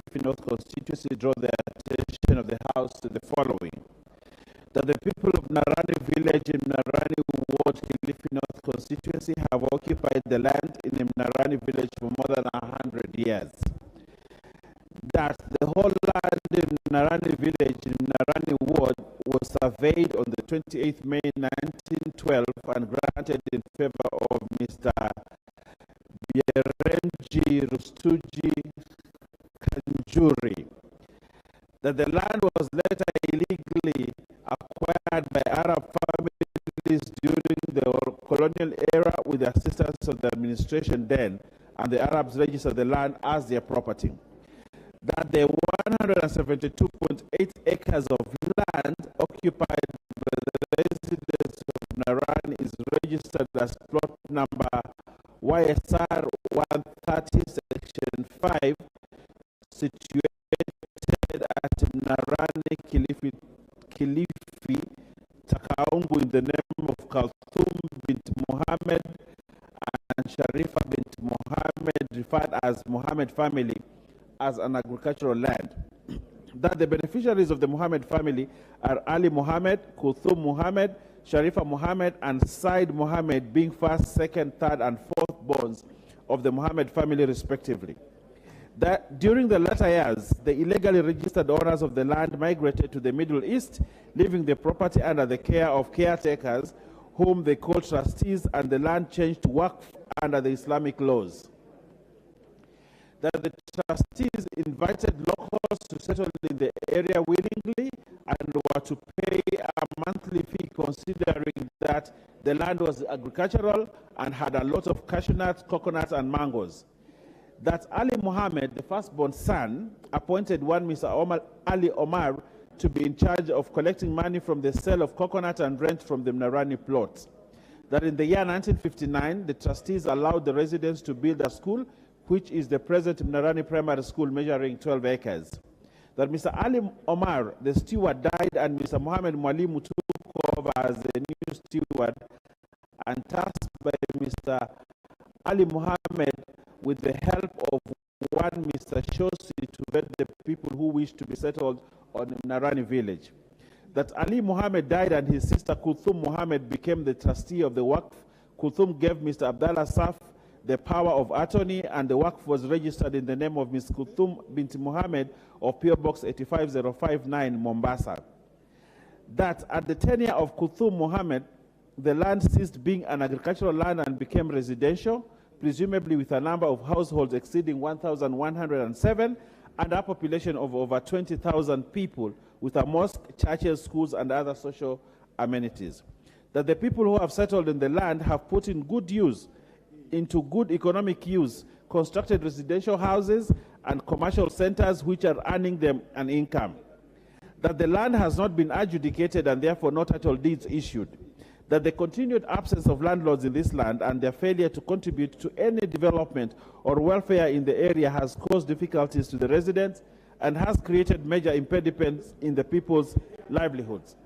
Kilifi North constituency draw the attention of the House to the following. That the people of Narani village in Narani ward, Kilifi North constituency have occupied the land in Narani village for more than 100 years. That the whole land in Narani village in Narani ward was surveyed on the 28th May 1912 and granted in favor of Mr. Bierenji Rustuji Kanjuri. That the land was later illegally acquired by Arab families during the colonial era with the assistance of the administration then, and the Arabs registered the land as their property. That the 172.8 acres of land occupied by the residents of Narani is registered as plot number YSR 130 section 5, situated at Narani Kilifi Takaungu in the name of Kalthum bint Muhammad and Sharifa bint Muhammad, referred as Muhammad family, as an agricultural land. That the beneficiaries of the Muhammad family are Ali Muhammad, Kulthum Muhammad, Sharifa Muhammad, and Said Muhammad, being first, second, third, and fourth borns of the Muhammad family respectively. That during the latter years, the illegally registered owners of the land migrated to the Middle East, leaving the property under the care of caretakers, whom they called trustees, and the land changed to Waqf under the Islamic laws. That the trustees invited locals to settle in the area willingly and were to pay a monthly fee, considering that the land was agricultural and had a lot of cashew nuts, coconuts, and mangoes. That Ali Muhammad, the firstborn son, appointed one Mr. Ali Omar to be in charge of collecting money from the sale of coconut and rent from the Narani plot. That in the year 1959, the trustees allowed the residents to build a school, which is the present Narani Primary School, measuring 12 acres. That Mr. Ali Omar, the steward, died, and Mr. Muhammad Mwalimu took over as the new steward, and tasked by Mr. Ali Muhammad with the help of one Mr. Shosi to vet the people who wish to be settled on Narani village. That Ali Muhammad died, and his sister Kulthum Muhammad became the trustee of the Waqf. Kulthum gave Mr. Abdallah Saf the power of attorney, and the Waqf was registered in the name of Ms. Kulthum bint Muhammad of PO Box 85059, Mombasa. That at the tenure of Kulthum Muhammad, the land ceased being an agricultural land and became residential, presumably with a number of households exceeding 1,107 and a population of over 20,000 people, with a mosque, churches, schools, and other social amenities. That the people who have settled in the land have put in into good economic use, constructed residential houses and commercial centers which are earning them an income. That the land has not been adjudicated and therefore no title deeds issued. That the continued absence of landlords in this land and their failure to contribute to any development or welfare in the area has caused difficulties to the residents and has created major impediments in the people's livelihoods.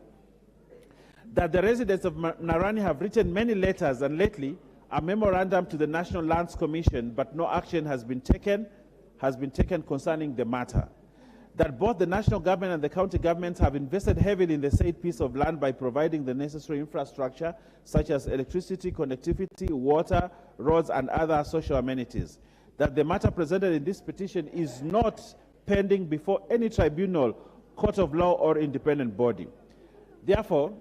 That the residents of Narani have written many letters and lately a memorandum to the National Lands Commission, but no action has been taken concerning the matter. That both the national government and the county governments have invested heavily in the said piece of land by providing the necessary infrastructure such as electricity, connectivity, water, roads, and other social amenities. That the matter presented in this petition is not pending before any tribunal, court of law, or independent body. Therefore,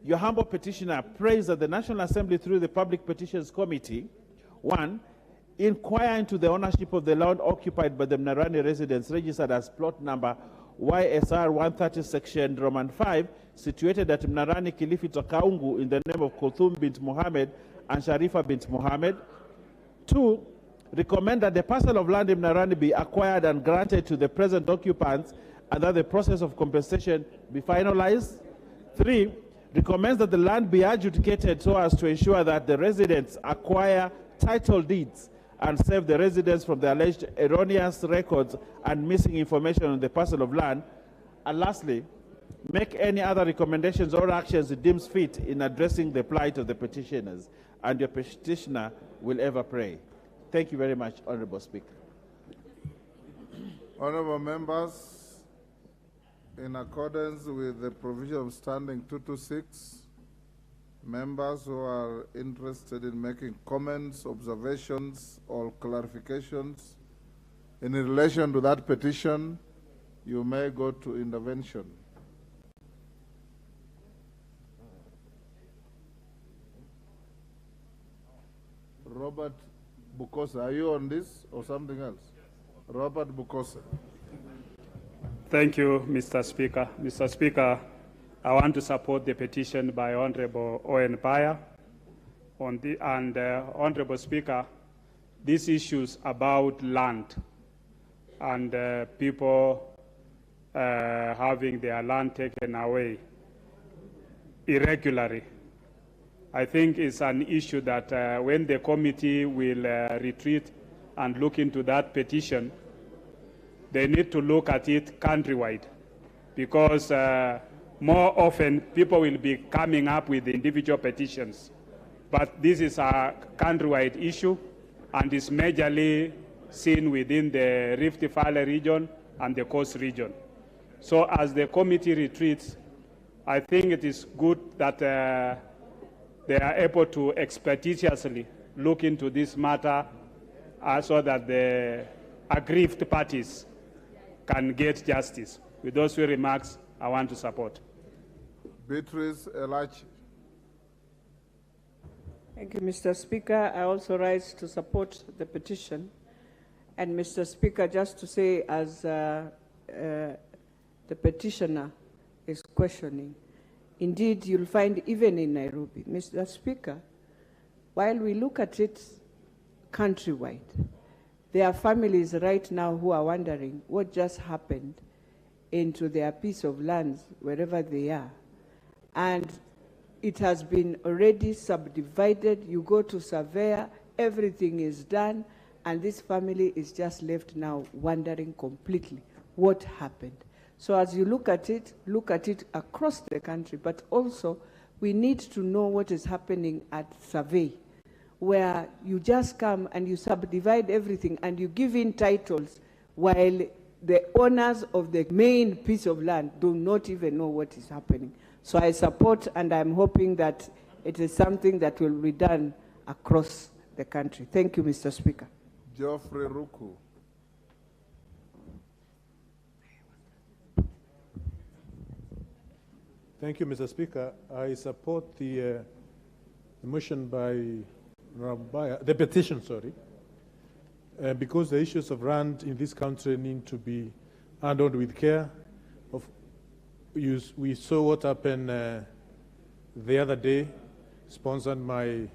your humble petitioner prays that the National Assembly, through the Public Petitions Committee, 1, inquire into the ownership of the land occupied by the Narani residents registered as plot number YSR 130 section Roman 5, situated at Narani Kilifi Takaungu in the name of Kulthum bint Muhammad and Sharifa bint Muhammad. 2, recommend that the parcel of land in Narani be acquired and granted to the present occupants and that the process of compensation be finalized. 3, recommends that the land be adjudicated so as to ensure that the residents acquire title deeds and save the residents from the alleged erroneous records and missing information on the parcel of land. And lastly, make any other recommendations or actions it deems fit in addressing the plight of the petitioners, and your petitioner will ever pray. Thank you very much, Honorable Speaker. Honorable members, in accordance with the provision of Standing 226, members who are interested in making comments, observations, or clarifications in relation to that petition, you may go to intervention. Robert Bukosa, are you on this or something else? Robert Bukosa. Thank you, Mr. Speaker. Mr. Speaker, I want to support the petition by Honorable Owen Baya. Honorable Speaker, these issues about land and people having their land taken away irregularly, I think is an issue that when the committee will retreat and look into that petition, they need to look at it countrywide, because more often people will be coming up with individual petitions. But this is a countrywide issue and is majorly seen within the Rift Valley region and the Coast region. So as the committee retreats, I think it is good that they are able to expeditiously look into this matter so that the aggrieved parties can get justice. With those few remarks, I want to support. Beatrice Elachi. Thank you, Mr. Speaker. I also rise to support the petition. And Mr. Speaker, just to say, as the petitioner is questioning, indeed, you'll find even in Nairobi, Mr. Speaker, while we look at it countrywide, there are families right now who are wondering what just happened into their piece of land, wherever they are. And it has been already subdivided. You go to surveyor, everything is done, and this family is just left now wondering completely what happened. So as you look at it across the country, but also we need to know what is happening at survey, where you just come and you subdivide everything and you give in titles while the owners of the main piece of land do not even know what is happening. So I support, and I'm hoping that it is something that will be done across the country. Thank you, Mr. Speaker. Geoffrey Ruku. Thank you, Mr. Speaker. I support the motion by the petition, because the issues of land in this country need to be handled with care. We saw what happened the other day, sponsored my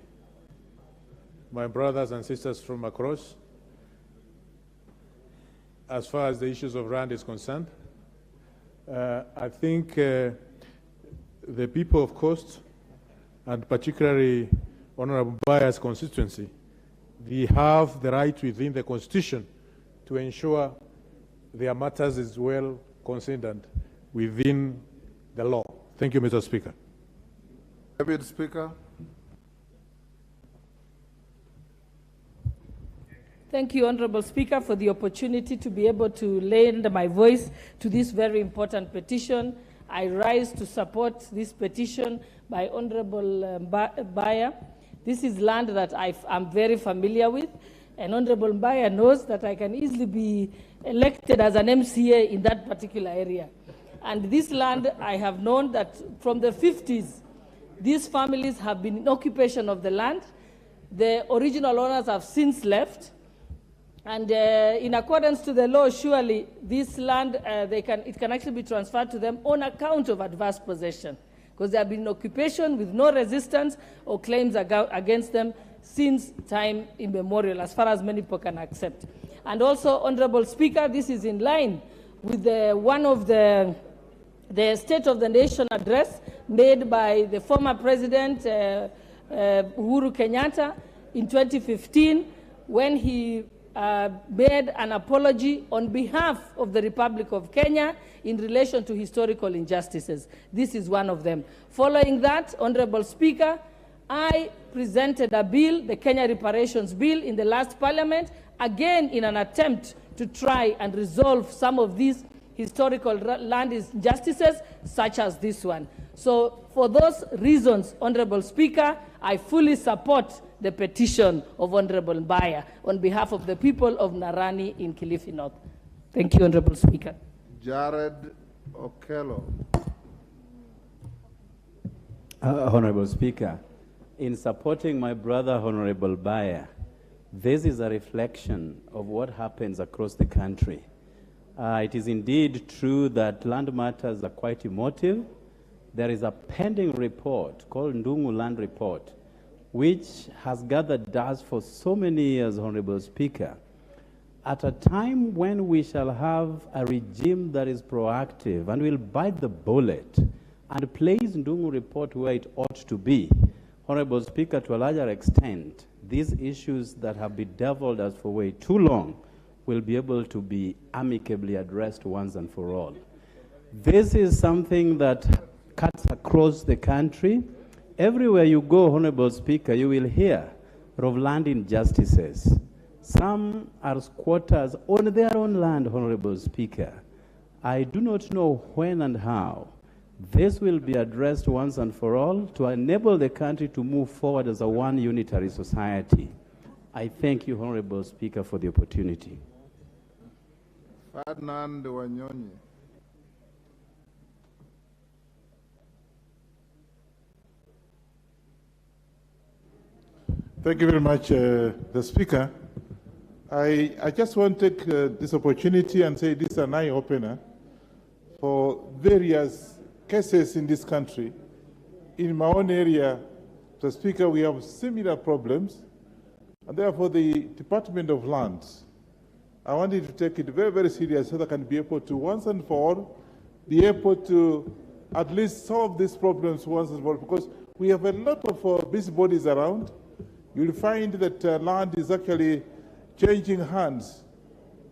brothers and sisters from across, as far as the issues of land is concerned. I think the people of Coast, and particularly Honorable Baya's constituency, they have the right within the Constitution to ensure their matters is well considered within the law. Thank you, Mr. Speaker. Deputy Speaker. Thank you, Honorable Speaker, for the opportunity to be able to lend my voice to this very important petition. I rise to support this petition by Honorable Baya. This is land that I'm very familiar with, and Honorable Baya knows that I can easily be elected as an MCA in that particular area. And this land, I have known that from the 50s, these families have been in occupation of the land. The original owners have since left. And in accordance to the law, surely this land, it can actually be transferred to them on account of adverse possession, because they have been in occupation with no resistance or claims against them since time immemorial, as far as many people can accept. And also, Honorable Speaker, this is in line with one of the State of the Nation address made by the former President Uhuru Kenyatta in 2015, when he made an apology on behalf of the Republic of Kenya in relation to historical injustices. This is one of them. Following that, Honorable Speaker, I presented a bill, the Kenya Reparations Bill, in the last Parliament, again in an attempt to try and resolve some of these historical land injustices, such as this one. So for those reasons, Honorable Speaker, I fully support the petition of Honorable Mbaya on behalf of the people of Narani in Kilifi North. Thank you, Honorable Speaker. Jared Okello. Honorable Speaker, in supporting my brother, Honorable Mbaya, this is a reflection of what happens across the country. It is indeed true that land matters are quite emotive. There is a pending report called Ndungu Land Report, which has gathered dust for so many years, Honorable Speaker. At a time when we shall have a regime that is proactive and will bite the bullet and place Ndungu Report where it ought to be, Honorable Speaker, to a larger extent, these issues that have bedeviled us for way too long will be able to be amicably addressed once and for all. This is something that cuts across the country. Everywhere you go, Honorable Speaker, you will hear of land injustices. Some are squatters on their own land, Honorable Speaker. I do not know when and how this will be addressed once and for all to enable the country to move forward as a one unitary society. I thank you, Honorable Speaker, for the opportunity. Ferdinand Wanyonyi. Thank you very much, the Speaker. I just want to take this opportunity and say this is an eye-opener for various cases in this country. In my own area, the Speaker, we have similar problems, and therefore the Department of Lands, I want you to take it very, very serious so that I can be able to, once and for all, be able to at least solve these problems once and for all, because we have a lot of busybodies around. You'll find that land is actually changing hands.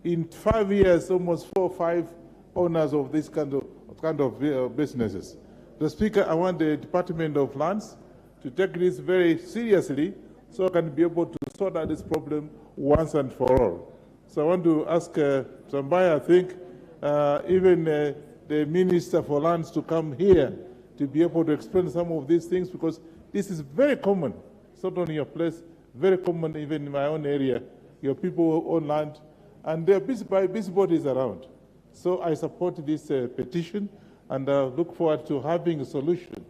In 5 years, almost 4 or 5 owners of this kind of businesses. The Speaker, I want the Department of Lands to take this very seriously so I can be able to sort out this problem once and for all. So I want to ask Mbaya, I think, even the Minister for Lands to come here to be able to explain some of these things, because this is very common. It's not only your place, very common even in my own area. Your people own land, and there are busybodies around. So I support this petition, and look forward to having a solution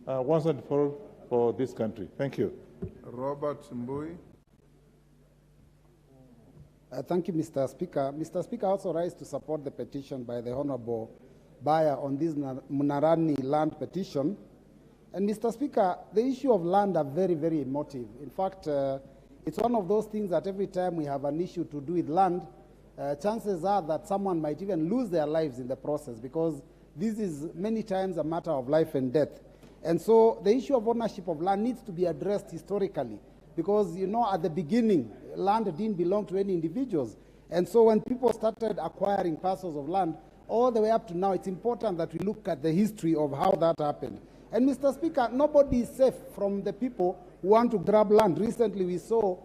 once and for all for this country. Thank you. Robert Mbui. Thank you, Mr. Speaker. Mr. Speaker, I also rise to support the petition by the Honorable Mbaya on this Munarani land petition. And Mr. Speaker, the issue of land are very, very emotive. In fact, it's one of those things that every time we have an issue to do with land, chances are that someone might even lose their lives in the process, because this is many times a matter of life and death. And so the issue of ownership of land needs to be addressed historically, because, you know, at the beginning, land didn't belong to any individuals. And so when people started acquiring parcels of land, all the way up to now, it's important that we look at the history of how that happened. And Mr. Speaker, nobody is safe from the people who want to grab land. Recently, we saw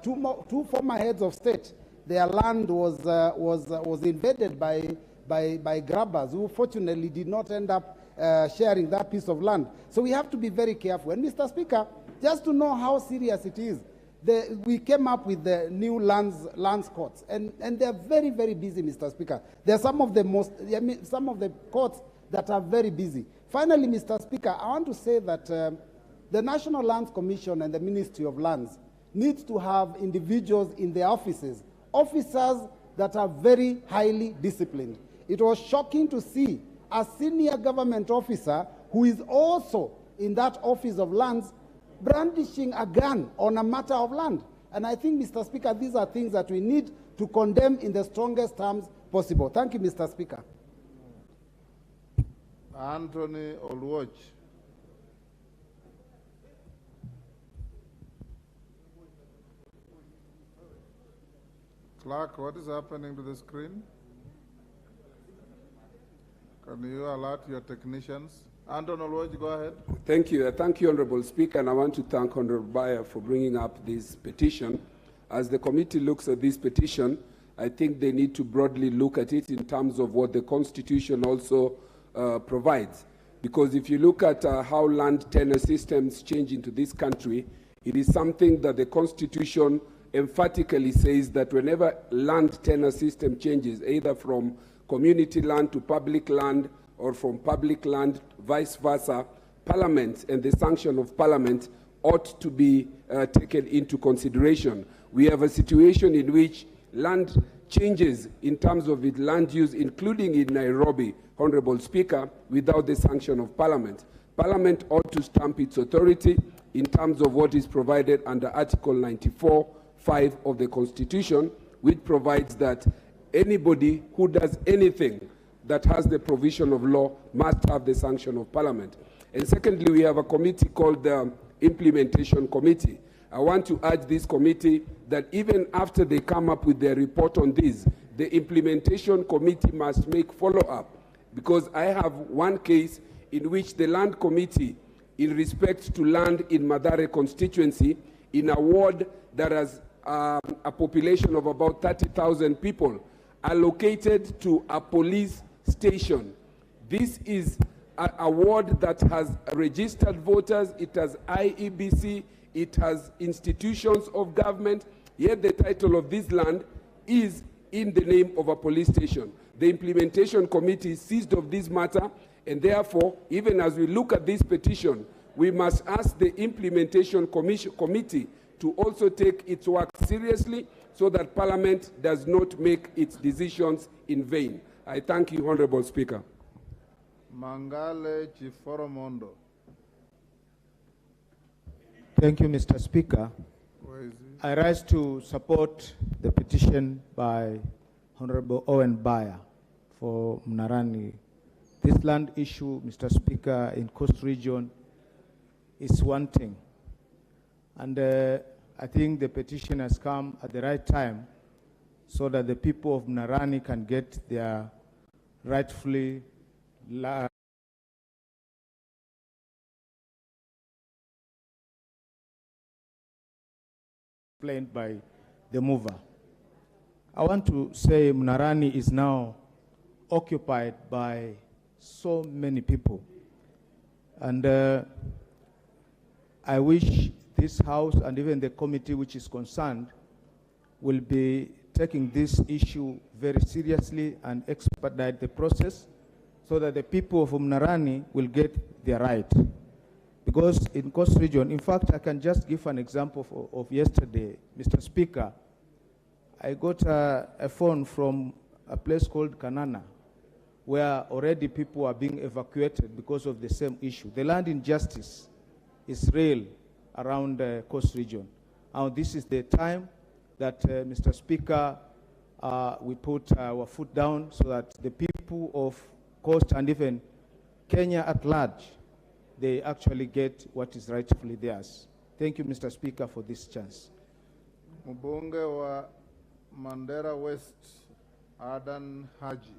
two former heads of state. Their land was invaded by grabbers who fortunately did not end up sharing that piece of land. So we have to be very careful. And Mr. Speaker, just to know how serious it is, we came up with the new lands courts, and they're very, very busy, Mr. Speaker. They're some of the courts that are very busy. Finally, Mr. Speaker, I want to say that the National Lands Commission and the Ministry of Lands needs to have individuals in their offices, officers that are very highly disciplined. It was shocking to see a senior government officer who is also in that office of lands brandishing a gun on a matter of land. And I think, Mr. Speaker, these are things that we need to condemn in the strongest terms possible. Thank you, Mr. Speaker. Anthony Oluoch. Clark, what is happening to the screen? Can you alert your technicians? Anthony Oluoch, go ahead. Thank you. Thank you, Honorable Speaker, and I want to thank Honorable Mbaya for bringing up this petition. As the committee looks at this petition, I think they need to broadly look at it in terms of what the Constitution also provides. Because if you look at how land tenure systems change into this country, it is something that the Constitution emphatically says that whenever land tenure system changes, either from community land to public land or from public land, vice versa, Parliament and the sanction of Parliament ought to be taken into consideration. We have a situation in which land changes in terms of its land use, including in Nairobi, Honorable Speaker, without the sanction of Parliament. Parliament ought to stamp its authority in terms of what is provided under Article 94(5) of the Constitution, which provides that anybody who does anything that has the provision of law must have the sanction of Parliament. And secondly, we have a committee called the Implementation Committee. I want to urge this committee that even after they come up with their report on this, the Implementation Committee must make follow-up, because I have one case in which the Land Committee, in respect to land in Mathare constituency, in a ward that has a population of about 30,000 people, allocated to a police station. This is a ward that has registered voters, it has IEBC, it has institutions of government, yet the title of this land is in the name of a police station. The Implementation Committee is seized of this matter, and therefore, even as we look at this petition, we must ask the Implementation Committee to also take its work seriously so that Parliament does not make its decisions in vain. I thank you, Honorable Speaker. Mangale Chiforomondo. Thank you, Mr. Speaker. I rise to support the petition by Honorable Owen Baya for Mnarani. This land issue, Mr. Speaker, in Coast Region is one thing. And I think the petition has come at the right time so that the people of Mnarani can get their rightfully explained by the mover. I want to say Mnarani is now occupied by so many people. And I wish this House and even the committee which is concerned will be taking this issue very seriously and expedite the process so that the people of Mnarani will get their right. Because in Coast Region, in fact, I can just give an example of yesterday, Mr. Speaker. I got a phone from a place called Kanana, where already people are being evacuated because of the same issue. The land injustice is real around the Coast Region. Now, this is the time that, Mr. Speaker, we put our foot down so that the people of Coast and even Kenya at large, they actually get what is rightfully theirs. Thank you, Mr. Speaker, for this chance. Mbunge wa Mandera West, Adan Haji.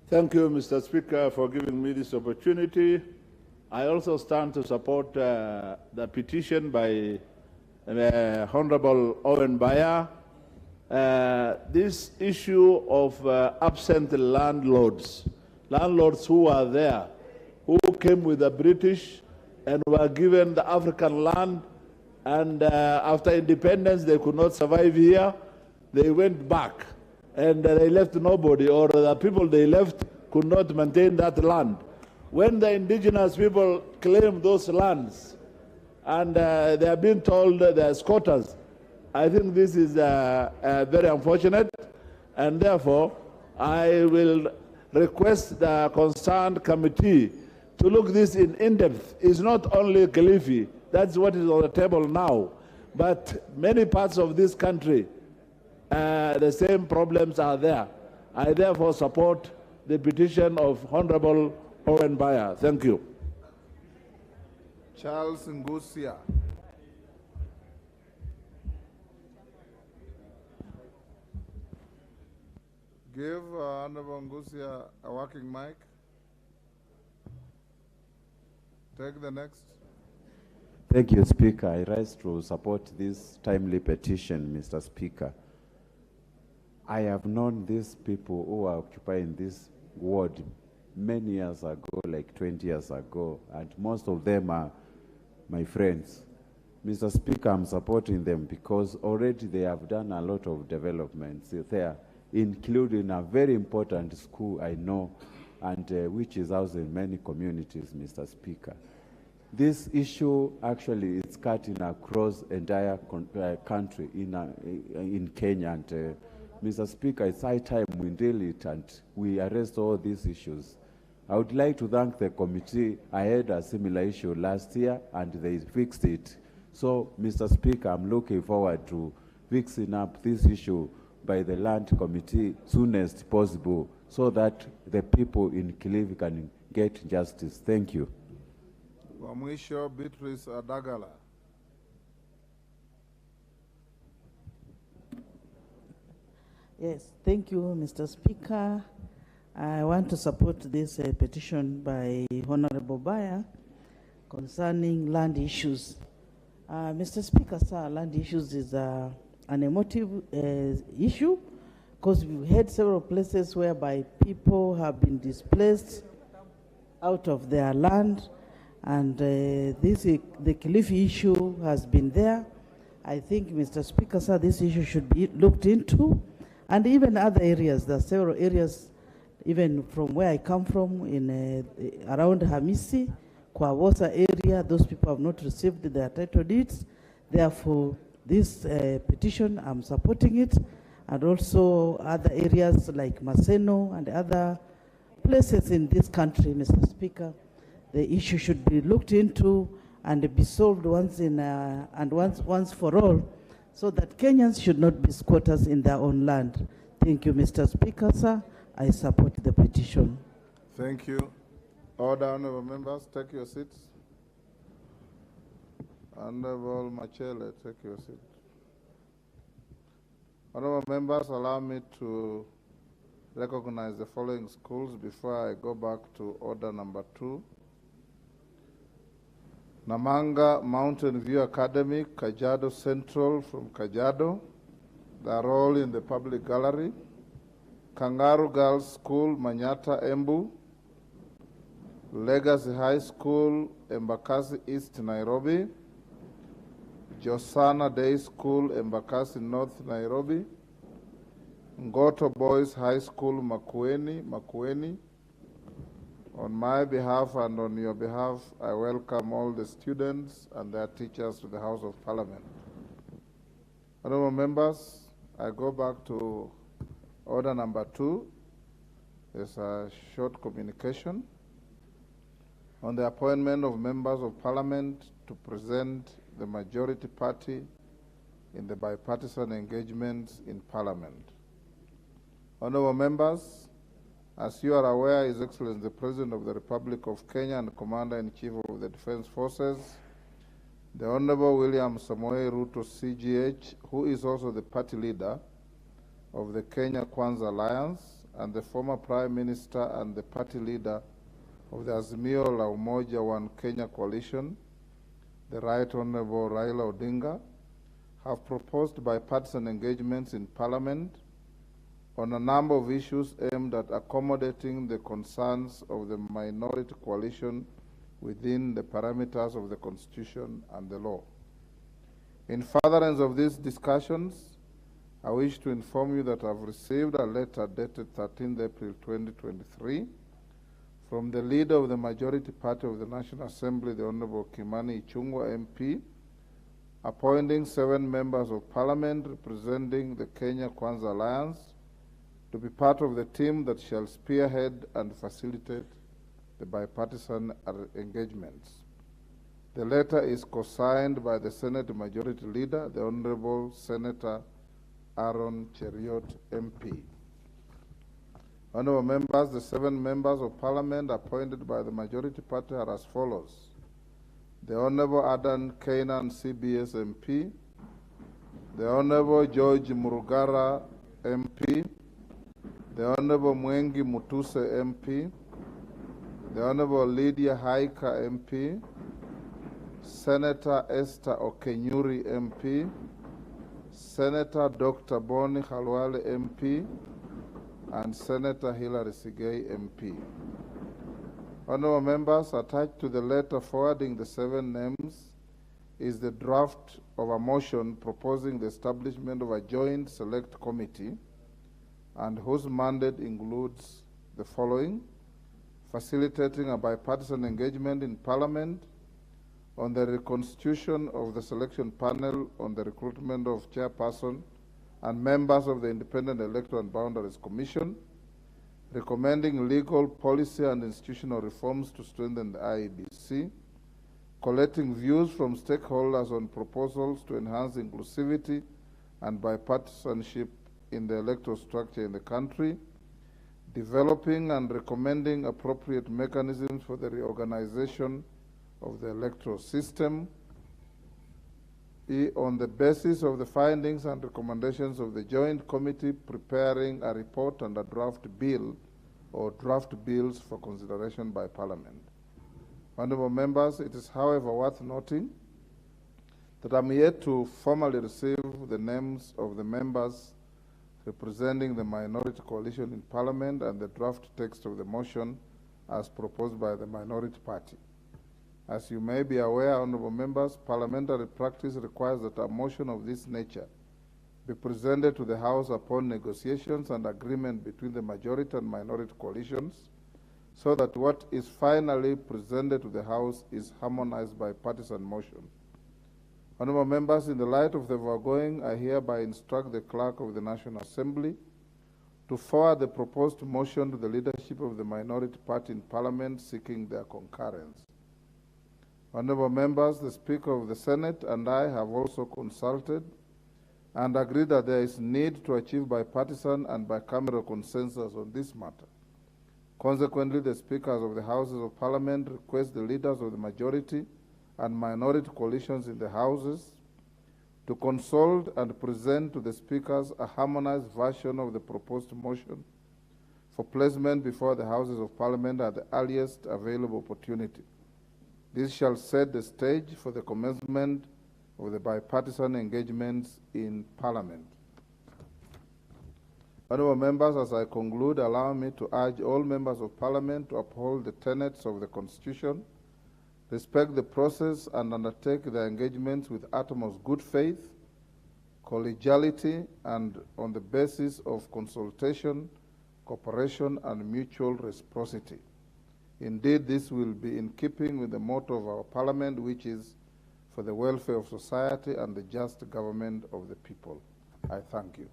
Thank you, Mr. Speaker, for giving me this opportunity. I also stand to support the petition by Honorable Owen Baya. This issue of absent landlords who are there, who came with the British and were given the African land, and after independence they could not survive here. They went back and they left nobody, or the people they left could not maintain that land. When the indigenous people claim those lands and they are being told they are squatters, I think this is very unfortunate, and therefore I will request the concerned committee to look this in depth. It's not only Kilifi, that's what is on the table now, but many parts of this country, the same problems are there. I therefore support the petition of Honorable Owen Baya. Thank you. Charles Ngusia. Give Honorable Ngusia a working mic. Take the next. Thank you, Speaker. I rise to support this timely petition, Mr. Speaker. I have known these people who are occupying this ward many years ago, like 20 years ago, and most of them are my friends. Mr. Speaker, I'm supporting them because already they have done a lot of developments there, including a very important school I know, and which is housing many communities, Mr. Speaker. This issue actually is cutting across entire country in Kenya, and Mr. Speaker, it's high time we deal it and we arrest all these issues. I would like to thank the committee. I had a similar issue last year and they fixed it. So, Mr. Speaker, I'm looking forward to fixing up this issue by the Land Committee soonest possible so that the people in Kilifi can get justice. Thank you. Wamwisho Beatrice Adagala. Yes, thank you, Mr. Speaker. I want to support this petition by Honorable Baya concerning land issues. Mr. Speaker, sir, land issues is an emotive issue because we've had several places whereby people have been displaced out of their land, and the Kilifi issue has been there. I think, Mr. Speaker, sir, this issue should be looked into, and even other areas. There are several areas, even from where I come from, in around Hamisi, Kwawosa area, those people have not received their title deeds. Therefore, this petition, I'm supporting it, and also other areas like Maseno and other places in this country, Mr. Speaker. The issue should be looked into and be solved once for all, so that Kenyans should not be squatters in their own land. Thank you, Mr. Speaker, sir. I support the petition. Thank you. Order, honorable members, take your seats. Honorable Machele, take your seat. Honorable members, allow me to recognize the following schools before I go back to order number 2. Namanga Mountain View Academy, Kajiado Central from Kajiado. They are all in the public gallery. Kangaru Girls School, Manyata, Embu. Legacy High School, Embakasi East, Nairobi. Josana Day School, Embakasi North, Nairobi. Ngoto Boys High School, Makueni. On my behalf and on your behalf, I welcome all the students and their teachers to the House of Parliament. Honorable members, I go back to order number 2. There's a short communication on the appointment of members of Parliament to present the majority party in the bipartisan engagements in Parliament. Honorable members, as you are aware, His Excellency the President of the Republic of Kenya and Commander-in-Chief of the Defense Forces, the Honorable William Samoei Ruto CGH, who is also the party leader of the Kenya Kwanza Alliance, and the former Prime Minister and the party leader of the Azimio la Umoja One Kenya Coalition, the Right Honorable Raila Odinga, have proposed bipartisan engagements in Parliament on a number of issues aimed at accommodating the concerns of the minority coalition within the parameters of the Constitution and the law. In furtherance of these discussions, I wish to inform you that I've received a letter dated 13th April 2023 from the leader of the majority party of the National Assembly, the Honorable Kimani Ichung'wah MP, appointing 7 members of Parliament representing the Kenya Kwanza Alliance to be part of the team that shall spearhead and facilitate the bipartisan engagements. The letter is co-signed by the Senate Majority Leader, the Honorable Senator Aaron Cheriot MP. Honorable members, the 7 members of Parliament appointed by the Majority Party are as follows: the Honorable Adan Kenyan CBS MP, the Honorable George Murugara MP, the Honorable Mwengi Mutuse MP, the Honorable Lydia Haika MP, Senator Esther Okenyuri MP, Senator Dr. Boni Khalwale MP, and Senator Hilary Sigei MP. Honorable members, attached to the letter forwarding the 7 names is the draft of a motion proposing the establishment of a joint select committee and whose mandate includes the following: facilitating a bipartisan engagement in Parliament on the reconstitution of the selection panel on the recruitment of chairperson and members of the Independent Electoral and Boundaries Commission, recommending legal, policy, and institutional reforms to strengthen the IEBC, collecting views from stakeholders on proposals to enhance inclusivity and bipartisanship in the electoral structure in the country, developing and recommending appropriate mechanisms for the reorganization of the electoral system, on the basis of the findings and recommendations of the Joint Committee, preparing a report and a draft bill or draft bills for consideration by Parliament. Honorable members, it is, however, worth noting that I'm yet to formally receive the names of the members representing the minority coalition in Parliament and the draft text of the motion as proposed by the minority party. As you may be aware, honorable members, parliamentary practice requires that a motion of this nature be presented to the House upon negotiations and agreement between the majority and minority coalitions, so that what is finally presented to the House is harmonized by partisan motion. Honorable members, in the light of the foregoing, I hereby instruct the Clerk of the National Assembly to forward the proposed motion to the leadership of the minority party in Parliament, seeking their concurrence. Honorable members, the Speaker of the Senate and I have also consulted and agreed that there is need to achieve bipartisan and bicameral consensus on this matter. Consequently, the Speakers of the Houses of Parliament request the leaders of the majority and minority coalitions in the Houses to consult and present to the Speakers a harmonized version of the proposed motion for placement before the Houses of Parliament at the earliest available opportunity. This shall set the stage for the commencement of the bipartisan engagements in Parliament. Honorable members, as I conclude, allow me to urge all members of Parliament to uphold the tenets of the Constitution, respect the process, and undertake their engagements with utmost good faith, collegiality, and on the basis of consultation, cooperation, and mutual reciprocity. Indeed, this will be in keeping with the motto of our Parliament, which is for the welfare of society and the just government of the people. I thank you.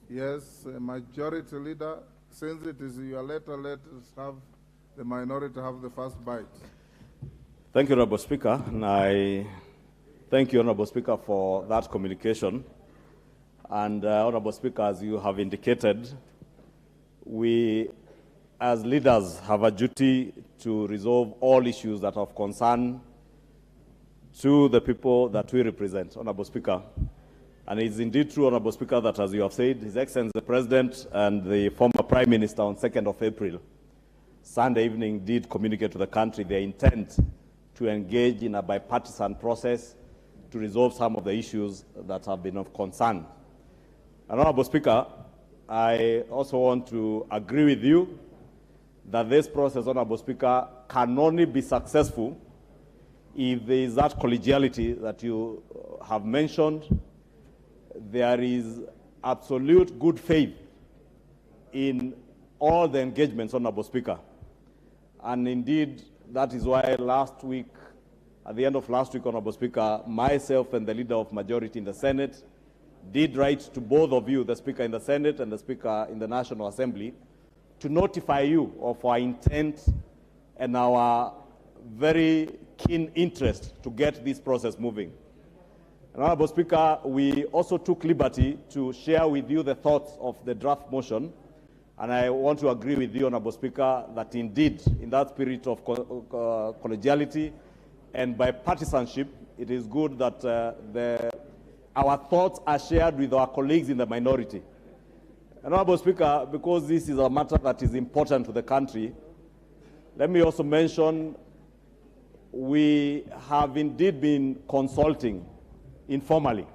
Yes, Majority Leader, since it is your letter, let us have the minority have the first bite. Thank you, Honorable Speaker, and I thank you, Honorable Speaker, for that communication. And Honorable Speaker, as you have indicated, we as leaders have a duty to resolve all issues that are of concern to the people that we represent, Honorable Speaker. And it is indeed true, Honorable Speaker, that as you have said, His Excellency the President and the former Prime Minister on 2nd of April, Sunday evening, did communicate to the country their intent to engage in a bipartisan process to resolve some of the issues that have been of concern. And Honorable Speaker, I also want to agree with you that this process, Honorable Speaker, can only be successful if there is that collegiality that you have mentioned. There is absolute good faith in all the engagements, Honorable Speaker. And indeed, that is why last week, at the end of last week, Honorable Speaker, myself and the leader of majority in the Senate did write to both of you, the Speaker in the Senate and the Speaker in the National Assembly, to notify you of our intent and our very keen interest to get this process moving. And Honorable Speaker, we also took liberty to share with you the thoughts of the draft motion, and I want to agree with you, Honorable Speaker, that indeed, in that spirit of collegiality and bipartisanship, it is good that our thoughts are shared with our colleagues in the minority. And Honorable Speaker, because this is a matter that is important to the country, Let me also mention we have indeed been consulting informally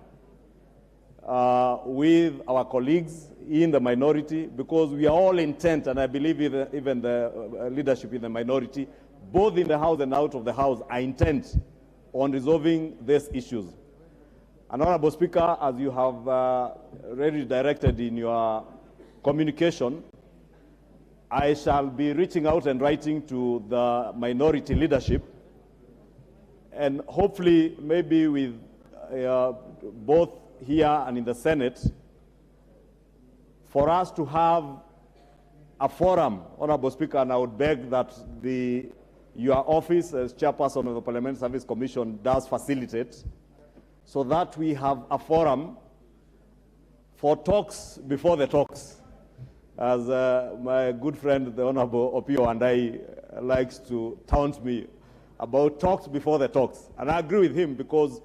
with our colleagues in the minority, because we are all intent, and I believe even the leadership in the minority, both in the House and out of the House, are intent on resolving these issues. And Honorable Speaker, as you have already directed in your communication, I shall be reaching out and writing to the minority leadership, and hopefully maybe with both here and in the Senate, for us to have a forum, Honorable Speaker, and I would beg that your office as chairperson of the Parliamentary Service Commission does facilitate, so that we have a forum for talks before the talks. As my good friend, the Honorable Opio, and I likes to taunt me about talks before the talks. And I agree with him, because,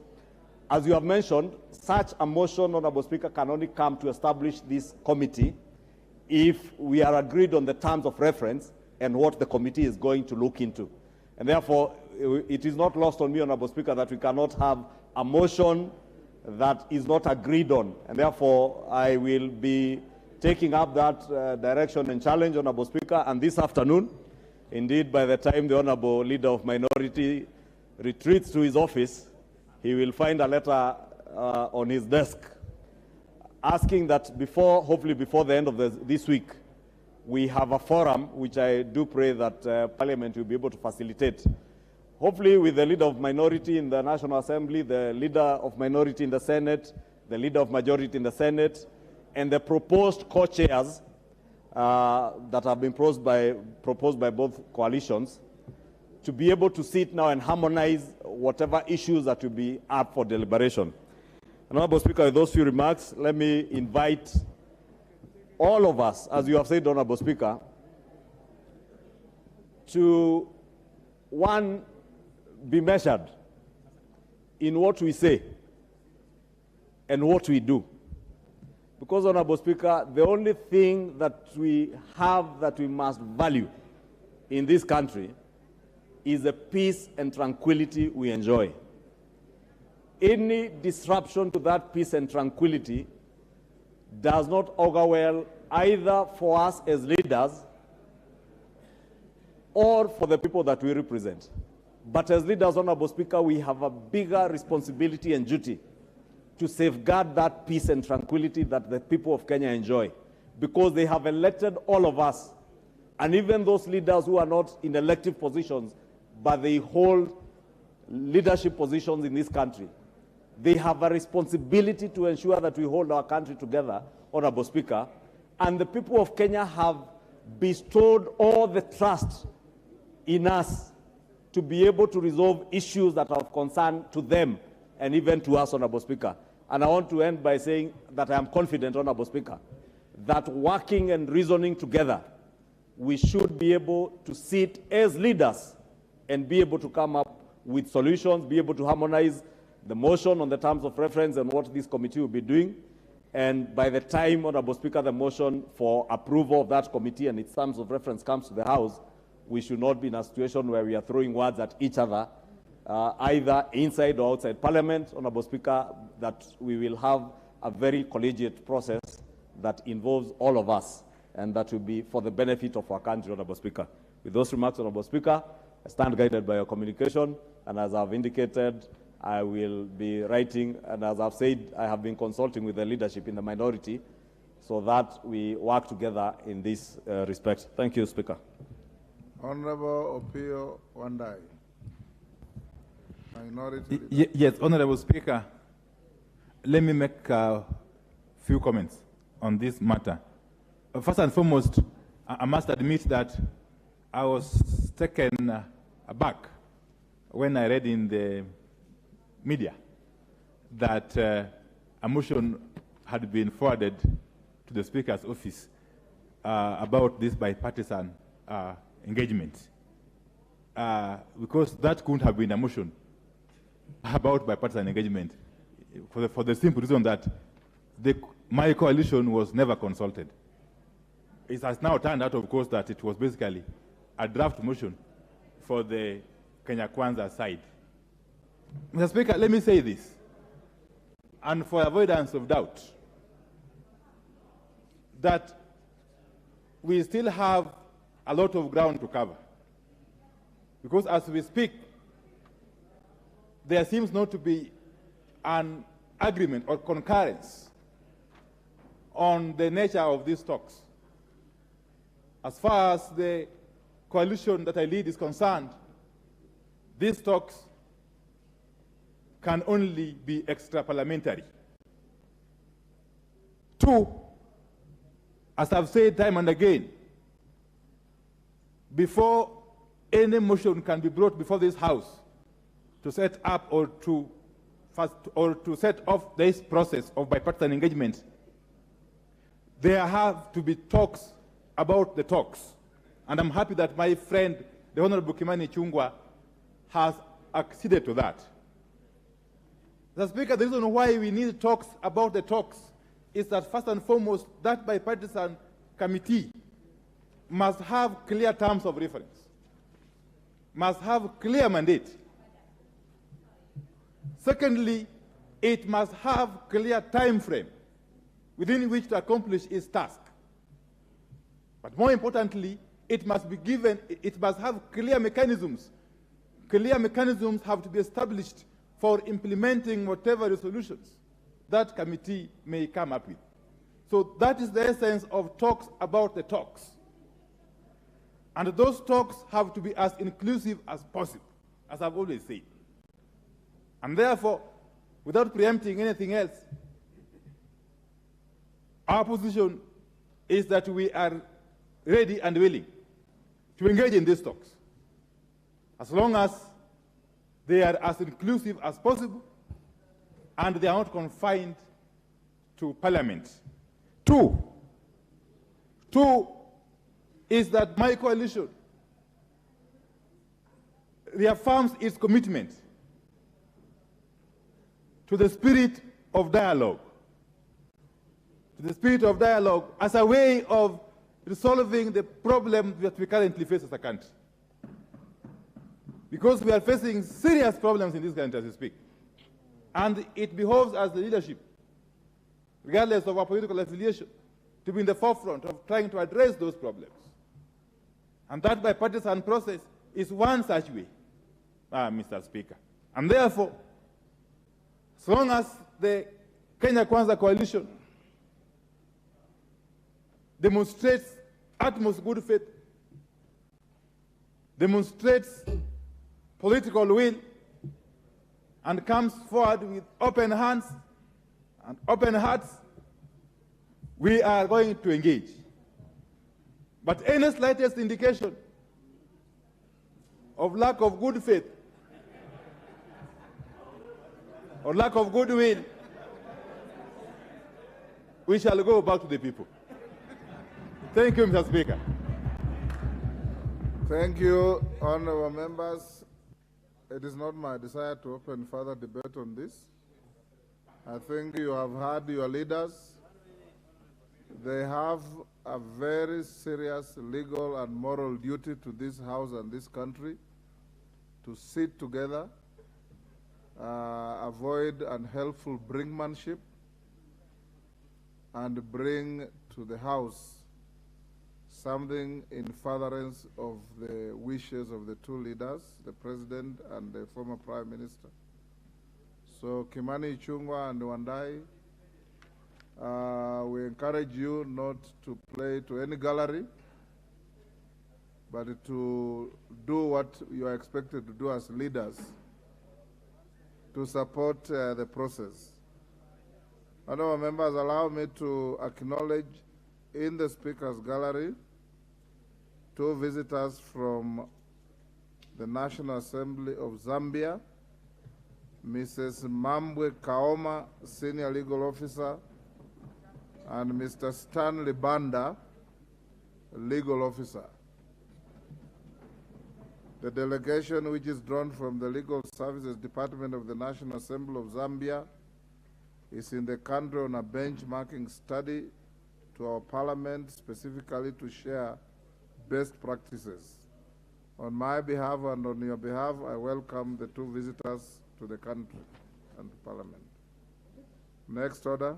as you have mentioned, such a motion, Honorable Speaker, can only come to establish this committee if we are agreed on the terms of reference and what the committee is going to look into. And therefore, it is not lost on me, Honorable Speaker, that we cannot have a motion that is not agreed on. And therefore, I will be taking up that direction and challenge, Honorable Speaker, and this afternoon, indeed, by the time the Honorable Leader of Minority retreats to his office, he will find a letter on his desk asking that hopefully before the end of this week, we have a forum, which I do pray that Parliament will be able to facilitate. Hopefully with the Leader of Minority in the National Assembly, the Leader of Minority in the Senate, the Leader of Majority in the Senate, and the proposed co-chairs that have been proposed by both coalitions, to be able to sit now and harmonize whatever issues that will be up for deliberation. Honorable Speaker, with those few remarks, let me invite all of us, as you have said, Honorable Speaker, to, one, be measured in what we say and what we do. Because, Honorable Speaker, the only thing that we have that we must value in this country is the peace and tranquility we enjoy. Any disruption to that peace and tranquility does not augur well either for us as leaders or for the people that we represent. But as leaders, Honorable Speaker, we have a bigger responsibility and duty to safeguard that peace and tranquility that the people of Kenya enjoy, because they have elected all of us, and even those leaders who are not in elective positions, but they hold leadership positions in this country. They have a responsibility to ensure that we hold our country together, Honorable Speaker, and the people of Kenya have bestowed all the trust in us to be able to resolve issues that are of concern to them and even to us, Honorable Speaker. And I want to end by saying that I am confident, Honorable Speaker, that working and reasoning together, we should be able to sit as leaders and be able to come up with solutions, be able to harmonize the motion on the terms of reference and what this committee will be doing. And by the time, Honorable Speaker, the motion for approval of that committee and its terms of reference comes to the House, we should not be in a situation where we are throwing words at each other, either inside or outside Parliament, Honorable Speaker, that we will have a very collegiate process that involves all of us, and that will be for the benefit of our country, Honorable Speaker. With those remarks, Honorable Speaker, I stand guided by your communication, and as I've indicated, I will be writing, and as I've said, I have been consulting with the leadership in the minority so that we work together in this respect. Thank you, Speaker. Honorable Opio Wandai. Minority. Yes, Honorable Speaker, let me make a few comments on this matter. First and foremost, I must admit that I was taken aback when I read in the media that a motion had been forwarded to the Speaker's office about this bipartisan engagement, because that couldn't have been a motion about bipartisan engagement for the simple reason that my coalition was never consulted. It has now turned out, of course, that it was basically a draft motion for the Kenya Kwanza side. Mr. Speaker, let me say this, and for avoidance of doubt, that we still have a lot of ground to cover. Because as we speak, there seems not to be an agreement or concurrence on the nature of these talks. As far as the coalition that I lead is concerned, these talks can only be extra-parliamentary. Two, as I've said time and again, before any motion can be brought before this House to set up or to set off this process of bipartisan engagement, there have to be talks about the talks. And I'm happy that my friend, the Honorable Kimani Ichung'wah, has acceded to that. Mr. Speaker, the reason why we need talks about the talks is that first and foremost, that bipartisan committee must have clear terms of reference, must have clear mandate. Secondly, it must have clear time frame within which to accomplish its task. But more importantly, it must have clear mechanisms. Clear mechanisms have to be established for implementing whatever resolutions that committee may come up with. So that is the essence of talks about the talks. And those talks have to be as inclusive as possible, as I've always said. And therefore, without preempting anything else, our position is that we are ready and willing to engage in these talks, as long as they are as inclusive as possible and they are not confined to Parliament. Two is that my coalition reaffirms its commitment to the spirit of dialogue, as a way of resolving the problem that we currently face as a country. Because we are facing serious problems in this country as we speak. And it behoves us, the leadership, regardless of our political affiliation, to be in the forefront of trying to address those problems. And that bipartisan process is one such way, Mr. Speaker. And therefore, as long as the Kenya Kwanza coalition demonstrates utmost good faith, demonstrates political will, and comes forward with open hands and open hearts, we are going to engage. But any slightest indication of lack of good faith or lack of goodwill, we shall go back to the people. Thank you, Mr. Speaker. Thank you, honorable members. It is not my desire to open further debate on this. I think you have heard your leaders. They have a very serious legal and moral duty to this House and this country to sit together, avoid unhelpful brinkmanship, and bring to the House something in furtherance of the wishes of the two leaders, the President and the former Prime Minister. So Kimani Ichung'wah and Wandai, we encourage you not to play to any gallery, but to do what you are expected to do as leaders, to support the process. Honorable members, allow me to acknowledge in the Speaker's gallery two visitors from the National Assembly of Zambia, Mrs. Mambwe Kaoma, Senior Legal Officer, and Mr. Stanley Banda, Legal Officer. The delegation, which is drawn from the Legal Services Department of the National Assembly of Zambia, is in the country on a benchmarking study to our parliament, specifically to share best practices On my behalf and on your behalf, I welcome the two visitors to the country and Parliament. Next order.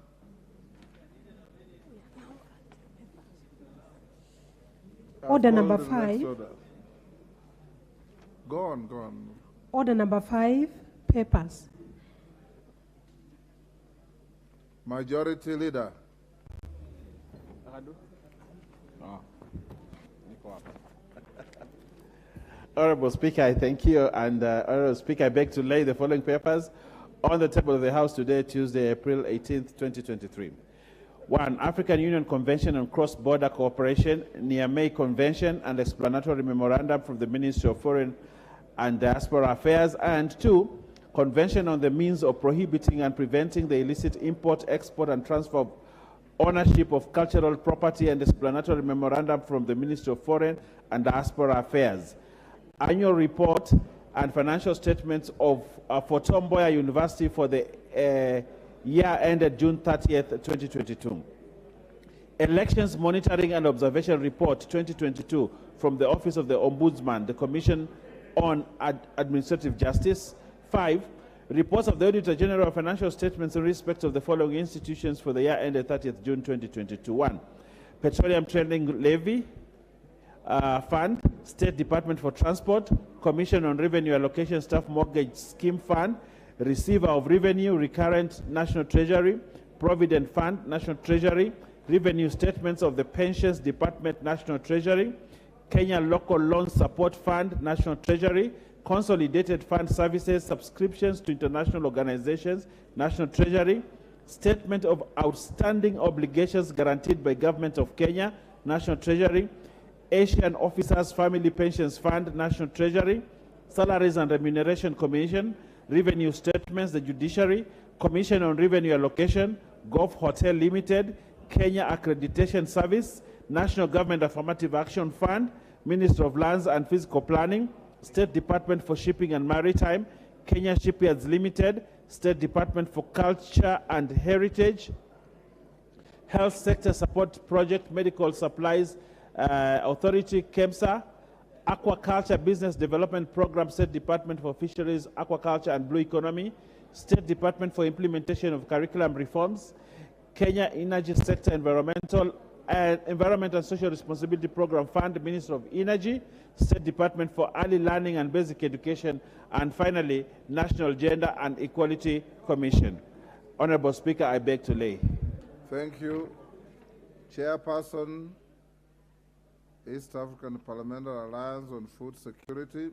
Order number 5. Order. Go on, go on. Order number 5, papers. Majority Leader. Honorable Speaker, I thank you. And Honorable Speaker, I beg to lay the following papers on the table of the House today, Tuesday, April 18th, 2023. 1. African Union Convention on Cross-Border Cooperation, Niamey Convention and Explanatory Memorandum from the Ministry of Foreign and Diaspora Affairs. And 2. Convention on the means of prohibiting and preventing the illicit import, export, and transfer of ownership of cultural property and explanatory memorandum from the Ministry of Foreign and Diaspora Affairs. Annual report and financial statements of for Tom Mboya University for the year ended June 30th, 2022. Elections Monitoring and Observation Report 2022 from the Office of the Ombudsman, the Commission on Administrative Justice. 5. Reports of the Auditor General of Financial Statements in respect of the following institutions for the year ended 30th June 2022. 1. Petroleum Trading Levy Fund, State Department for Transport, Commission on Revenue Allocation Staff Mortgage Scheme Fund, Receiver of Revenue, Recurrent National Treasury, Provident Fund, National Treasury, Revenue Statements of the Pensions Department, National Treasury, Kenya Local Loan Support Fund, National Treasury, Consolidated Fund Services, Subscriptions to International Organizations, National Treasury, Statement of Outstanding Obligations Guaranteed by Government of Kenya, National Treasury, Asian Officers Family Pensions Fund, National Treasury, Salaries and Remuneration Commission, Revenue Statements, the Judiciary, Commission on Revenue Allocation, Gulf Hotel Limited, Kenya Accreditation Service, National Government Affirmative Action Fund, Ministry of Lands and Physical Planning, State Department for Shipping and Maritime, Kenya Shipyards Limited, State Department for Culture and Heritage, Health Sector Support Project, Medical Supplies Authority, KEMSA, Aquaculture Business Development Program, State Department for Fisheries, Aquaculture and Blue Economy, State Department for Implementation of Curriculum Reforms, Kenya Energy Sector Environment and Social Responsibility Program Fund, Ministry of Energy, State Department for Early Learning and Basic Education, and finally, National Gender and Equality Commission. Honorable Speaker, I beg to lay. Thank you. Chairperson, East African Parliamentary Alliance on Food Security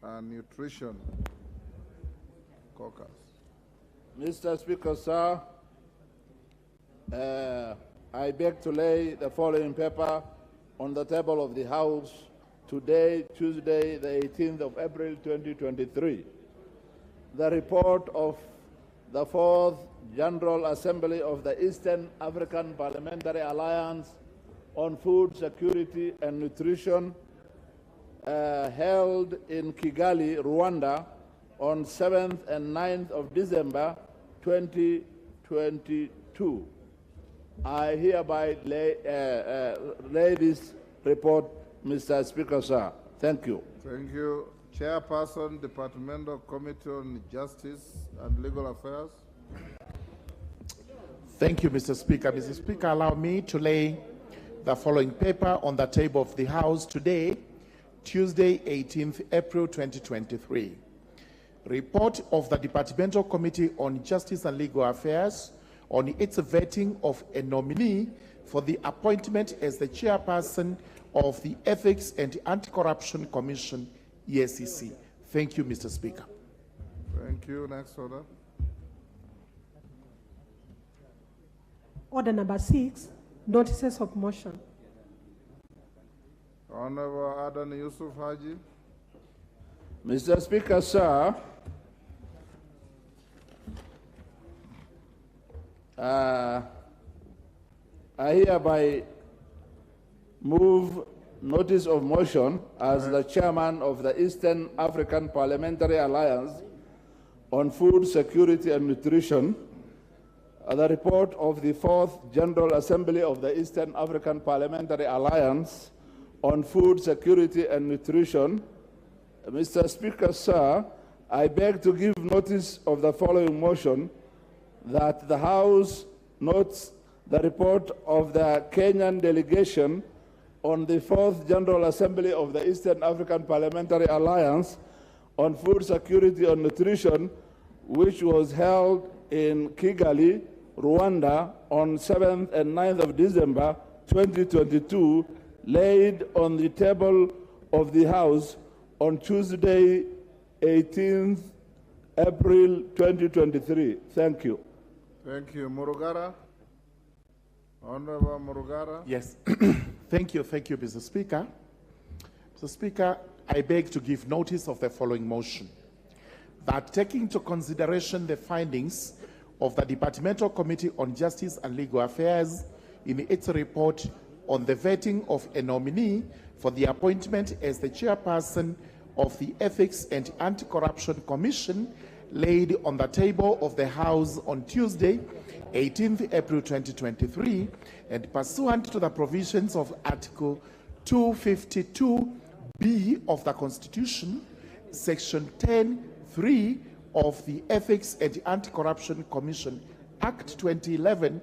and Nutrition, Caucus. Mr. Speaker, sir, I beg to lay the following paper on the table of the House today, Tuesday, the 18th of April, 2023. The report of the 4th General Assembly of the Eastern African Parliamentary Alliance on Food Security and Nutrition, held in Kigali, Rwanda, on 7th and 9th of December, 2022. I hereby lay this report, Mr. Speaker, sir. Thank you. Thank you. Chairperson, Departmental Committee on Justice and Legal Affairs. Thank you, Mr. Speaker. Mr. Speaker, allow me to lay the following paper on the table of the House today, Tuesday, 18th April 2023. Report of the Departmental Committee on Justice and Legal Affairs on its vetting of a nominee for the appointment as the chairperson of the Ethics and Anti-Corruption Commission, EACC. Thank you, Mr. Speaker. Thank you. Next order. Order number 6, notices of motion. Honorable Adan Yusuf Haji. Mr. Speaker, sir, I hereby move notice of motion as the chairman of the Eastern African Parliamentary Alliance on Food Security and Nutrition, the report of the 4th General Assembly of the Eastern African Parliamentary Alliance on food security and nutrition. Mr. Speaker, sir, I beg to give notice of the following motion, that the House notes the report of the Kenyan delegation on the 4th General Assembly of the Eastern African Parliamentary Alliance on food security and nutrition, which was held in Kigali, Rwanda, on 7th and 9th of December 2022, laid on the table of the House on Tuesday, 18th April 2023. Thank you. Thank you. Murugara. Honorable Murugara. Yes. Thank you, Mr. Speaker. Mr. Speaker, I beg to give notice of the following motion, that taking into consideration the findings of the Departmental Committee on Justice and Legal Affairs in its report on the vetting of a nominee for the appointment as the chairperson of the Ethics and Anti-Corruption Commission laid on the table of the House on Tuesday, 18th April 2023, and pursuant to the provisions of Article 252B of the Constitution, Section 10(3) of the Ethics and Anti-Corruption Commission Act 2011,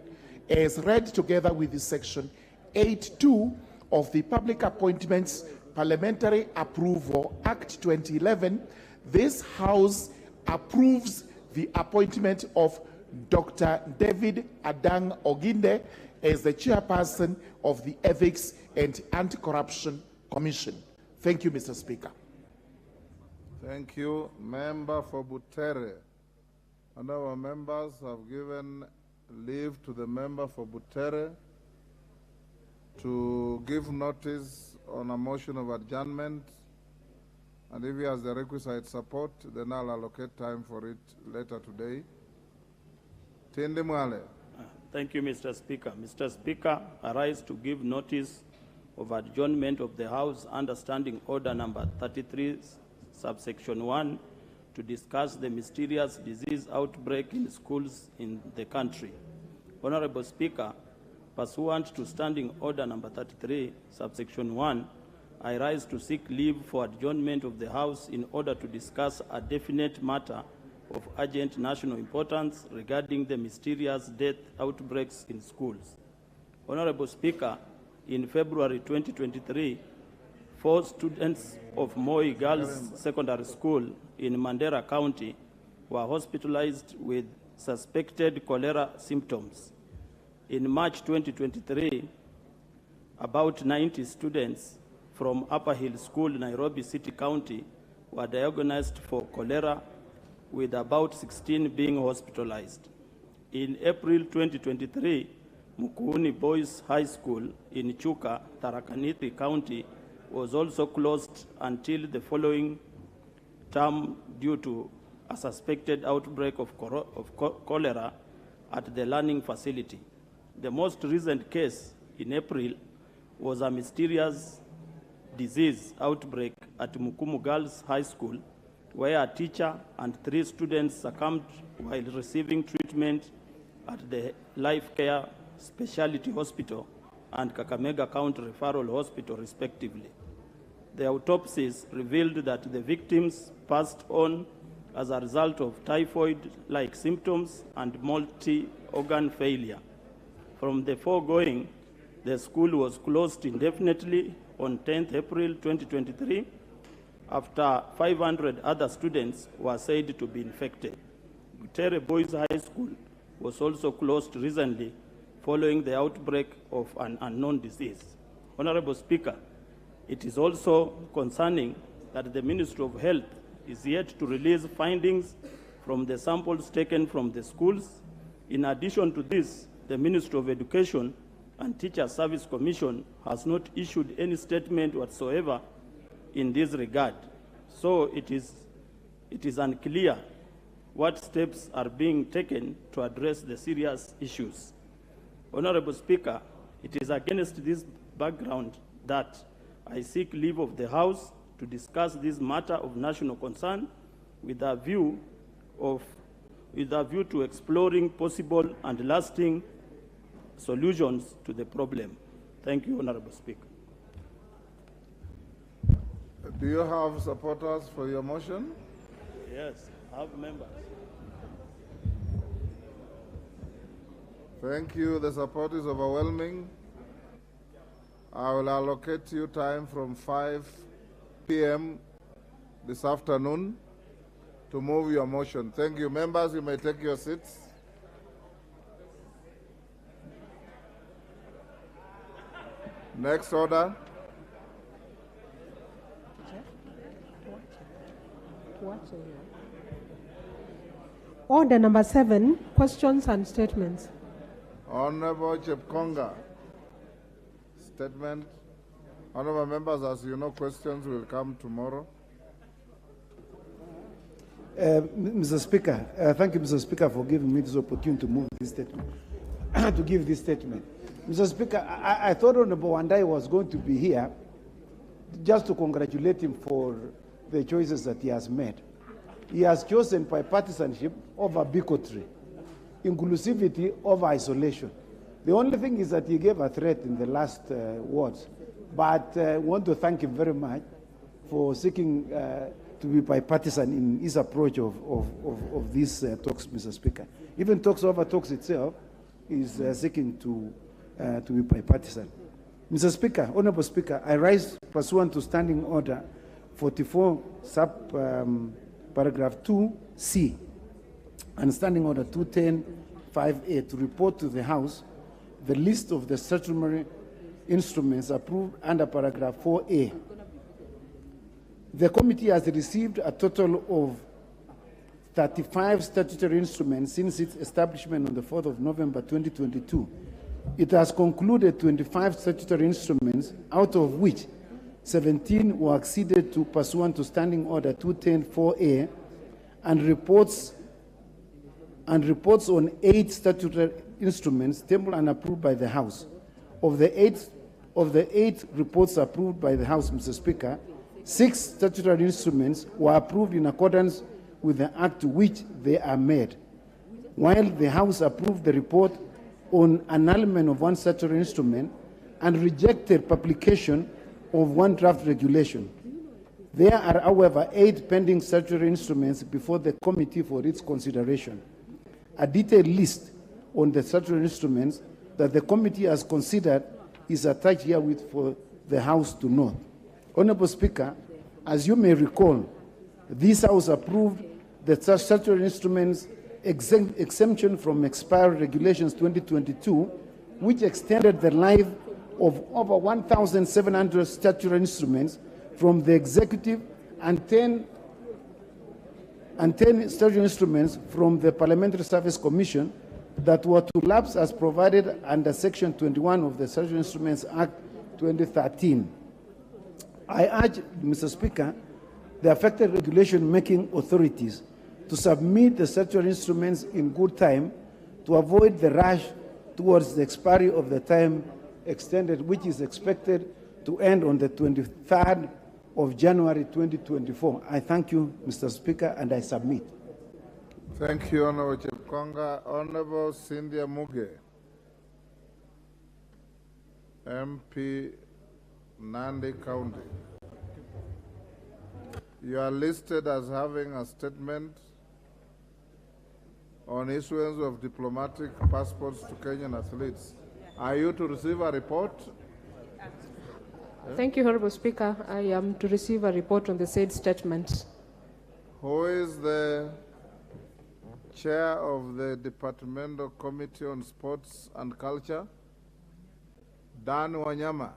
as read together with the Section 8(2) of the Public Appointments Parliamentary Approval Act 2011, this House approves the appointment of Dr. David Adang Oginde as the chairperson of the Ethics and Anti-Corruption Commission. Thank you, Mr. Speaker. Thank you. Member for Butere. And our members have given leave to the member for Butere to give notice on a motion of adjournment. And if he has the requisite support, then I'll allocate time for it later today. Tinde Mwale. Thank you, Mr. Speaker. Mr. Speaker, I rise to give notice of adjournment of the House under Standing Order number 33, subsection 1, to discuss the mysterious disease outbreak in schools in the country. Honorable Speaker, pursuant to Standing Order number 33, subsection 1, I rise to seek leave for adjournment of the House in order to discuss a definite matter of urgent national importance regarding the mysterious death outbreaks in schools. Honorable Speaker, in February 2023, 4 students of Moi Girls Secondary School in Mandera County were hospitalized with suspected cholera symptoms. In March 2023, about 90 students from Upper Hill School, Nairobi City County, were diagnosed for cholera, with about 16 being hospitalized. In April 2023, Mukuuni Boys High School in Chuka, Tharaka Nithi County, was also closed until the following term due to a suspected outbreak of cholera at the learning facility. The most recent case in April was a mysterious disease outbreak at Mukumu Girls High School, where a teacher and 3 students succumbed while receiving treatment at the Life Care Specialty Hospital and Kakamega County Referral Hospital, respectively. The autopsies revealed that the victims passed on as a result of typhoid-like symptoms and multi-organ failure. From the foregoing, the school was closed indefinitely on 10th April 2023 after 500 other students were said to be infected. Butere Boys High School was also closed recently following the outbreak of an unknown disease. Honorable Speaker, it is also concerning that the Ministry of Health is yet to release findings from the samples taken from the schools. In addition to this, the Ministry of Education and Teacher Service Commission has not issued any statement whatsoever in this regard. So it is unclear what steps are being taken to address the serious issues. Honorable Speaker, it is against this background that I seek leave of the House to discuss this matter of national concern with a view to exploring possible and lasting solutions to the problem. Thank you, Honorable Speaker. Do you have supporters for your motion? Yes, I have members. Thank you. The support is overwhelming. I will allocate you time from 5 p.m. this afternoon to move your motion. Thank you. Members, you may take your seats. Next order. Order number 7, questions and statements. Honorable Chepkonga, statement. Honorable members, as you know, questions will come tomorrow. Mr. Speaker, thank you, Mr. Speaker, for giving me this opportunity to move this statement, to give this statement. Mr. Speaker, I thought Honorable Wandai was going to be here just to congratulate him for the choices that he has made. He has chosen bipartisanship over bigotry, inclusivity over isolation. The only thing is that he gave a threat in the last words. But I want to thank him very much for seeking to be bipartisan in his approach of these talks, Mr. Speaker. Even talks over talks itself is seeking to be bipartisan. Mr. Speaker, Honorable Speaker, I rise pursuant to Standing Order 44, paragraph 2C, and Standing Order 210-5A to report to the House the list of the statutory instruments approved under paragraph 4A. The committee has received a total of 35 statutory instruments since its establishment on the 4th of November 2022. It has concluded 25 statutory instruments, out of which 17 were acceded to pursuant to Standing Order 210-4A, and reports on 8 statutory instruments tabled and approved by the House. Of the eight reports approved by the House, Mr. Speaker, 6 statutory instruments were approved in accordance with the Act to which they are made, while the House approved the report on annulment of 1 statutory instrument and rejected publication of 1 draft regulation. There are, however, 8 pending statutory instruments before the committee for its consideration. A detailed list on the statutory instruments that the committee has considered is attached herewith for the House to note. Honorable Speaker, as you may recall, this House approved the statutory instruments exemption from expired regulations 2022, which extended the life of over 1,700 statutory instruments from the executive and 10 statutory instruments from the Parliamentary Service Commission that were to lapse as provided under Section 21 of the Statutory Instruments Act 2013. I urge, Mr. Speaker, the affected regulation-making authorities to submit the statutory instruments in good time to avoid the rush towards the expiry of the time extended, which is expected to end on the 23rd of January 2024. I thank you, Mr. Speaker, and I submit. Thank you, Honorable Chepkonga. Honorable Cynthia Muge, MP, Nandi County. You are listed as having a statement on issuance of diplomatic passports to Kenyan athletes. Are you to receive a report? Thank you, Honorable Speaker. I am to receive a report on the said statement. Who is the chair of the Departmental Committee on Sports and Culture? Dan Wanyama.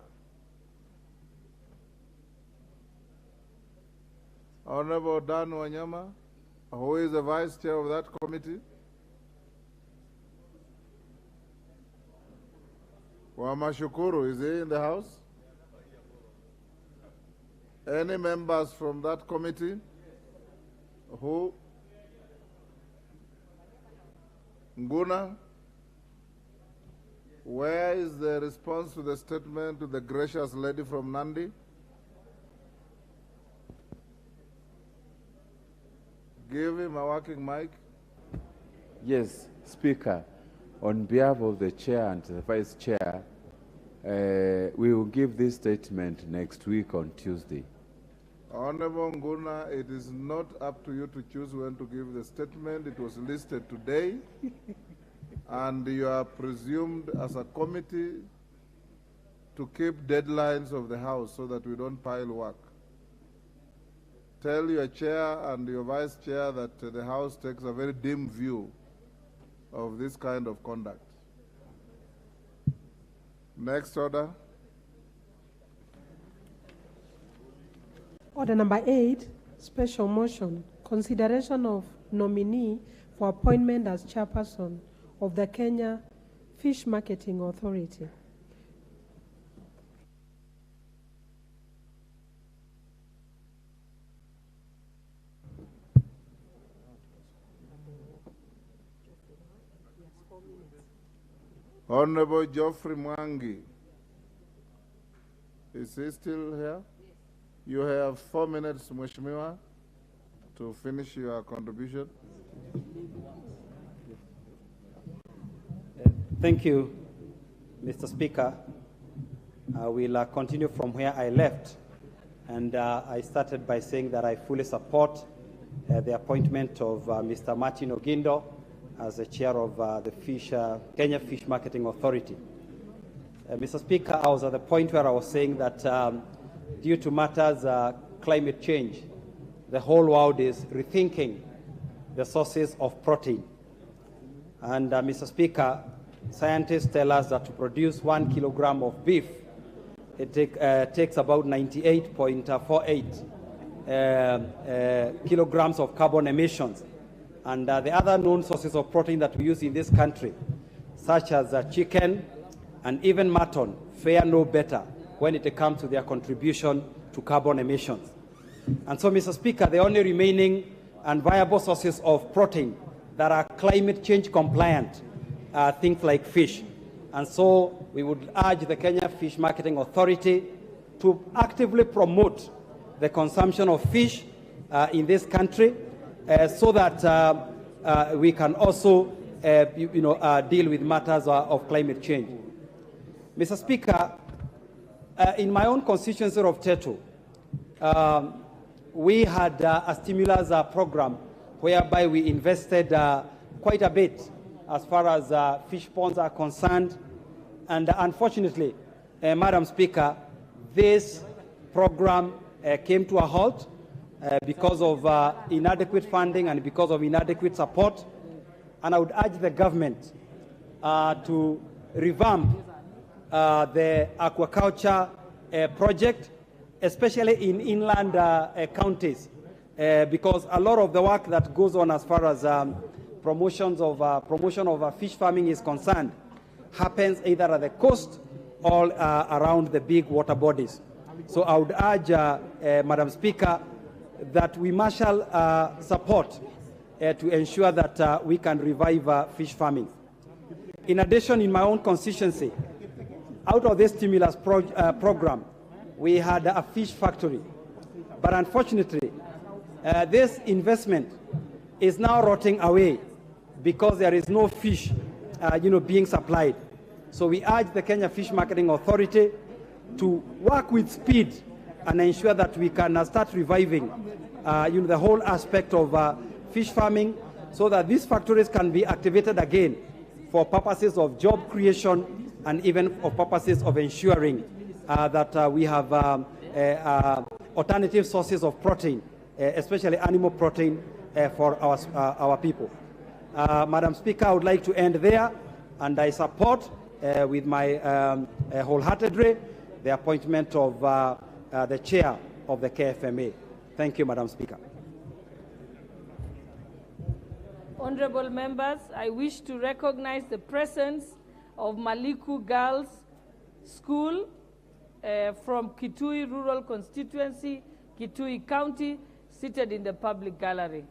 Honorable Dan Wanyama, who is the vice chair of that committee? Wamashukuru, is he in the house? Any members from that committee? Who? Nguna? Where is the response to the statement to the gracious lady from Nandi? Give him a working mic. Yes, Speaker. On behalf of the chair and the vice chair, we will give this statement next week on Tuesday. Honorable Nguna, it is not up to you to choose when to give the statement. It was listed today, and you are presumed as a committee to keep deadlines of the House so that we don't pile work. Tell your chair and your vice chair that the House takes a very dim view of this kind of conduct. Next order. Order number 8, special motion, consideration of nominee for appointment as chairperson of the Kenya Fish Marketing Authority. Honorable Geoffrey Mwangi. Is he still here? You have 4 minutes, Mheshimiwa, to finish your contribution. Thank you, Mr. Speaker. I will continue from where I left. And I started by saying that I fully support the appointment of Mr. Martin Ogindo as the chair of the Kenya Fish Marketing Authority. Mr. Speaker, I was at the point where I was saying that due to matters climate change, the whole world is rethinking the sources of protein. And Mr. Speaker, scientists tell us that to produce 1 kilogram of beef, it takes about 98.48 kilograms of carbon emissions. And the other known sources of protein that we use in this country, such as chicken and even mutton, fare no better when it comes to their contribution to carbon emissions. And so, Mr. Speaker, the only remaining and viable sources of protein that are climate change compliant are things like fish. And so we would urge the Kenya Fish Marketing Authority to actively promote the consumption of fish in this country so that we can also deal with matters of climate change. Mr. Speaker, in my own constituency of Tetu, we had a stimulus program whereby we invested quite a bit as far as fish ponds are concerned. And unfortunately, Madam Speaker, this program came to a halt because of inadequate funding and because of inadequate support. And I would urge the government to revamp the aquaculture project, especially in inland counties, because a lot of the work that goes on as far as promotion of fish farming is concerned happens either at the coast or around the big water bodies. So I would urge, Madam Speaker, that we marshal support to ensure that we can revive fish farming. In addition, in my own constituency, out of this stimulus program, we had a fish factory. But unfortunately, this investment is now rotting away because there is no fish being supplied. So we urge the Kenya Fish Marketing Authority to work with speed and ensure that we can start reviving the whole aspect of fish farming so that these factories can be activated again for purposes of job creation and even for purposes of ensuring that we have alternative sources of protein, especially animal protein, for our people. Madam Speaker, I would like to end there, and I support with my wholeheartedly the appointment of the chair of the KFMA. Thank you, Madam Speaker. Honorable members, I wish to recognize the presence of Maliku Girls School from Kitui Rural Constituency, Kitui County, seated in the public gallery.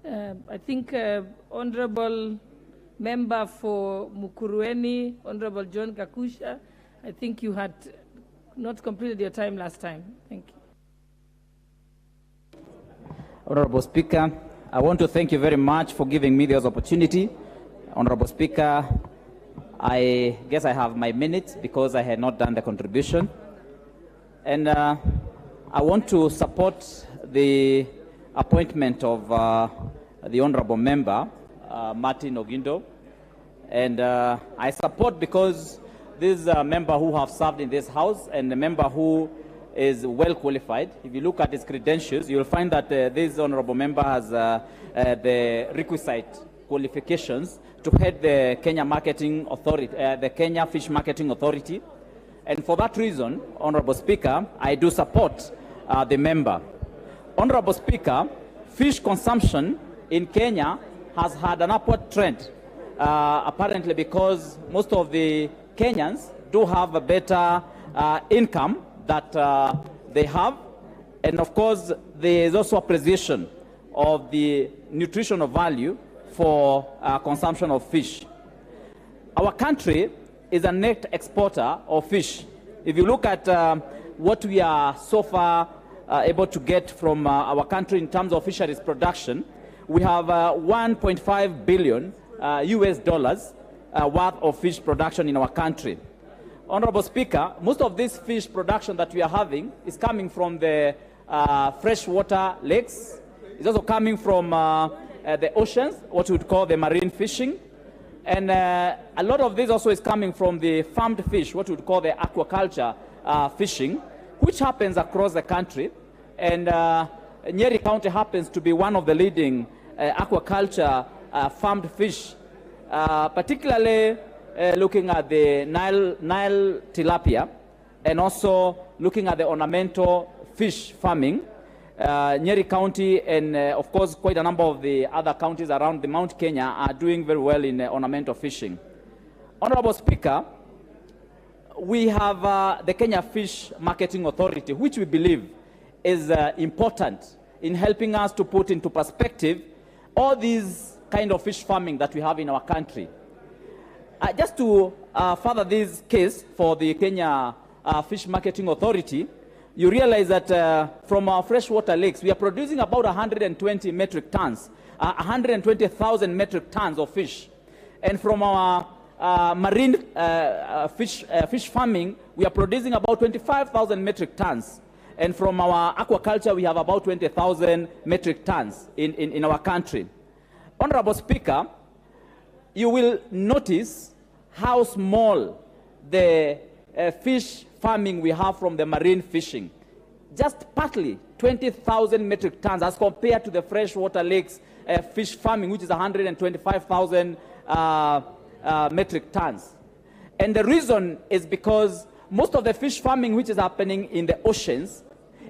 I think Honorable Member for Mukurueni, Honorable John Kakusha, I think you had not completed your time last time. Thank you. Honorable Speaker, I want to thank you very much for giving me this opportunity. Honorable Speaker, I guess I have my minutes because I had not done the contribution. And I want to support the appointment of the honorable member, Martin Ogindo. And I support because this is a member who have served in this house and a member who is well qualified. If you look at his credentials, you'll find that this honorable member has the requisite qualifications to head the Kenya Marketing Authority, the Kenya Fish Marketing Authority. And for that reason, Honorable Speaker, I do support the member. Honorable Speaker, fish consumption in Kenya has had an upward trend, apparently because most of the Kenyans do have a better income that they have. And of course, there is also appreciation of the nutritional value for consumption of fish. Our country is a net exporter of fish. If you look at what we are so far able to get from our country in terms of fisheries production, we have 1.5 billion US dollars worth of fish production in our country. Honorable Speaker, most of this fish production that we are having is coming from the freshwater lakes. It's also coming from the oceans, what we would call the marine fishing. And a lot of this also is coming from the farmed fish, what we would call the aquaculture fishing, which happens across the country. And Nyeri County happens to be one of the leading aquaculture farmed fish, particularly looking at the Nile tilapia, and also looking at the ornamental fish farming. Nyeri County and, of course, quite a number of the other counties around the Mount Kenya are doing very well in ornamental fishing. Honorable Speaker, we have the Kenya Fish Marketing Authority, which we believe is important in helping us to put into perspective all these kind of fish farming that we have in our country. Just to further this case for the Kenya Fish Marketing Authority, you realize that from our freshwater lakes, we are producing about 120 metric tons, 120,000 metric tons of fish. And from our marine fish farming, we are producing about 25,000 metric tons. And from our aquaculture, we have about 20,000 metric tons in our country. Honorable Speaker, you will notice how small the fish farming we have from the marine fishing. Just partly 20,000 metric tons as compared to the freshwater lakes fish farming, which is 125,000 metric tons. And the reason is because most of the fish farming which is happening in the oceans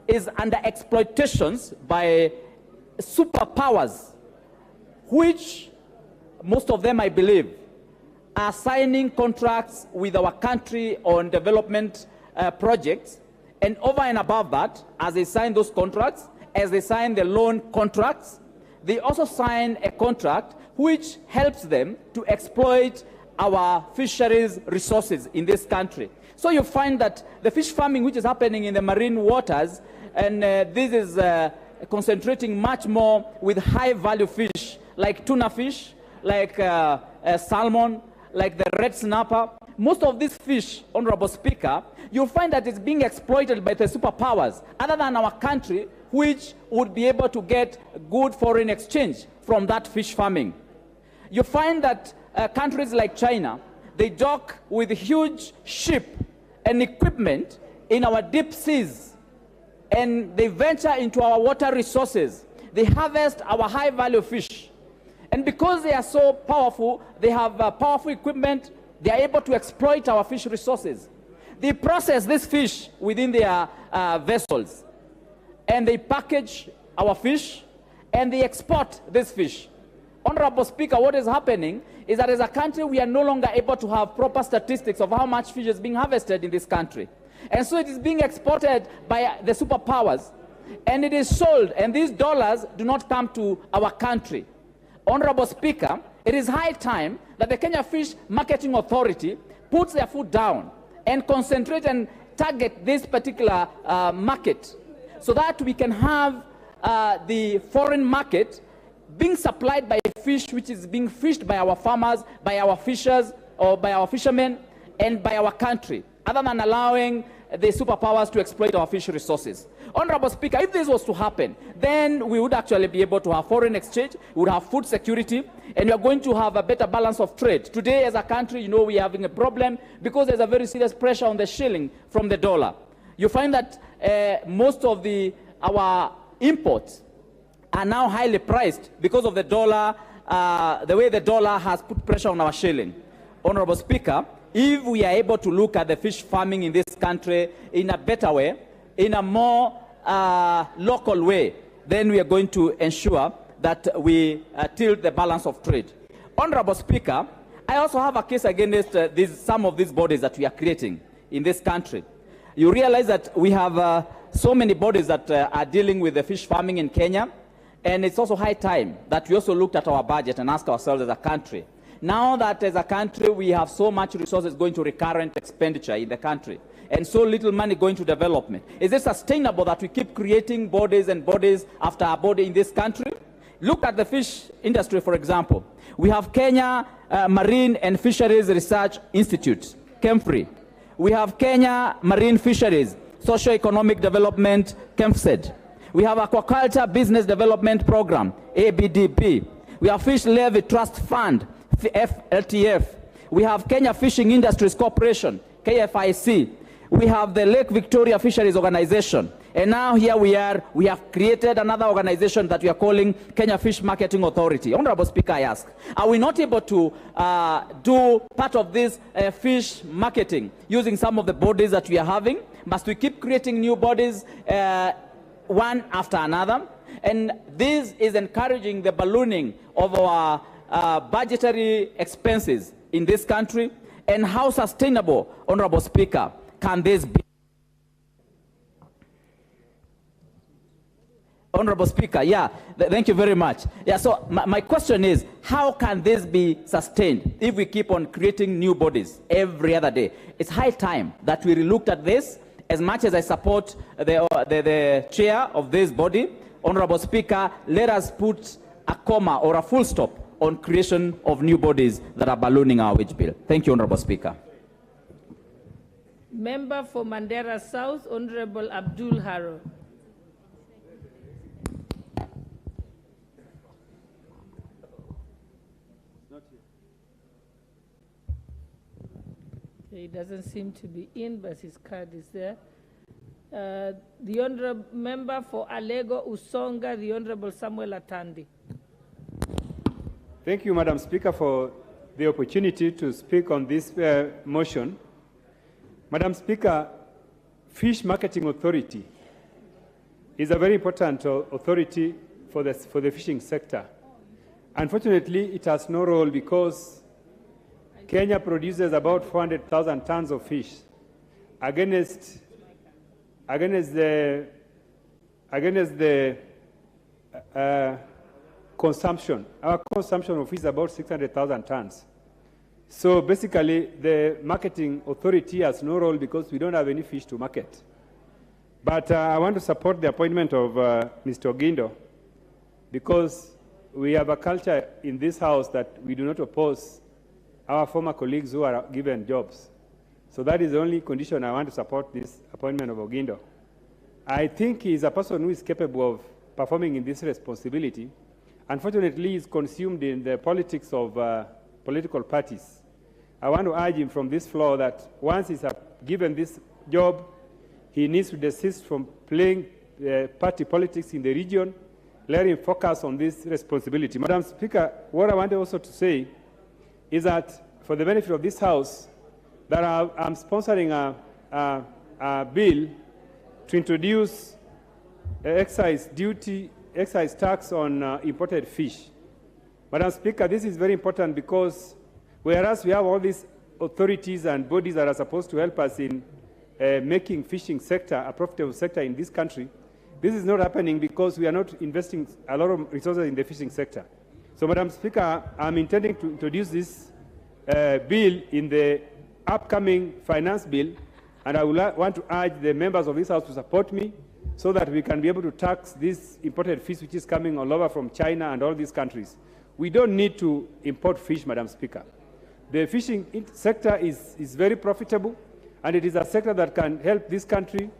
is under exploitations by superpowers, which most of them, I believe, are signing contracts with our country on development projects. And over and above that, as they sign those contracts, as they sign the loan contracts, they also sign a contract which helps them to exploit our fisheries resources in this country. So you find that the fish farming which is happening in the marine waters, and this is concentrating much more with high value fish, like tuna fish, like salmon, like the red snapper. Most of these fish, Honorable Speaker, you'll find that it's being exploited by the superpowers, other than our country, which would be able to get good foreign exchange from that fish farming. You find that countries like China, they dock with huge ship and equipment in our deep seas, and they venture into our water resources. They harvest our high-value fish. And because they are so powerful, they have powerful equipment, they are able to exploit our fish resources. They process this fish within their vessels, and they package our fish, and they export this fish. Honorable Speaker, what is happening is that as a country, we are no longer able to have proper statistics of how much fish is being harvested in this country. And so it is being exported by the superpowers, and it is sold, and these dollars do not come to our country. Honorable Speaker, it is high time that the Kenya Fish Marketing Authority puts their foot down and concentrate and target this particular market, so that we can have the foreign market being supplied by fish which is being fished by our farmers, by our fishers, or by our fishermen, and by our country, other than allowing the superpowers to exploit our fish resources. Honorable Speaker, if this was to happen, then we would actually be able to have foreign exchange, we would have food security, and we are going to have a better balance of trade. Today, as a country, you know, we are having a problem because there's a very serious pressure on the shilling from the dollar. You find that most of our imports are now highly priced because of the dollar, the way the dollar has put pressure on our shilling. Honorable Speaker, if we are able to look at the fish farming in this country in a better way, in a more local way, then we are going to ensure that we tilt the balance of trade. Honorable Speaker, I also have a case against some of these bodies that we are creating in this country. You realize that we have so many bodies that are dealing with the fish farming in Kenya, and it's also high time that we also looked at our budget and asked ourselves as a country, now that as a country we have so much resources going to recurrent expenditure in the country and so little money going to development, is it sustainable that we keep creating bodies and bodies after a body in this country? Look at the fish industry, for example. We have Kenya Marine and Fisheries Research Institute, KEMFRI. We have Kenya Marine Fisheries, Socio-Economic Development, KEMFSED. We have Aquaculture Business Development Program, ABDP. We have Fish Levy Trust Fund, FLTF. We have Kenya Fishing Industries Corporation, KFIC. We have the Lake Victoria Fisheries Organization. And now here we are, we have created another organization that we are calling Kenya Fish Marketing Authority. Honorable Speaker, I ask, are we not able to do part of this fish marketing using some of the bodies that we are having? Must we keep creating new bodies one after another? And this is encouraging the ballooning of our budgetary expenses in this country. And how sustainable, Honorable Speaker, can this be? Honorable Speaker, yeah, thank you very much. Yeah, so my question is, how can this be sustained if we keep on creating new bodies every other day? It's high time that we relooked at this. As much as I support the chair of this body, Honorable Speaker, let us put a comma or a full stop on creation of new bodies that are ballooning our wage bill. Thank you, Honorable Speaker. Member for Mandera South, Honorable Abdul Haro. He doesn't seem to be in, but his card is there. The Honorable Member for Alego Usonga, the Honorable Samuel Atandi. Thank you, Madam Speaker, for the opportunity to speak on this motion. Madam Speaker, Fish Marketing Authority is a very important authority for the fishing sector. Unfortunately, it has no role because Kenya produces about 400,000 tons of fish against the consumption. Our consumption of fish is about 600,000 tons. So basically, the marketing authority has no role because we don't have any fish to market. But I want to support the appointment of Mr. Ogindo because we have a culture in this House that we do not oppose our former colleagues who are given jobs. So that is the only condition I want to support this appointment of Ogindo. I think he is a person who is capable of performing in this responsibility. Unfortunately, he is consumed in the politics of political parties. I want to urge him from this floor that once he's given this job, he needs to desist from playing party politics in the region. Let him focus on this responsibility. Madam Speaker, what I want also to say is that for the benefit of this House, that I'm sponsoring a bill to introduce excise tax on imported fish. Madam Speaker, this is very important because whereas we have all these authorities and bodies that are supposed to help us in making fishing sector a profitable sector in this country, this is not happening because we are not investing a lot of resources in the fishing sector. So, Madam Speaker, I'm intending to introduce this bill in the upcoming finance bill, and I want to urge the members of this House to support me so that we can be able to tax this imported fish which is coming all over from China and all these countries. We don't need to import fish, Madam Speaker. The fishing sector is very profitable, And it is a sector that can help this country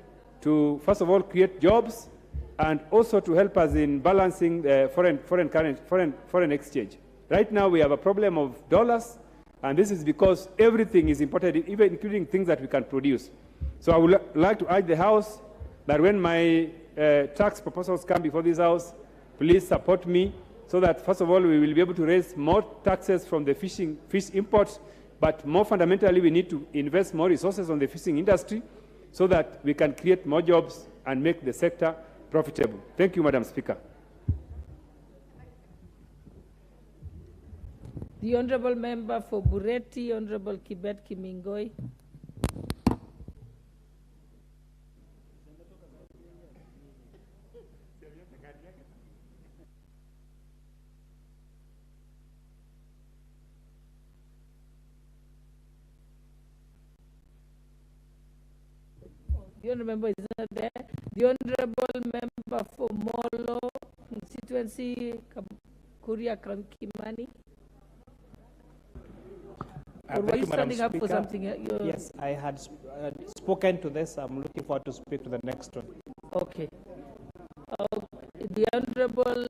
to, first of all, create jobs and also to help us in balancing the foreign exchange. Right now, we have a problem of dollars, and this is because everything is imported, even including things that we can produce. So I would like to urge the House that when my tax proposals come before this House, please support me so that, first of all, we will be able to raise more taxes from the fish imports, but more fundamentally, we need to invest more resources on the fishing industry so that we can create more jobs and make the sector profitable. Thank you, Madam Speaker. The Honourable Member for Bureti, Honourable Kibet Kimingoi. The Honourable Member is not there. The Honourable Member for Molo constituency, Kuria Kimani. Or were you standing up for something? Yes, I had spoken to this. I'm looking forward to speak to the next one. Okay. The Honourable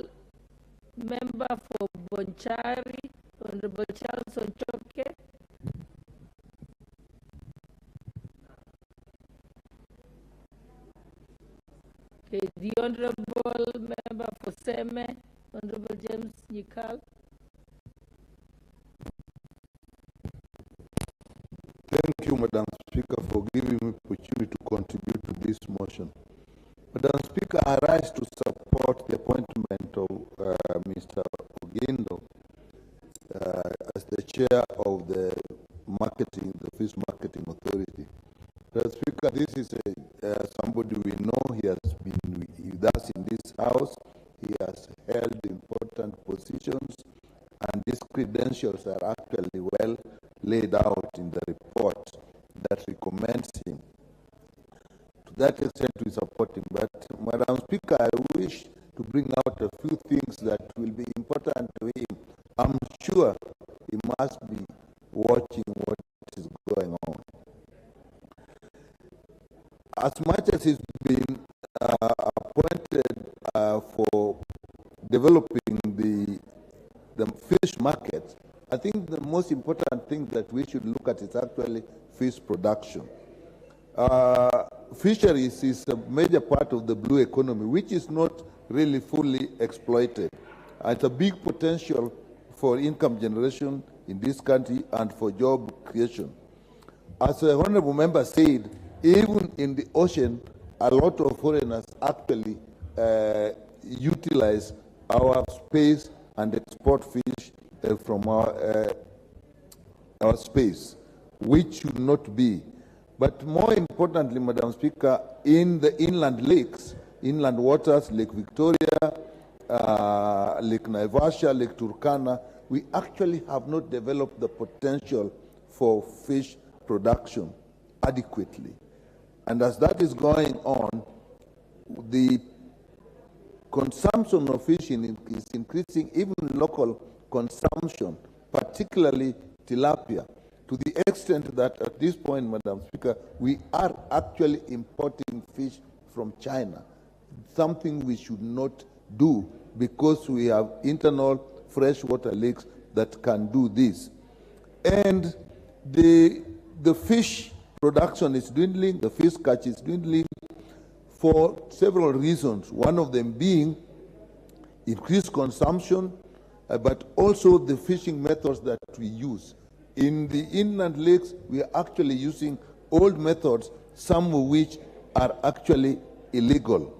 Member for Bonchari, Honourable Charles Onchoke. Okay. The Honourable Member for Seme, Honourable James Nyikal. Thank you, Madam Speaker, for giving me opportunity to contribute to this motion. Madam Speaker, I rise to support the appointment of Mr. Ogindo as the chair of the Fish Marketing Authority. Madam Speaker, this is somebody we know. He has been with us in this House. He has held important positions, and these credentials are actually well laid out in the report that recommends him. To that extent, we support him. But, Madam Speaker, I wish to bring out a few things that will be important to him. I'm sure he must be watching what is going on. As much as he's been appointed for developing the fish market, I think the most important thing that we should look at is actually fish production. Fisheries is a major part of the blue economy, which is not really fully exploited. It's a big potential for income generation in this country and for job creation. As the Honourable Member said, even in the ocean, a lot of foreigners actually utilize our space and export fish from our space, which should not be. But more importantly, Madam Speaker, in the inland lakes, inland waters, Lake Victoria, Lake Naivasha, Lake Turkana, we actually have not developed the potential for fish production adequately. And as that is going on, the consumption of fish is increasing, even local consumption, particularly tilapia, to the extent that at this point, Madam Speaker, we are actually importing fish from China, something we should not do because we have internal freshwater lakes that can do this. And the fish production is dwindling, the fish catch is dwindling for several reasons, one of them being increased consumption, but also the fishing methods that we use. In the inland lakes, we are actually using old methods, some of which are actually illegal.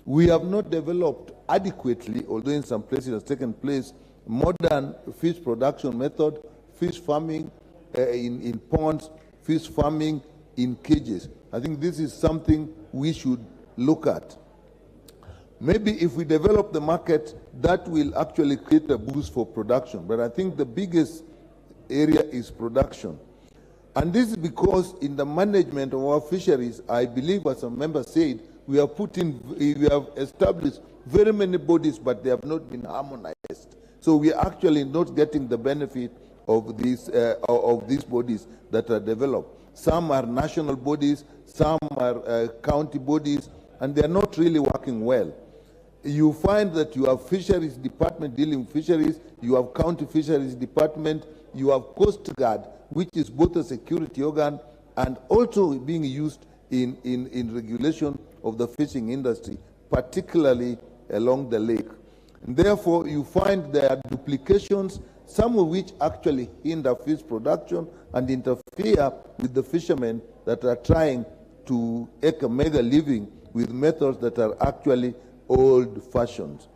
We have not developed adequately, although in some places it has taken place, modern fish production method, fish farming in ponds, fish farming in cages. I think this is something we should look at. Maybe if we develop the market, that will actually create a boost for production. But I think the biggest area is production. And this is because in the management of our fisheries, I believe, as a member said, we have established very many bodies, but they have not been harmonized. So we are actually not getting the benefit of these bodies that are developed. some are national bodies, some are county bodies, and they are not really working well. You find that you have fisheries department dealing with fisheries, you have county fisheries department, you have Coast Guard, which is both a security organ and also being used in regulation of the fishing industry, particularly along the lake. And therefore, you find there are duplications, some of which actually hinder fish production and interfere with the fishermen that are trying to make a mega living with methods that are actually old-fashioned.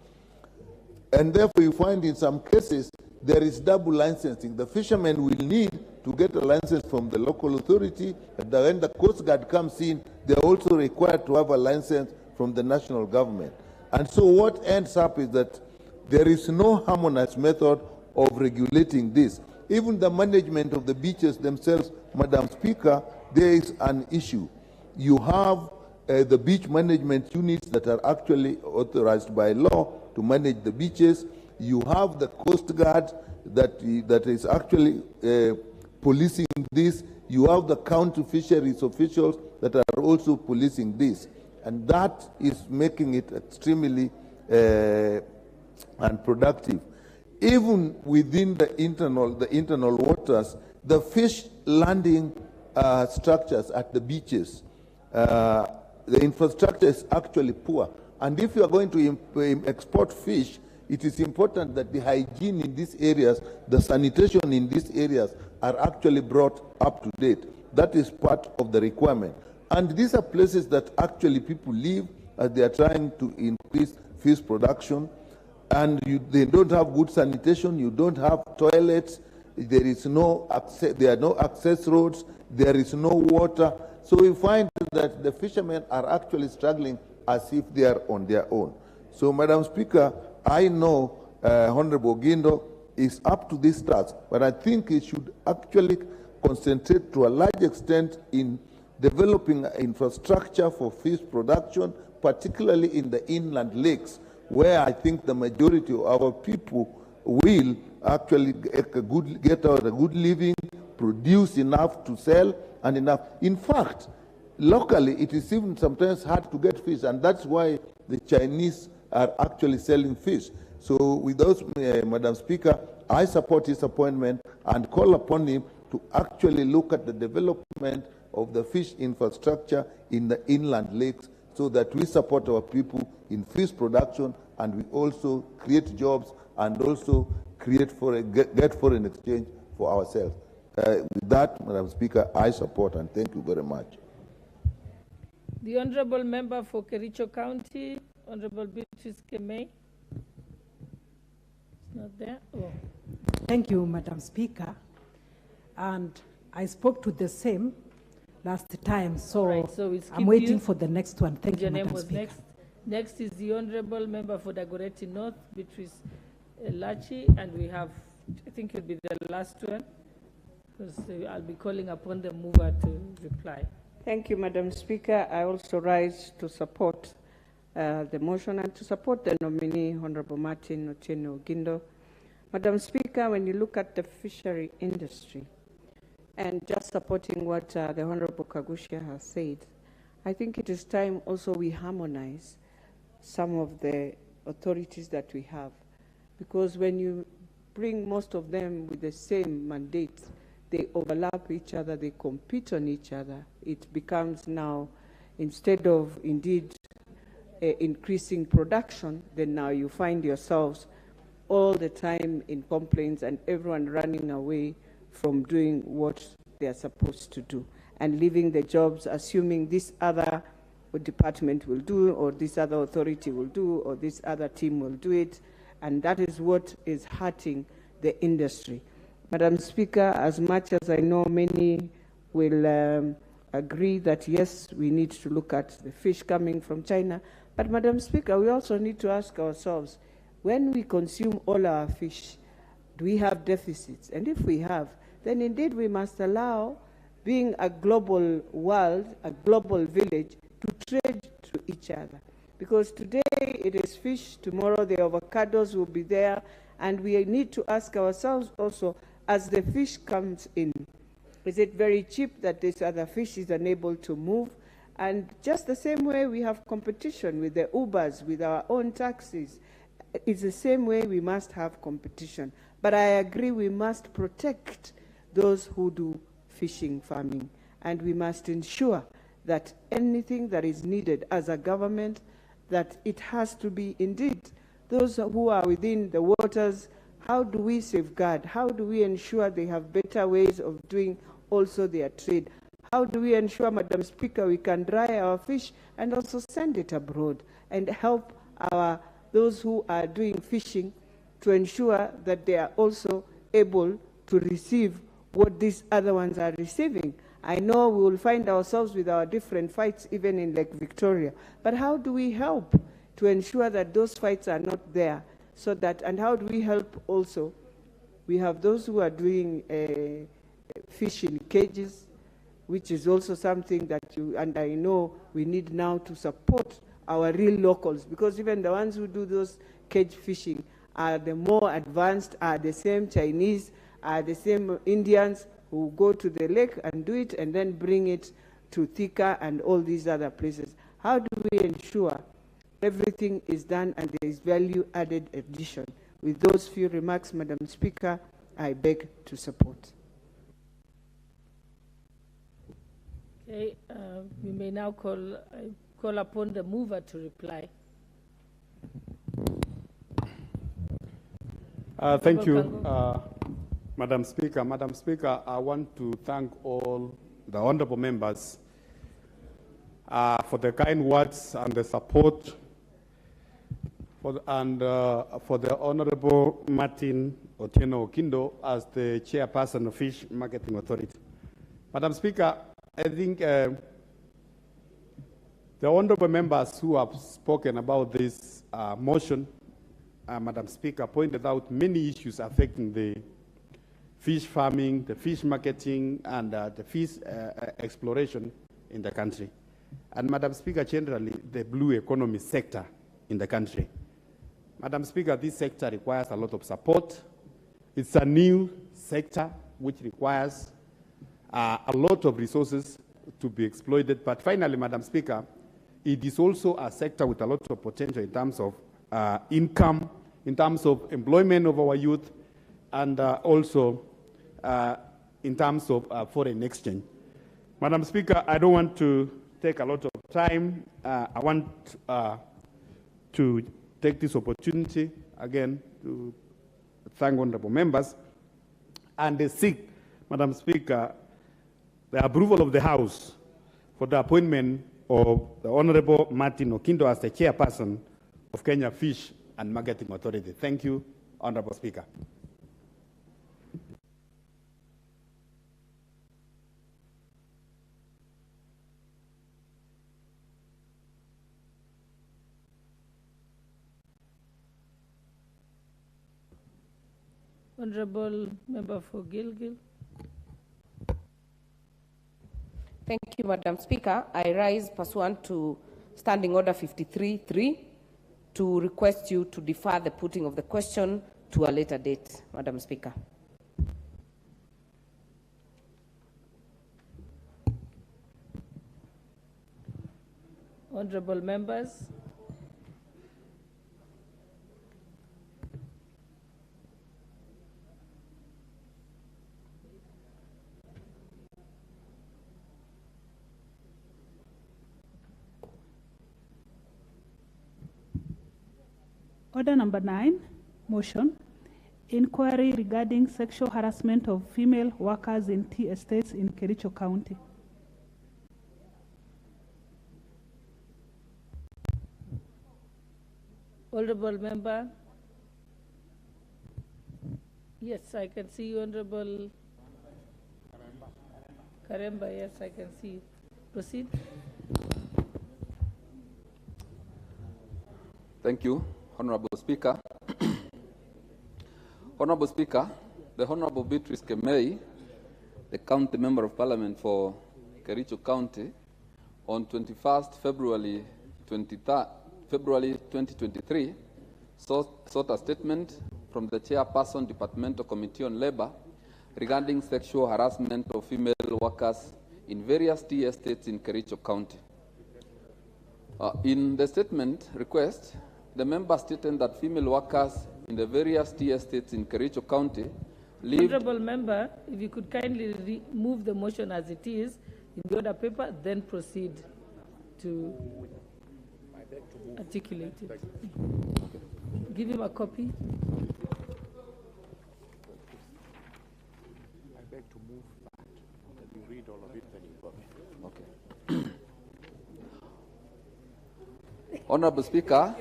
And therefore, you find in some cases there is double licensing. The fishermen will need to get a license from the local authority, and when the Coast Guard comes in, they're also required to have a license from the national government. And so what ends up is that there is no harmonized method of regulating this. Even the management of the beaches themselves, Madam Speaker, there is an issue. You have the beach management units that are actually authorized by law to manage the beaches. You have the Coast Guard that is actually policing this. You have the county fisheries officials that are also policing this. And that is making it extremely unproductive. Even within the internal waters, the fish landing structures at the beaches, the infrastructure is actually poor. And if you are going to export fish, it is important that the hygiene in these areas, the sanitation in these areas are actually brought up to date. That is part of the requirement. And these are places that actually people live as they are trying to increase fish production. And they don't have good sanitation, you don't have toilets, there is no access, there are no access roads, there is no water. So we find that the fishermen are actually struggling as if they are on their own. So, Madam Speaker, I know Honorable Gindo is up to this task, but I think he should actually concentrate to a large extent in developing infrastructure for fish production, particularly in the inland lakes, where I think the majority of our people will actually get out a good living, produce enough to sell, and enough. In fact, locally, it is even sometimes hard to get fish, and that's why the Chinese are actually selling fish. So with those, Madam Speaker, I support his appointment and call upon him to actually look at the development of the fish infrastructure in the inland lakes so that we support our people in fish production and we also create jobs and also create get foreign exchange for ourselves. With that, Madam Speaker, I support and thank you very much. The Honourable Member for Kericho County, Honourable Beatrice Kemei. It's not there. Oh. Thank you, Madam Speaker. And I spoke to the same last time, so, right, so I'm waiting for the next one. Thank you, Madam Speaker. Next is the Honourable Member for Dagoretti North, Beatrice Lachi, and we have, I think it'll be the last one, because I'll be calling upon the mover to reply. Thank you, Madam Speaker. I also rise to support the motion and to support the nominee, Honorable Martin Otieno Gindo. Madam Speaker, when you look at the fishery industry, and just supporting what the Honorable Kagushia has said, I think it is time also we harmonize some of the authorities that we have. Because when you bring most of them with the same mandate, they overlap each other, they compete on each other. It becomes now, instead of indeed increasing production, then now you find yourselves all the time in complaints and everyone running away from doing what they are supposed to do and leaving the jobs, assuming this other department will do, or this other authority will do, or this other team will do it. And that is what is hurting the industry. Madam Speaker, as much as I know many will agree that yes, we need to look at the fish coming from China, but Madam Speaker, we also need to ask ourselves, when we consume all our fish, do we have deficits? And if we have, then indeed we must allow, being a global world, a global village, to trade to each other. Because today it is fish, tomorrow the avocados will be there, and we need to ask ourselves also, as the fish comes in, Is it very cheap that this other fish is unable to move? And just the same way we have competition with the Ubers, with our own taxis, it's the same way we must have competition. But I agree we must protect those who do fishing farming, and we must ensure that anything that is needed as a government, that it has to be indeed those who are within the waters. How do we safeguard? How do we ensure they have better ways of doing also their trade? How do we ensure, Madam Speaker, we can dry our fish and also send it abroad and help those who are doing fishing to ensure that they are also able to receive what these other ones are receiving? I know we will find ourselves with our different fights even in Lake Victoria, but how do we help to ensure that those fights are not there? So that, and how do we help also? We have those who are doing fish in cages, which is also something that and I know we need now to support our real locals, because even the ones who do those cage fishing are the more advanced, are the same Chinese, are the same Indians who go to the lake and do it and then bring it to Thika and all these other places. How do we ensure everything is done and there is value-added addition? With those few remarks, Madam Speaker, I beg to support. Okay, we may now call upon the mover to reply. Thank you, Madam Speaker. Madam Speaker, I want to thank all the honorable members for the kind words and the support, for the Honorable Martin Otieno-Ogindo as the Chairperson of Fish Marketing Authority. Madam Speaker, I think the honorable members who have spoken about this motion, Madam Speaker, pointed out many issues affecting the fish farming, the fish marketing, and the fish exploration in the country. And Madam Speaker, generally, the blue economy sector in the country. Madam Speaker, this sector requires a lot of support. It's a new sector which requires a lot of resources to be exploited. But finally, Madam Speaker, it is also a sector with a lot of potential in terms of income, in terms of employment of our youth, and also in terms of foreign exchange. Madam Speaker, I don't want to take a lot of time. I want to take this opportunity again to thank honorable members and seek, Madam Speaker, the approval of the House for the appointment of the Honorable Martin Ogindo as the Chairperson of Kenya Fish and Marketing Authority. Thank you, Honorable Speaker. Honorable Member for Gilgil. Thank you, Madam Speaker. I rise pursuant to Standing Order 53.3 to request you to defer the putting of the question to a later date, Madam Speaker. Honorable members. Order number 9, motion. Inquiry regarding sexual harassment of female workers in tea estates in Kericho County. Honorable member. Yes, I can see you, Honorable Karemba. Yes, I can see you. Proceed. Thank you, Honorable Speaker. Honorable Speaker, the Honorable Beatrice Kemei, the County Member of Parliament for Kericho County, on 21st February 2023, sought a statement from the Chairperson, Departmental Committee on Labor, regarding sexual harassment of female workers in various tea estates in Kericho County. In the statement request, the member stated that female workers in the various tea estates in Kericho County lived... Honorable member, if you could kindly move the motion as it is in the order paper, then proceed to articulate it. Give him a copy. I beg to move that. You read all of it, then you copy. Okay. Honorable Speaker,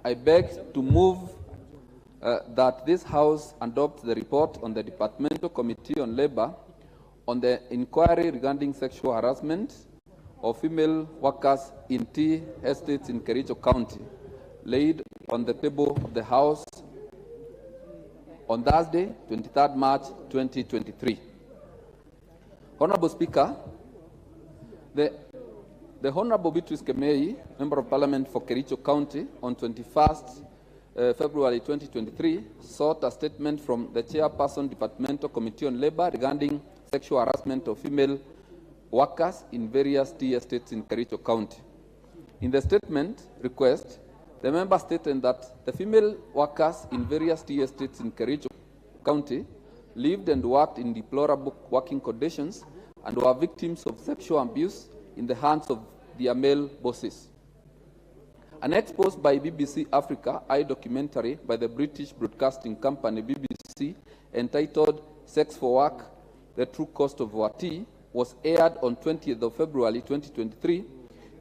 I beg to move that this House adopts the report on the Departmental Committee on Labor on the inquiry regarding sexual harassment of female workers in tea estates in Kericho County, laid on the table of the House on Thursday, 23rd March 2023. Honorable Speaker, the Honorable Beatrice Kemei, Member of Parliament for Kericho County, on 21st February 2023, sought a statement from the Chairperson, Departmental Committee on Labor regarding sexual harassment of female workers in various tea estates in Kericho County. In the statement request, the member stated that the female workers in various tea estates in Kericho County lived and worked in deplorable working conditions and were victims of sexual abuse in the hands of their male bosses. An expose by BBC Africa documentary by the British Broadcasting Company BBC entitled Sex for Work, The True Cost of Our Tea was aired on 20th of February 2023,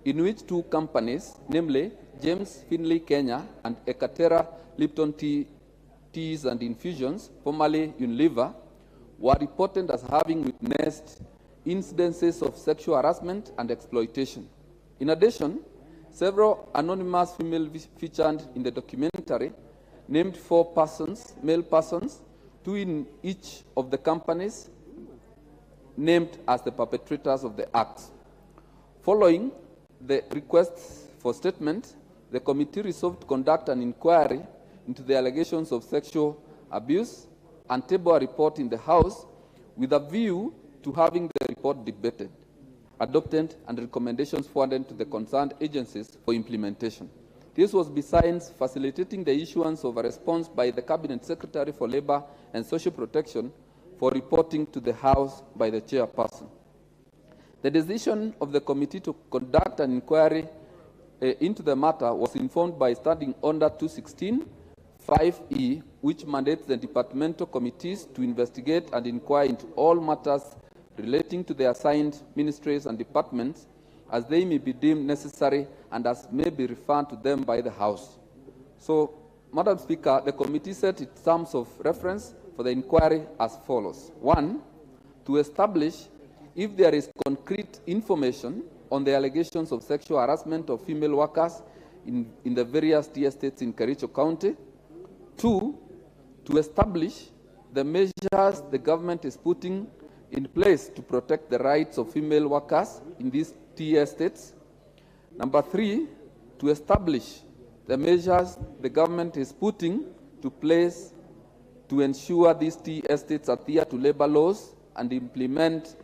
in which two companies, namely James Finlay Kenya and Ekatera Lipton Teas and Infusions, formerly Unilever, were reported as having witnessed incidences of sexual harassment and exploitation. In addition, several anonymous female featured in the documentary named 4 persons, male persons, 2 in each of the companies, named as the perpetrators of the acts. Following the requests for statement, the committee resolved to conduct an inquiry into the allegations of sexual abuse and table a report in the House with a view to having the report debated, adopted, and recommendations forwarded to the concerned agencies for implementation. This was besides facilitating the issuance of a response by the Cabinet Secretary for Labor and Social Protection for reporting to the House by the chairperson. The decision of the committee to conduct an inquiry into the matter was informed by Standing Order 216(5)(e), which mandates the departmental committees to investigate and inquire into all matters relating to the assigned ministries and departments as they may be deemed necessary and as may be referred to them by the House. So, Madam Speaker, the committee set its terms of reference for the inquiry as follows. 1, to establish if there is concrete information on the allegations of sexual harassment of female workers in the various tea estates in Kericho County. 2, to establish the measures the government is putting in place to protect the rights of female workers in these tea estates. Number 3, to establish the measures the government is putting to place to ensure these tea estates adhere to labor laws and implement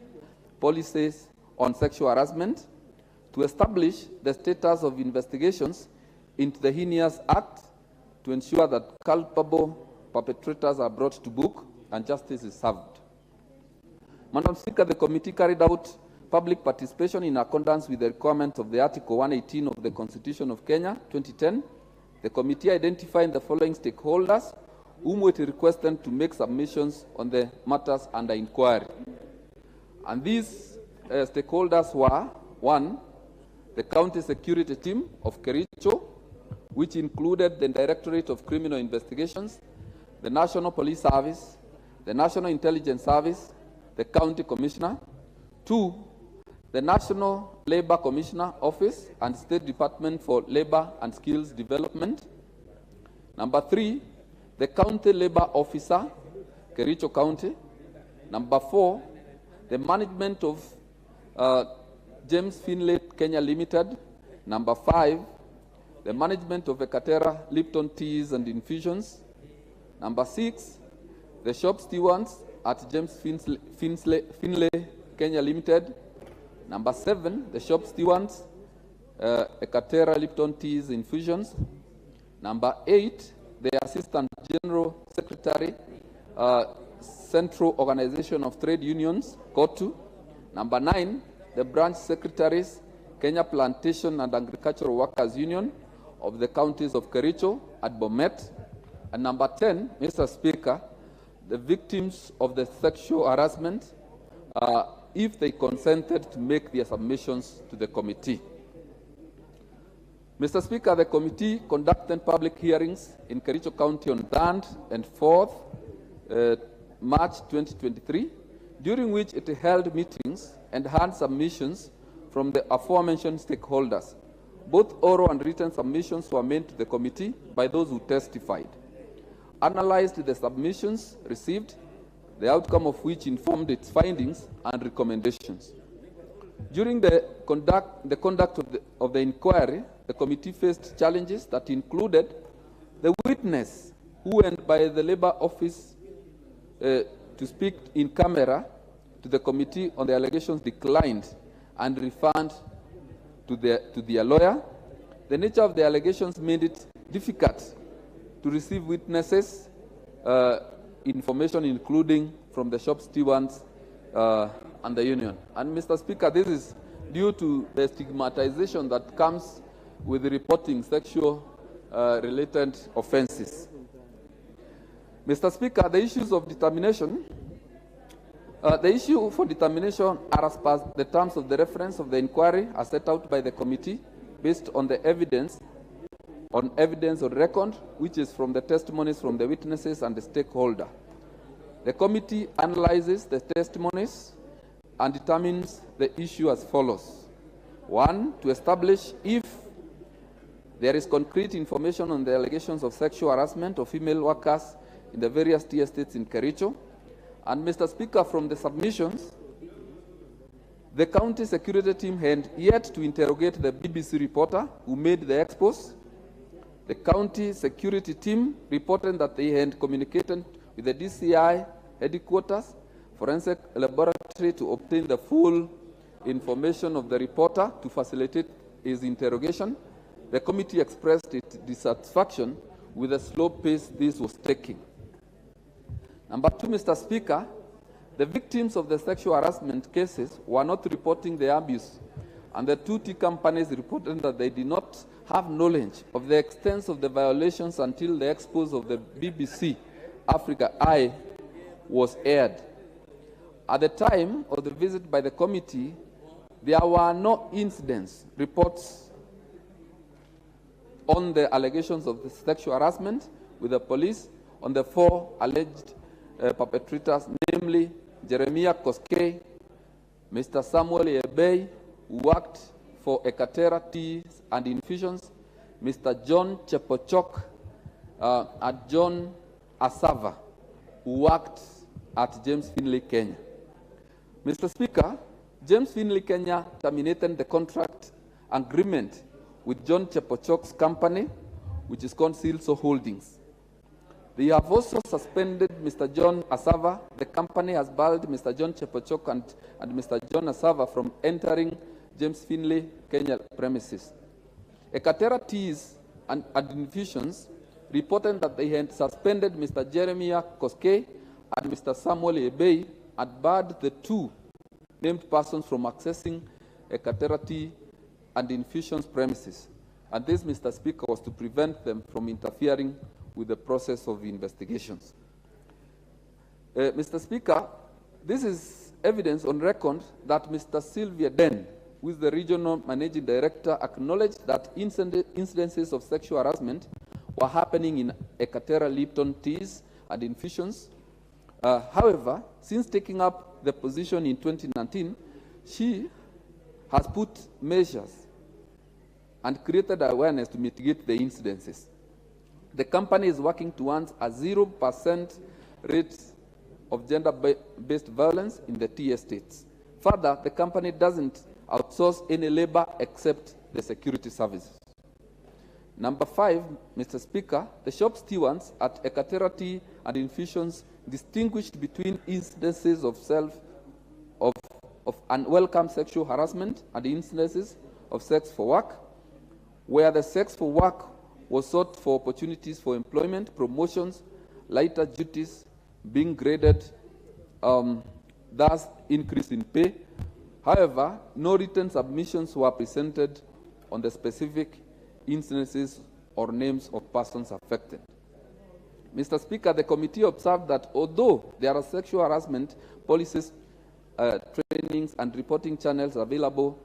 policies on sexual harassment, to establish the status of investigations into the heinous act to ensure that culpable perpetrators are brought to book and justice is served. Madam Speaker, the committee carried out public participation in accordance with the requirements of the Article 118 of the Constitution of Kenya, 2010. The committee identified the following stakeholders whom it requested to make submissions on the matters under inquiry. And these stakeholders were, 1, the County Security Team of Kericho, which included the Directorate of Criminal Investigations, the National Police Service, the National Intelligence Service, the County Commissioner. 2, the National Labor Commissioner Office and State Department for Labor and Skills Development. Number 3, the County Labor Officer, Kericho County. Number 4, the management of James Finlay Kenya Limited. Number 5, the management of Ekatera Lipton Teas and Infusions. Number 6, the shop stewards at James Finlay Kenya Limited. Number 7, the shop stewards, Ekatera Lipton Teas Infusions. Number 8, the Assistant General Secretary, Central Organization of Trade Unions, KOTU. Number 9, the branch secretaries, Kenya Plantation and Agricultural Workers Union of the counties of Kericho at Bomet. And number 10, Mr. Speaker, the victims of the sexual harassment, if they consented to make their submissions to the committee. Mr. Speaker, the committee conducted public hearings in Kericho County on 3rd and 4th March 2023, during which it held meetings and had submissions from the aforementioned stakeholders. Both oral and written submissions were made to the committee by those who testified. Analyzed the submissions received, the outcome of which informed its findings and recommendations. During the conduct of the inquiry, the committee faced challenges that included the witness who went by the Labour Office to speak in camera to the committee on the allegations declined and referred to their lawyer. The nature of the allegations made it difficult to receive witnesses, information including from the shop stewards and the union. And Mr. Speaker, this is due to the stigmatization that comes with reporting sexual related offenses. Mr. Speaker, the issues of determination, the issue for determination are as per the terms of the reference of the inquiry as set out by the committee based on the evidence on record, which is from the testimonies from the witnesses and the stakeholder. The committee analyzes the testimonies and determines the issue as follows. 1, to establish if there is concrete information on the allegations of sexual harassment of female workers in the various tea estates in Kericho. And Mr. Speaker, from the submissions, the county security team had yet to interrogate the BBC reporter who made the expose. The county security team reported that they had communicated with the DCI headquarters, forensic laboratory to obtain the full information of the reporter to facilitate his interrogation. The committee expressed its dissatisfaction with the slow pace this was taking. Number 2, Mr. Speaker, the victims of the sexual harassment cases were not reporting the abuse, and the 2 tea companies reported that they did not have knowledge of the extent of the violations until the expose of the BBC Africa Eye was aired. At the time of the visit by the committee, there were no incidents, reports on the allegations of the sexual harassment with the police on the 4 alleged perpetrators, namely Jeremiah Koskei, Mr. Samuel Ebey, who worked for Ekatera Teas and Infusions, Mr. John Chepochok, and John Asava, who worked at James Finlay Kenya. Mr. Speaker, James Finlay Kenya terminated the contract agreement with John Chepochok's company, which is called Silso Holdings. They have also suspended Mr. John Asava. The company has barred Mr. John Chepochok and Mr. John Asava from entering James Finlay Kenya premises. Ekatera Teas and Infusions reported that they had suspended Mr. Jeremiah Koskei and Mr. Samuel Ebey and barred the 2 named persons from accessing Ekatera Tea and Infusions premises. And this, Mr. Speaker, was to prevent them from interfering with the process of investigations. Mr. Speaker, this is evidence on record that Mr. Sylvia Den, who is the regional managing director, acknowledged that incidences of sexual harassment were happening in Ekatera Lipton Teas and Infusions. However, since taking up the position in 2019, she has put measures and created awareness to mitigate the incidences. The company is working towards a 0% rate of gender-based violence in the tea estates. Further, the company doesn't outsource any labor except the security services. Number 5, Mr. Speaker, the shop stewards at Ekatera Tea and Infusions distinguished between instances of unwelcome sexual harassment and instances of sex for work, where the sex for work was sought for opportunities for employment, promotions, lighter duties, being graded, thus increase in pay. However, no written submissions were presented on the specific instances or names of persons affected. Mr. Speaker, the committee observed that although there are sexual harassment policies, trainings, and reporting channels available,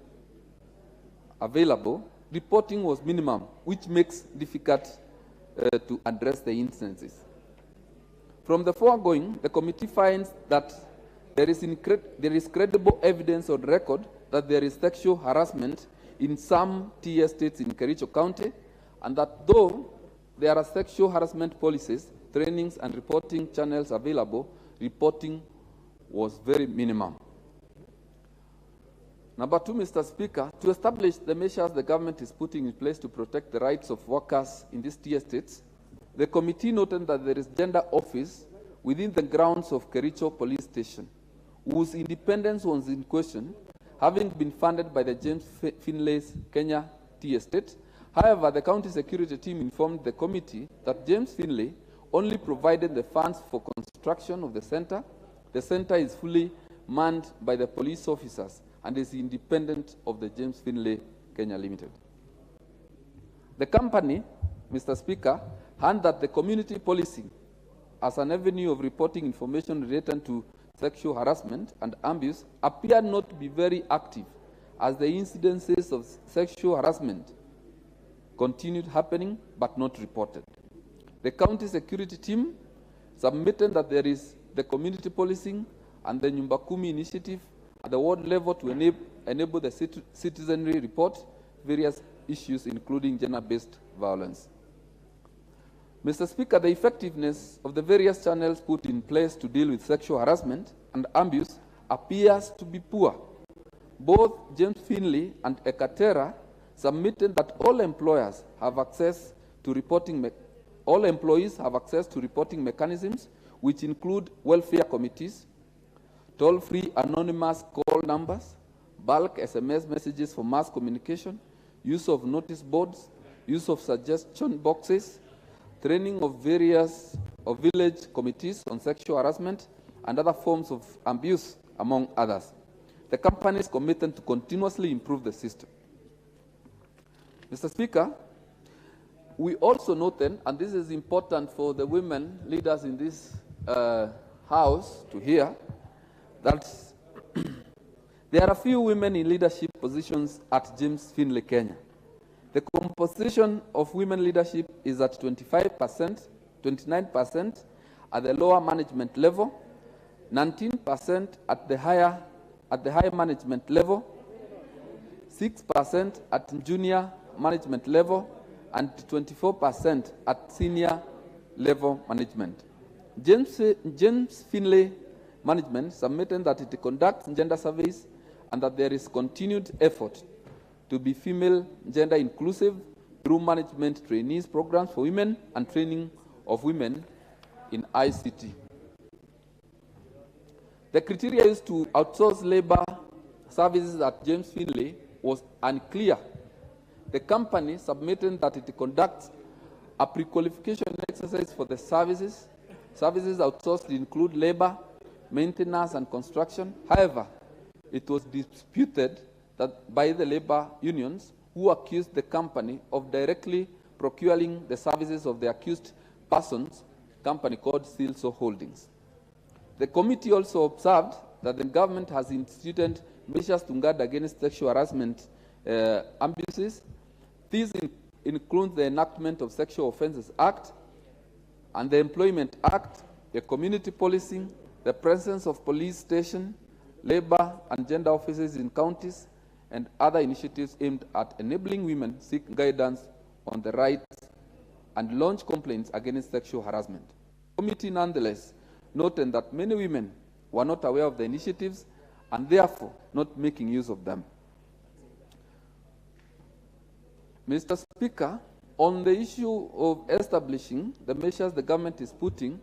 reporting was minimum, which makes it difficult to address the instances. From the foregoing, the committee finds that there is credible evidence on record that there is sexual harassment in some tea estates in Kericho County, and that though there are sexual harassment policies, trainings, and reporting channels available, reporting was very minimum. Number two, Mr. Speaker, to establish the measures the government is putting in place to protect the rights of workers in these tea estates, the committee noted that there is gender office within the grounds of Kericho Police Station, whose independence was in question, having been funded by the James Finlay's Kenya tea estate. However, the county security team informed the committee that James Finlay only provided the funds for construction of the center. The center is fully manned by the police officers and is independent of the James Finlay Kenya Limited. The company, Mr. Speaker, handed the community policing as an avenue of reporting information related to sexual harassment and abuse appeared not to be very active, as the incidences of sexual harassment continued happening but not reported. The county security team submitted that there is the community policing and the Nyumba Kumi initiative at the ward level to enable the citizenry report various issues, including gender-based violence. Mr. Speaker, the effectiveness of the various channels put in place to deal with sexual harassment and abuse appears to be poor. Both James Finlay and Ekatera submitted that all employees have access to reporting mechanisms, which include welfare committees, toll-free anonymous call numbers, bulk SMS messages for mass communication, use of notice boards, use of suggestion boxes, training of various village committees on sexual harassment and other forms of abuse, among others. The company is committed to continuously improve the system. Mr. Speaker, we also noted, and this is important for the women leaders in this House to hear, that there are few women in leadership positions at James Finlay, Kenya. The composition of women leadership is at 25%, 29% at the lower management level, 19% at the higher management level, 6% at junior management level, and 24% at senior level management. James Finlay management submitted that it conducts gender surveys and that there is continued effort to be female gender inclusive through management trainees programs for women and training of women in ICT. The criteria used to outsource labor services at James Finlay was unclear. The company submitted that it conducts a pre-qualification exercise for the services. Services outsourced include labor, maintenance, and construction. However, it was disputed that by the labor unions who accused the company of directly procuring the services of the accused persons, company called Silso Holdings. The committee also observed that the government has instituted measures to guard against sexual harassment abuses. These include the enactment of Sexual Offences Act and the Employment Act, the community policing, the presence of police station, labor and gender offices in counties, and other initiatives aimed at enabling women seek guidance on the rights and launch complaints against sexual harassment. The committee nonetheless noted that many women were not aware of the initiatives and therefore not making use of them. Mr. Speaker, on the issue of establishing the measures the government is putting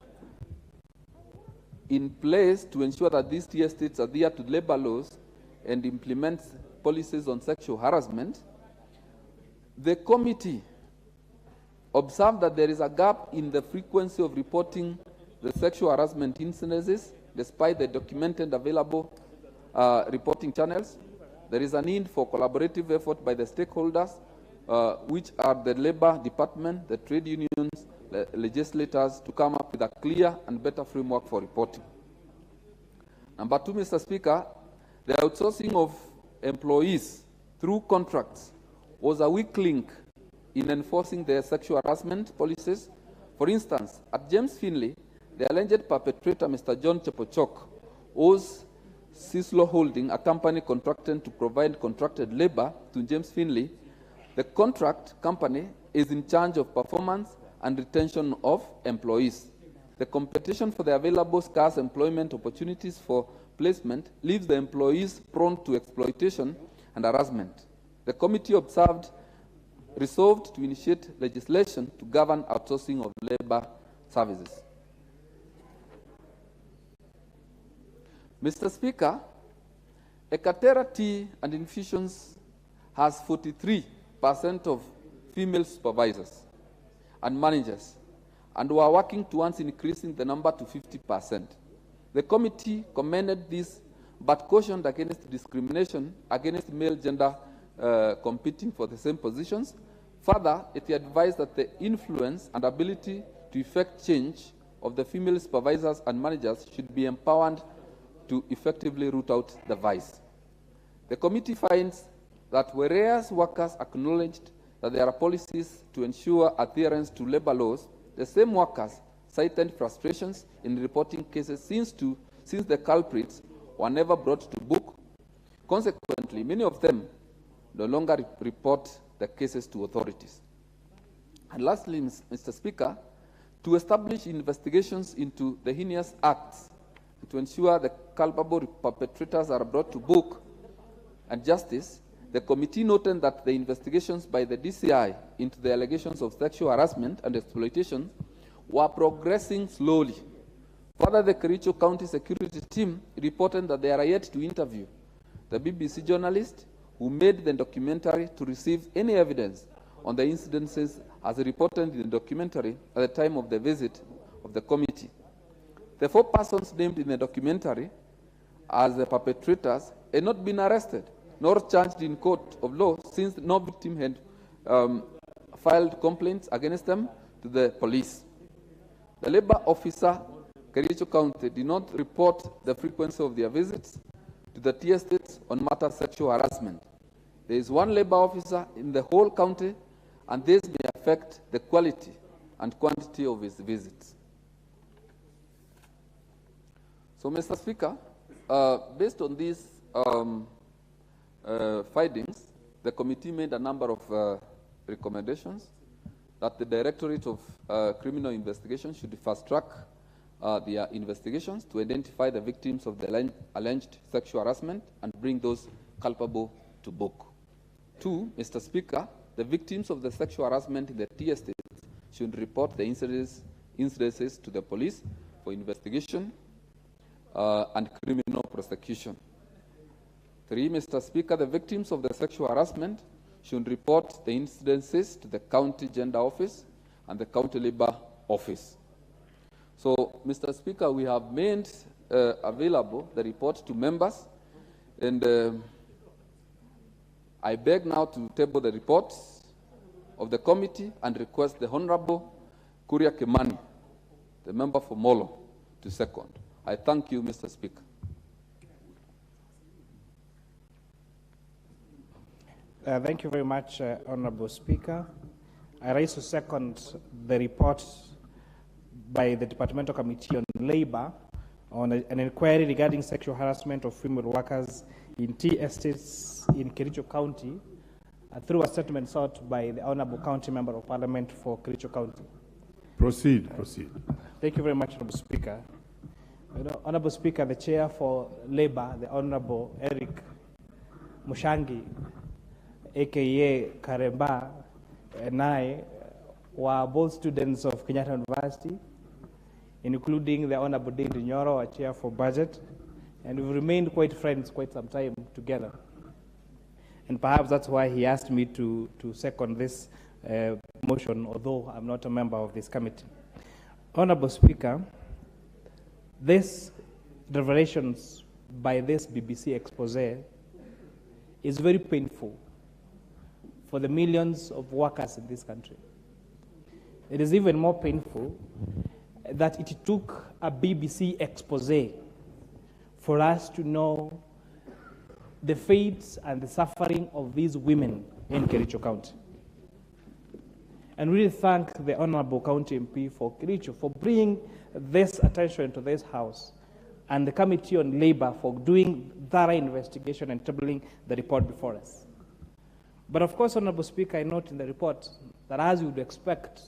in place to ensure that these tea estates adhere to labor laws and implement policies on sexual harassment, the committee observed that there is a gap in the frequency of reporting the sexual harassment incidences despite the documented available reporting channels. There is a need for collaborative effort by the stakeholders, which are the Labor Department, the trade unions, the legislators, to come up with a clear and better framework for reporting. Number two, Mr. Speaker, the outsourcing of employees through contracts was a weak link in enforcing the sexual harassment policies. For instance, at James Finley, the alleged perpetrator, Mr. John Chepochok, owes Sislo Holding, a company contracted to provide contracted labor to James Finley. The contract company is in charge of performance and retention of employees. The competition for the available scarce employment opportunities for placement leaves the employees prone to exploitation and harassment. The committee resolved to initiate legislation to govern outsourcing of labor services. Mr. Speaker, Ekaterra Tea and Infusions has 43% of female supervisors and managers, and we are working towards increasing the number to 50%. The committee commended this, but cautioned against discrimination against male gender competing for the same positions. Further, it advised that the influence and ability to effect change of the female supervisors and managers should be empowered to effectively root out the vice. The committee finds that whereas workers acknowledged that there are policies to ensure adherence to labor laws, the same workers cited frustrations in reporting cases since the culprits were never brought to book. Consequently, many of them no longer report the cases to authorities. And lastly, Mr. Speaker, to establish investigations into the heinous acts to ensure the culpable perpetrators are brought to book and justice, the committee noted that the investigations by the DCI into the allegations of sexual harassment and exploitation were progressing slowly. Further, the Kericho County Security Team reported that they are yet to interview the BBC journalist who made the documentary to receive any evidence on the incidences as reported in the documentary at the time of the visit of the committee. The 4 persons named in the documentary as the perpetrators had not been arrested nor charged in court of law since no victim had filed complaints against them to the police. The labor officer, Kericho County, did not report the frequency of their visits to the tea estates on matters of sexual harassment. There is 1 labor officer in the whole county, and this may affect the quality and quantity of his visits. So, Mr. Speaker, based on these findings, the committee made a number of recommendations that the Directorate of Criminal Investigation should fast-track their investigations to identify the victims of the alleged sexual harassment and bring those culpable to book. 2, Mr. Speaker, the victims of the sexual harassment in the tea estates should report the incidences to the police for investigation and criminal prosecution. 3, Mr. Speaker, the victims of the sexual harassment should report the incidences to the county gender office and the county labor office. So, Mr. Speaker, we have made available the report to members, and I beg now to table the reports of the committee and request the Honorable Kuria Kimani, the member for Molo, to second. I thank you, Mr. Speaker. Thank you very much, Honorable Speaker. I rise to second the report by the Departmental Committee on Labor on an inquiry regarding sexual harassment of female workers in tea estates in Kericho County through a statement sought by the Honorable County Member of Parliament for Kericho County. Proceed. Thank you very much, Honorable Speaker. Honorable Speaker, the Chair for Labor, the Honorable Eric Mushangi, aka Karemba, and I were both students of Kenyatta University including the Honorable David Nyoro, our chair for budget, and we've remained quite friends quite some time together. And perhaps that's why he asked me to second this motion, although I'm not a member of this committee. Honorable Speaker, this revelations by this BBC expose is very painful for the millions of workers in this country. It is even more painful that it took a BBC expose for us to know the fates and the suffering of these women in Kericho County. And really thank the Honorable County MP for Kericho for bringing this attention to this House, and the Committee on Labor for doing thorough investigation and tabling the report before us. But of course, Honorable Speaker, I note in the report that, as you would expect,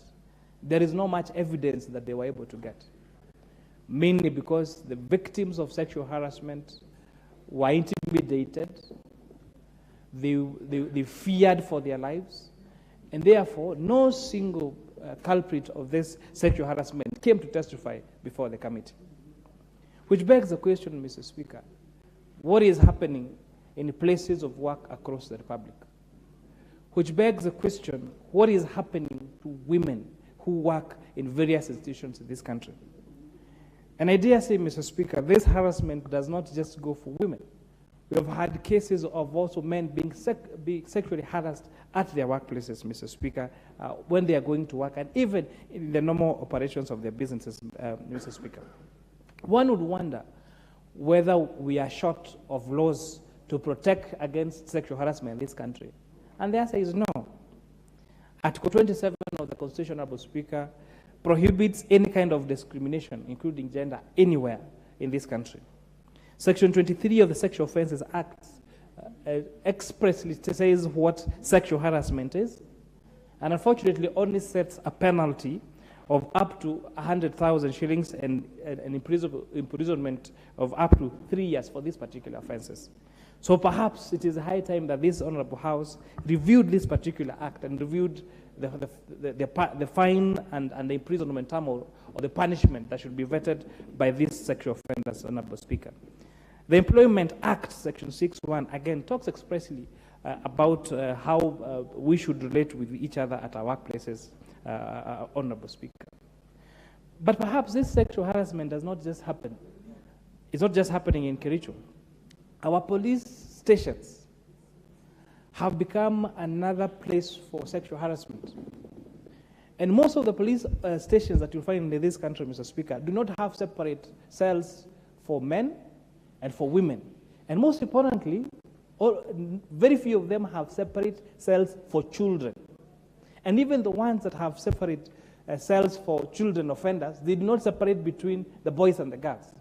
there is not much evidence that they were able to get, mainly because the victims of sexual harassment were intimidated, they feared for their lives, and therefore no single culprit of this sexual harassment came to testify before the committee. Which begs the question, Mr. Speaker, what is happening in places of work across the Republic? Which begs the question, what is happening to women who work in various institutions in this country? And I dare say, Mr. Speaker, this harassment does not just go for women. We have had cases of also men being sexually harassed at their workplaces, Mr. Speaker, when they are going to work, and even in the normal operations of their businesses, Mr. Speaker. One would wonder whether we are short of laws to protect against sexual harassment in this country. And the answer is no. Article 27 of the Constitution, Honorable Speaker, prohibits any kind of discrimination, including gender, anywhere in this country. Section 23 of the Sexual Offences Act expressly says what sexual harassment is, and unfortunately only sets a penalty of up to 100,000 shillings and an imprisonment of up to 3 years for these particular offences. So perhaps it is high time that this Honourable House reviewed this particular act and reviewed the fine and the imprisonment term or the punishment that should be vetted by these sexual offenders, Honourable Speaker. The Employment Act, Section 6.1, again, talks expressly about how we should relate with each other at our workplaces, Honourable Speaker. But perhaps this sexual harassment does not just happen. It's not just happening in Kericho. Our police stations have become another place for sexual harassment. And most of the police stations that you'll find in this country, Mr. Speaker, do not have separate cells for men and for women. And most importantly, very few of them have separate cells for children. And even the ones that have separate cells for children offenders, they do not separate between the boys and the girls.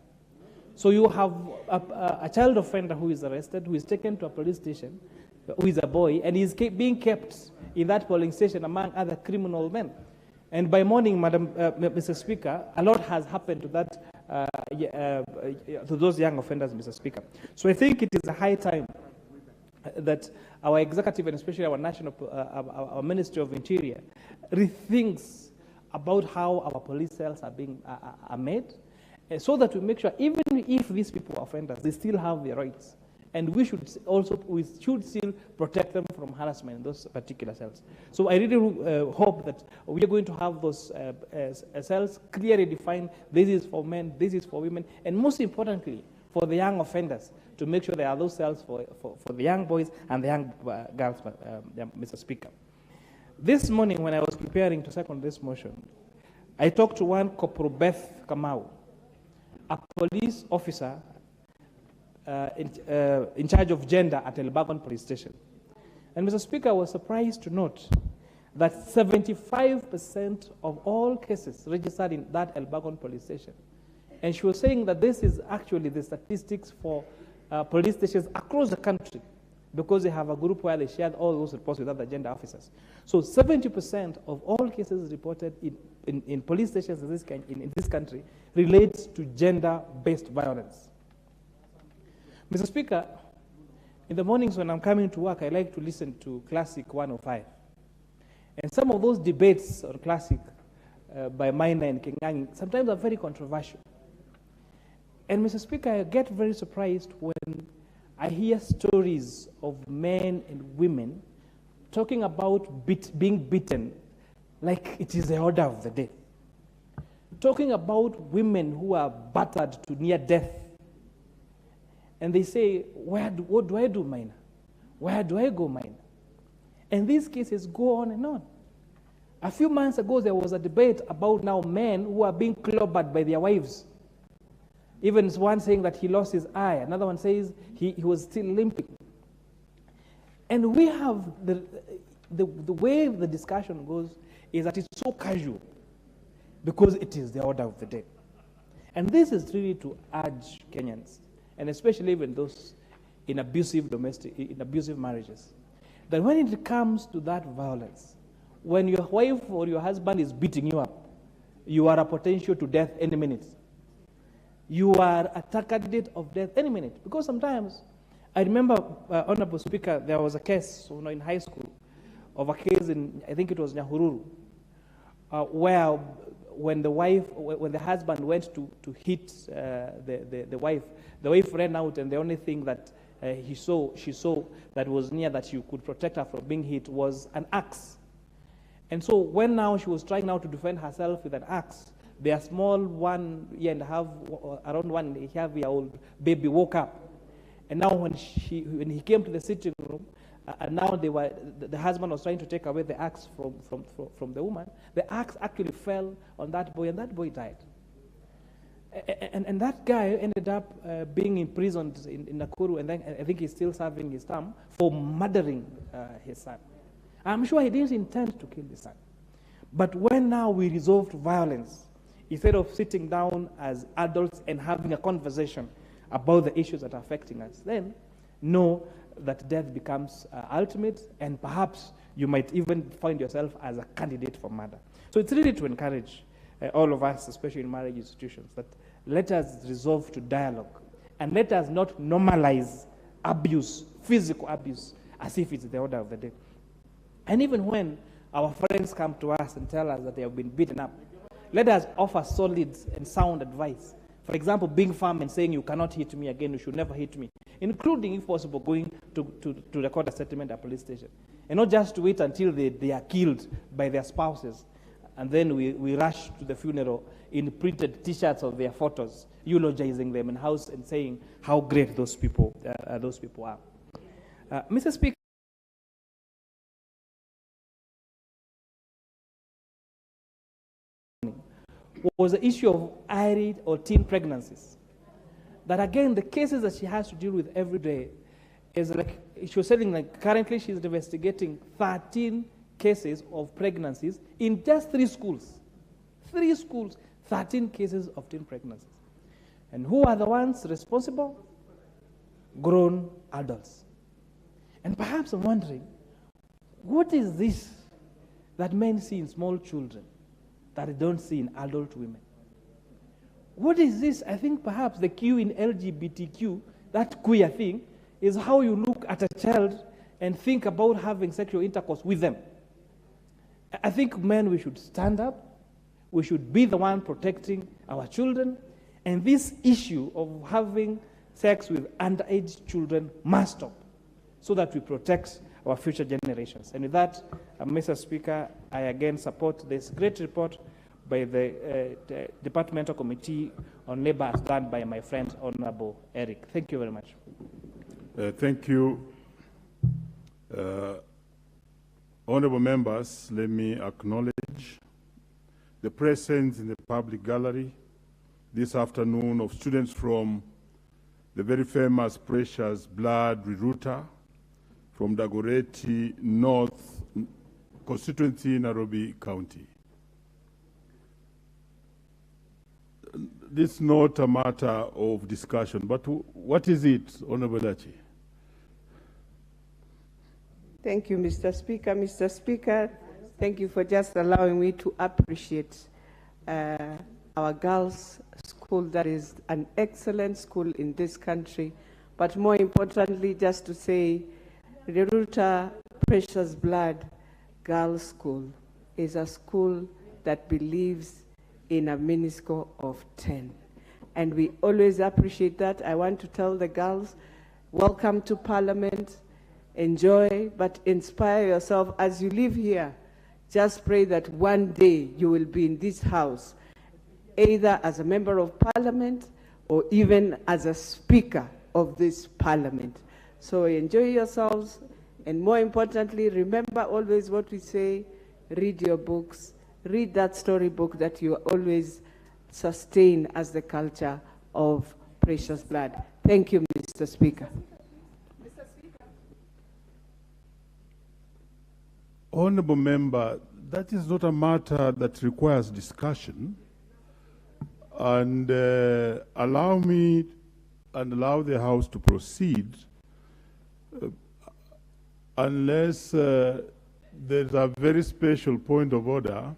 So you have a child offender who is arrested, who is taken to a police station, who is a boy, and is being kept in that polling station among other criminal men. And by morning, Mr. Speaker, a lot has happened to that, to those young offenders, Mr. Speaker. So I think it is a high time that our executive and especially our our Ministry of Interior rethinks about how our police cells are being made, so that we make sure even if these people are offenders, they still have their rights. And we should still protect them from harassment in those particular cells. So I really hope that we are going to have those cells clearly defined. This is for men, this is for women, and most importantly, for the young offenders, to make sure there are those cells for the young boys and the young girls, Mr. Speaker. This morning, when I was preparing to second this motion, I talked to one Corporal Beth Kamau, a police officer in charge of gender at Elbagon Police Station. And Mr. Speaker, I was surprised to note that 75% of all cases registered in that Elbagon Police Station. And she was saying that this is actually the statistics for police stations across the country, because they have a group where they shared all those reports with other gender officers. So 70% of all cases reported in police stations in this country relates to gender-based violence. Mr. Speaker, in the mornings when I'm coming to work, I like to listen to Classic 105. And some of those debates on Classic by minor in Kenyan sometimes are very controversial. And Mr. Speaker, I get very surprised when I hear stories of men and women talking about being beaten like it is the order of the day. Talking about women who are battered to near death. And they say, what do I do, minor? Where do I go, minor? And these cases go on and on. A few months ago, there was a debate about now men who are being clobbered by their wives. Even one saying that he lost his eye. Another one says he was still limping. And we have the way the discussion goes is that it's so casual because it is the order of the day. And this is really to urge Kenyans, and especially even those in abusive marriages, that when it comes to that violence, when your wife or your husband is beating you up, you are a potential to death any minute. You are a candidate of death any minute. Because sometimes, I remember, Honorable Speaker, there was a case in high school of a case in, I think it was Nyahururu, where when the husband went to hit the wife ran out, and the only thing that she saw that was near that she could protect her from being hit was an axe. And so when now she was trying now to defend herself with an axe, their small around 1.5-year-old baby woke up. And now when he came to the sitting room, and now the husband was trying to take away the axe from the woman, the axe actually fell on that boy, and that boy died. And that guy ended up being imprisoned in Nakuru, and then I think he's still serving his term for murdering his son. I'm sure he didn't intend to kill his son. But when now we resolved violence, instead of sitting down as adults and having a conversation about the issues that are affecting us, then know that death becomes ultimate, and perhaps you might even find yourself as a candidate for murder. So it's really to encourage all of us, especially in marriage institutions, that let us resolve to dialogue, and let us not normalize abuse, physical abuse, as if it's the order of the day. And even when our friends come to us and tell us that they have been beaten up, let us offer solid and sound advice. For example, being firm and saying, you cannot hit me again, you should never hit me, including, if possible, going to record a settlement at a police station. And not just to wait until they are killed by their spouses, and then we rush to the funeral in printed T-shirts of their photos, eulogizing them in house and saying how great those people are. Mr. Speaker, was the issue of early or teen pregnancies. That again, the cases that she has to deal with every day is like, she was saying, like currently she's investigating 13 cases of pregnancies in just 3 schools. 3 schools, 13 cases of teen pregnancies. And who are the ones responsible? Grown adults. And perhaps I'm wondering, what is this that men see in small children that they don't see in adult women? What is this? I think perhaps the Q in LGBTQ, that queer thing, is how you look at a child and think about having sexual intercourse with them. I think men, we should stand up. We should be the one protecting our children. And this issue of having sex with underage children must stop so that we protect our future generations. And with that, Mr. Speaker, I again support this great report by the Departmental Committee on Labor as done by my friend, Honorable Eric. Thank you very much. Thank you. Honorable members, let me acknowledge the presence in the public gallery this afternoon of students from the very famous Precious Blood Rerouter from Dagoretti North constituency, Nairobi County. This is not a matter of discussion, but what is it, Honorable Dachi? Thank you, Mr. Speaker. Mr. Speaker, thank you for just allowing me to appreciate our girls' school. That is an excellent school in this country. But more importantly, just to say, Rerouter Precious Blood Girls' School is a school that believes in a MINUSCO of 10. And we always appreciate that. I want to tell the girls, welcome to Parliament, enjoy, but inspire yourself as you live here. Just pray that one day you will be in this house, either as a member of Parliament or even as a speaker of this Parliament. So enjoy yourselves, and more importantly, remember always what we say, read your books, read that storybook that you always sustain as the culture of precious blood. Thank you, Mr. Speaker. Honourable Member, that is not a matter that requires discussion. And allow me and allow the House to proceed unless there's a very special point of order.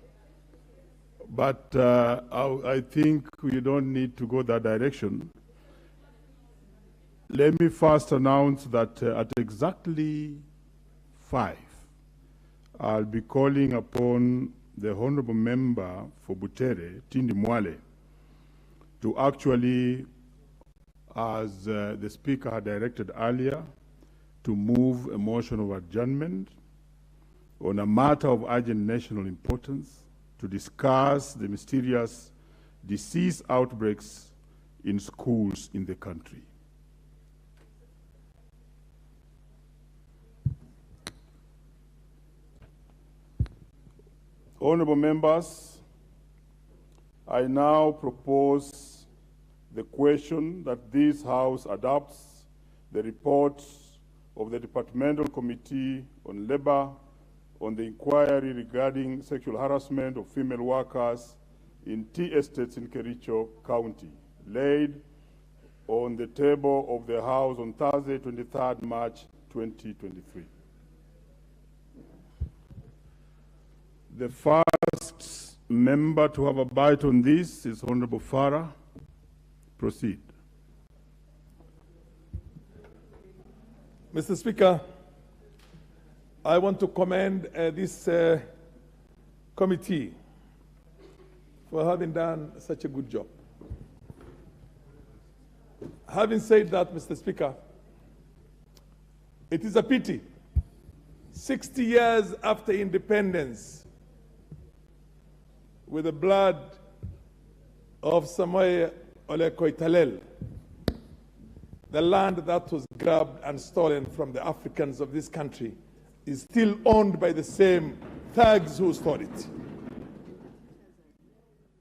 But I think we don't need to go that direction. Let me first announce that at exactly 5, I'll be calling upon the Honourable Member for Butere, Tindi Mwale, to actually, as the Speaker had directed earlier, to move a motion of adjournment on a matter of urgent national importance to discuss the mysterious disease outbreaks in schools in the country. Honourable members, I now propose the question that this House adopts the report of the Departmental Committee on Labour on the inquiry regarding sexual harassment of female workers in tea estates in Kericho County, laid on the table of the House on Thursday, 23rd March 2023. The first member to have a bite on this is Honourable Farah. Proceed. Mr. Speaker, I want to commend this committee for having done such a good job. Having said that, Mr. Speaker, it is a pity, 60 years after independence, with the blood of Samoei Ole Koitalel, the land that was grabbed and stolen from the Africans of this country is still owned by the same thugs who stole it.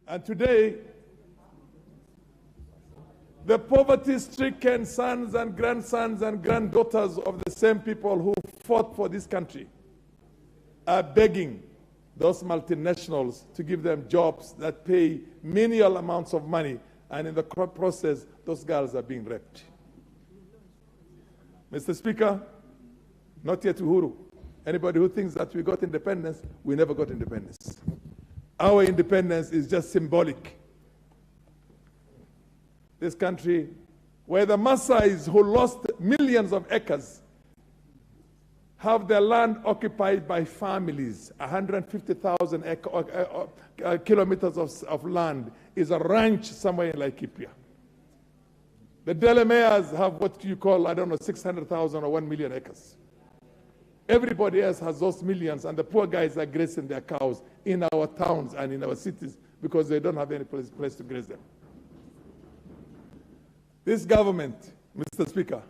And today, the poverty-stricken sons and grandsons and granddaughters of the same people who fought for this country are begging those multinationals to give them jobs that pay menial amounts of money, and in the process, those girls are being raped. Mr. Speaker, not yet Uhuru. Anybody who thinks that we got independence, we never got independence. Our independence is just symbolic. This country, where the Maasais who lost millions of acres have their land occupied by families, 150,000 kilometers of land is a ranch somewhere in Laikipia. The Delamayers have what you call, I don't know, 600,000 or 1 million acres. Everybody else has those millions, and the poor guys are grazing their cows in our towns and in our cities because they don't have any place to graze them. This government, Mr. Speaker,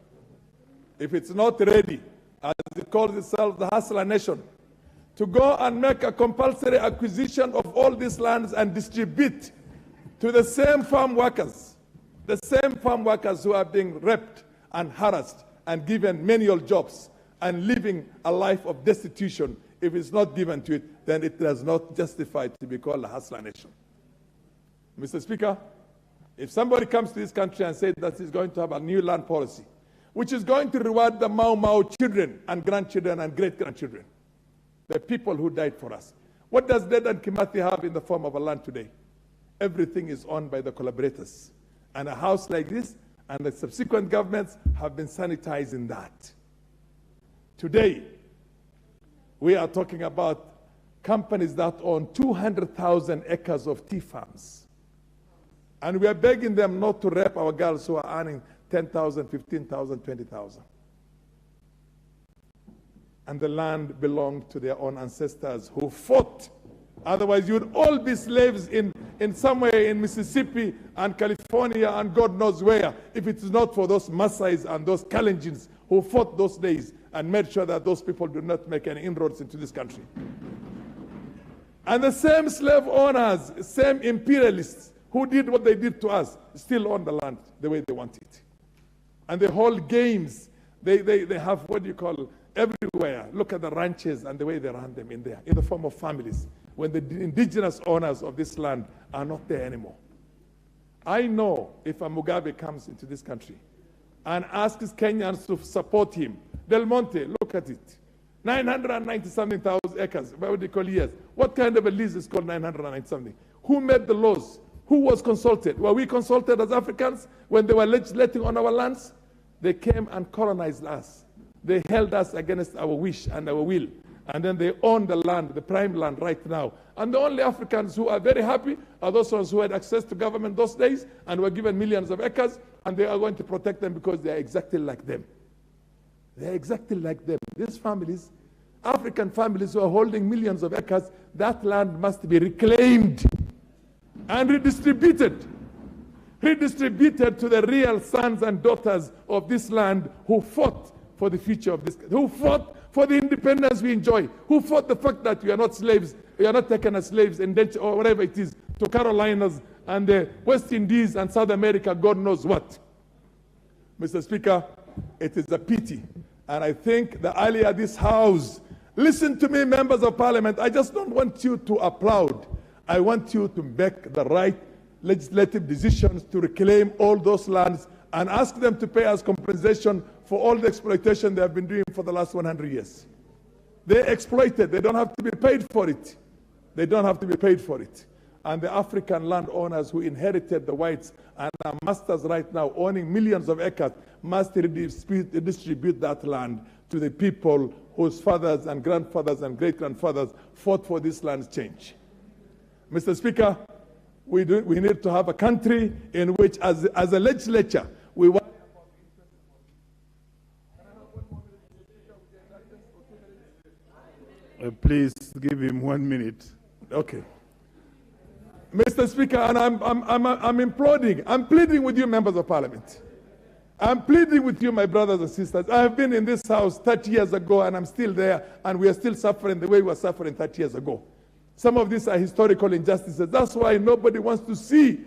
if it's not ready, as it calls itself the Hustler Nation, to go and make a compulsory acquisition of all these lands and distribute to the same farm workers who are being raped and harassed and given menial jobs and living a life of destitution. If it's not given to it, then it does not justify to be called a Hustler Nation. Mr. Speaker, if somebody comes to this country and says that he's going to have a new land policy, which is going to reward the Mau Mau children and grandchildren and great-grandchildren, the people who died for us. What does Dedan Kimathi have in the form of a land today? Everything is owned by the collaborators. And a house like this and the subsequent governments have been sanitizing that. Today, we are talking about companies that own 200,000 acres of tea farms. And we are begging them not to rape our girls who are earning 10,000, 15,000, 20,000. And the land belonged to their own ancestors who fought. Otherwise, you would all be slaves in somewhere in Mississippi and California and God knows where, if it is not for those Maasais and those Kalenjins who fought those days and made sure that those people do not make any inroads into this country. And the same slave owners, same imperialists who did what they did to us, still own the land the way they want it. And they hold games. They have what you call everywhere. Look at the ranches and the way they run them in there, in the form of families, when the indigenous owners of this land are not there anymore. I know if a Mugabe comes into this country and asks Kenyans to support him, Del Monte, look at it. 990-something thousand acres, what do you call years? What kind of a lease is called 990-something? Who made the laws? Who was consulted? Were we consulted as Africans when they were legislating on our lands? They came and colonized us. They held us against our wish and our will. And then they own the land, the prime land right now. And the only Africans who are very happy are those ones who had access to government those days and were given millions of acres, and they are going to protect them because they are exactly like them. They are exactly like them. These families, African families who are holding millions of acres, that land must be reclaimed and redistributed. Redistributed to the real sons and daughters of this land who fought for the future of this country, who fought for the independence we enjoy, who fought the fact that we are not slaves, we are not taken as slaves or whatever it is, to Carolinas and the West Indies and South America, God knows what. Mr. Speaker, it is a pity. And I think that earlier this House, listen to me, members of Parliament, I just don't want you to applaud. I want you to make the right legislative decisions to reclaim all those lands and ask them to pay us compensation for all the exploitation they have been doing for the last 100 years. They exploited. They don't have to be paid for it. They don't have to be paid for it. And the African landowners who inherited the whites and are masters right now, owning millions of acres, must redistribute that land to the people whose fathers and grandfathers and great-grandfathers fought for this land's change. Mr. Speaker, we need to have a country in which, as a legislature, we want. Please give him 1 minute. Okay. Mr. Speaker, and I'm imploding. I'm pleading with you, members of Parliament. I'm pleading with you, my brothers and sisters. I have been in this house 30 years ago, and I'm still there, and we are still suffering the way we were suffering 30 years ago. Some of these are historical injustices. That's why nobody wants to see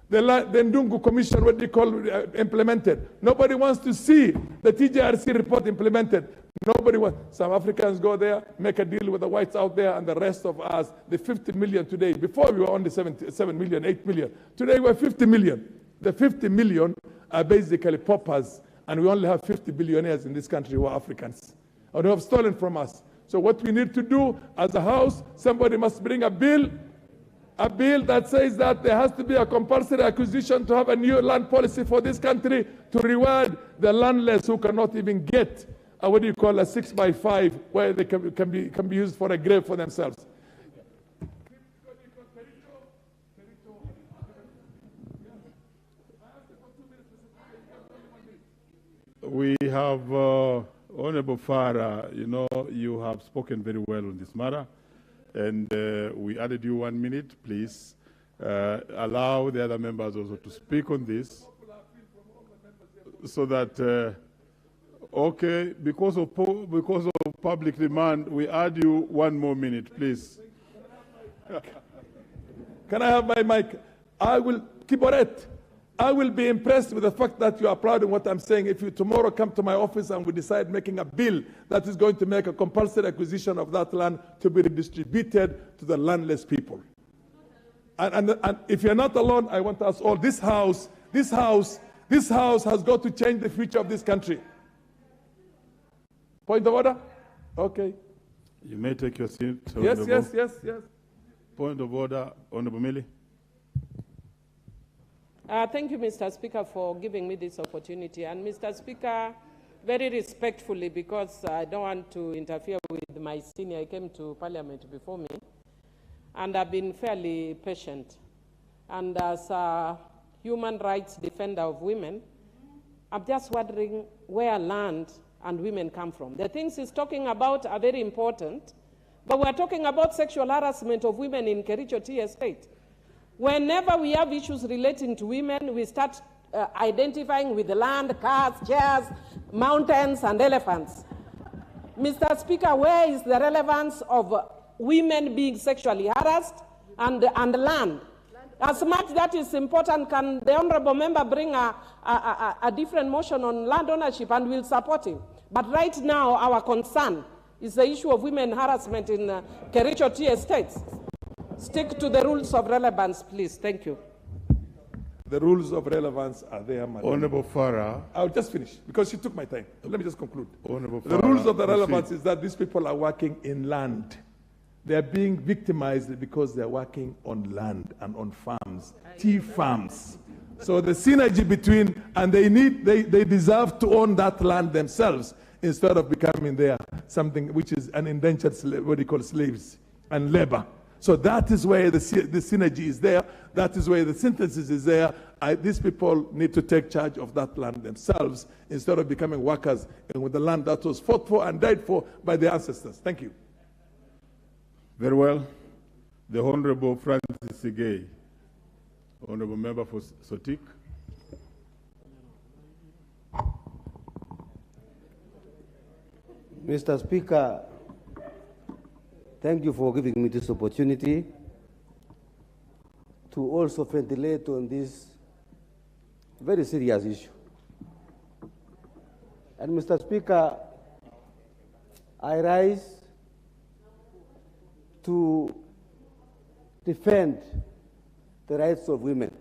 the Ndungu Commission, what they call implemented. Nobody wants to see the TJRC report implemented. Nobody wants. Some Africans go there, make a deal with the whites out there, and the rest of us, the 50 million today. Before we were only 7 million, 8 million. Today we're 50 million. The 50 million are basically paupers, and we only have 50 billionaires in this country who are Africans, or who have stolen from us. So what we need to do as a House, somebody must bring a bill that says that there has to be a compulsory acquisition to have a new land policy for this country to reward the landless who cannot even get a 6x5 where they can be used for a grave for themselves. We have Honorable Farah, you have spoken very well on this matter, and we added you 1 minute. Please allow the other members also to speak on this, so that, okay, because of public demand, we add you 1 more minute, please. Can I have my mic? I will keep on it. I will be impressed with the fact that you are applauding what I'm saying if you tomorrow come to my office and we decide making a bill that is going to make a compulsory acquisition of that land to be redistributed to the landless people. And if you're not alone, I want us all, this house has got to change the future of this country. Point of order? Okay. You may take your seat. Yes. Point of order, Honorable Millie. Thank you, Mr. Speaker, for giving me this opportunity. And Mr. Speaker, very respectfully, because I don't want to interfere with my senior. He came to Parliament before me, and I've been fairly patient. And as a human rights defender of women, I'm just wondering where land and women come from. The things he's talking about are very important, but we're talking about sexual harassment of women in Kericho Tea Estate. Whenever we have issues relating to women, we start identifying with the land, cars, chairs, mountains, and elephants. Mr. Speaker, where is the relevance of women being sexually harassed and land? As much that is important, can the honorable member bring a different motion on land ownership, and we'll support him. But right now, our concern is the issue of women harassment in Kericho Tea Estates. Stick to the rules of relevance, please. Thank you. The rules of relevance are there, Madam. Honorable Farah. I'll just finish, because you took my time. Let me just conclude. Honorable The Farah, rules of the relevance proceed. is that these people are working in land. They are being victimized because they are working on land and on farms, tea farms. So the synergy between, and they deserve to own that land themselves instead of becoming there something which is an indentured, what you call slaves and labor. So that is where the synergy is there. That is where the synthesis is there. These people need to take charge of that land themselves instead of becoming workers with the land that was fought for and died for by their ancestors. Thank you. Very well. The Honorable Francis Sigei, Honorable Member for Sotik. Mr. Speaker, thank you for giving me this opportunity to also ventilate on this very serious issue. And Mr. Speaker, I rise to defend the rights of women.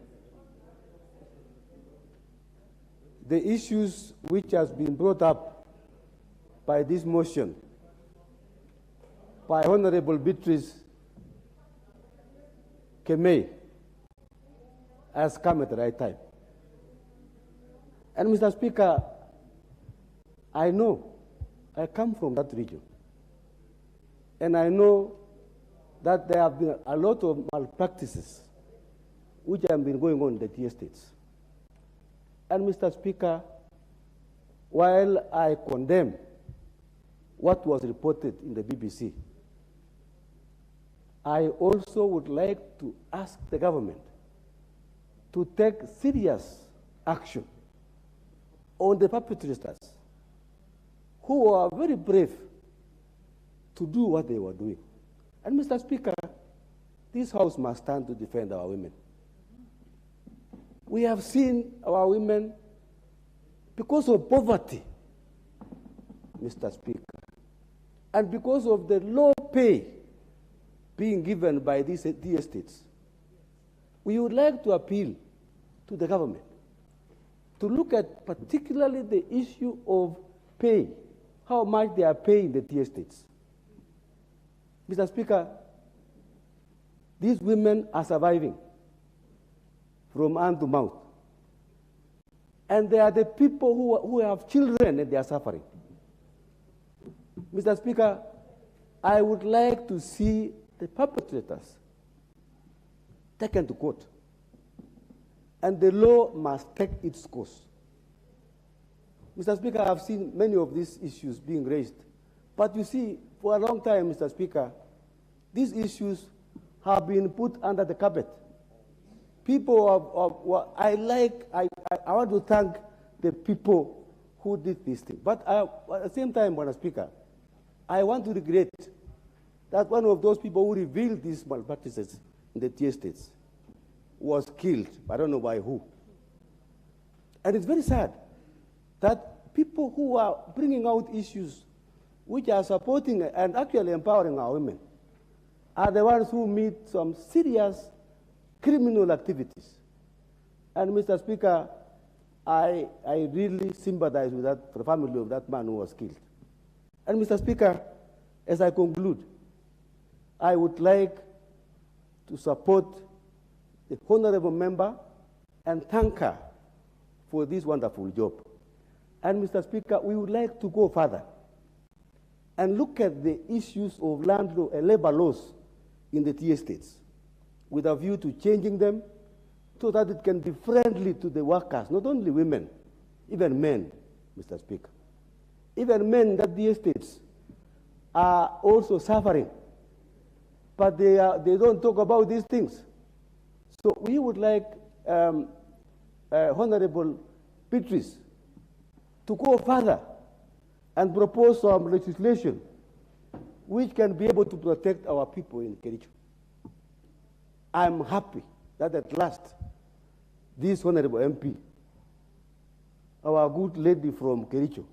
The issues which has been brought up by this motion by Honorable Beatrice Kemei has come at the right time. And Mr. Speaker, I know, I come from that region, and I know that there have been a lot of malpractices which have been going on in the tea estates. And Mr. Speaker, while I condemn what was reported in the BBC, I also would like to ask the government to take serious action on the perpetrators who are very brave to do what they were doing. And Mr. Speaker, this House must stand to defend our women. We have seen our women, because of poverty, Mr. Speaker, and because of the low pay being given by these tea estates, we would like to appeal to the government to look at particularly the issue of pay, how much they are paying the tea estates. Mr. Speaker, these women are surviving from hand to mouth. And they are the people who have children and they are suffering. Mr. Speaker, I would like to see the perpetrators taken to court. And the law must take its course. Mr. Speaker, I have seen many of these issues being raised. But you see, for a long time, Mr. Speaker, these issues have been put under the carpet. People I want to thank the people who did this thing. But at the same time, Mr. Speaker, I want to regret that one of those people who revealed these malpractices in the tea estates was killed. I don't know by who. And it's very sad that people who are bringing out issues which are supporting and actually empowering our women are the ones who meet some serious criminal activities. And Mr. Speaker, I really sympathize with the family of that man who was killed. And Mr. Speaker, as I conclude, I would like to support the honorable member and thank her for this wonderful job. And Mr. Speaker, we would like to go further and look at the issues of land law and labor laws in the tea estates with a view to changing them so that it can be friendly to the workers, not only women, even men, Mr. Speaker. Even men that the estates are also suffering, but they don't talk about these things. So we would like Honorable Beatrice to go further and propose some legislation which can be able to protect our people in Kericho. I'm happy that at last this Honorable MP, our good lady from Kericho,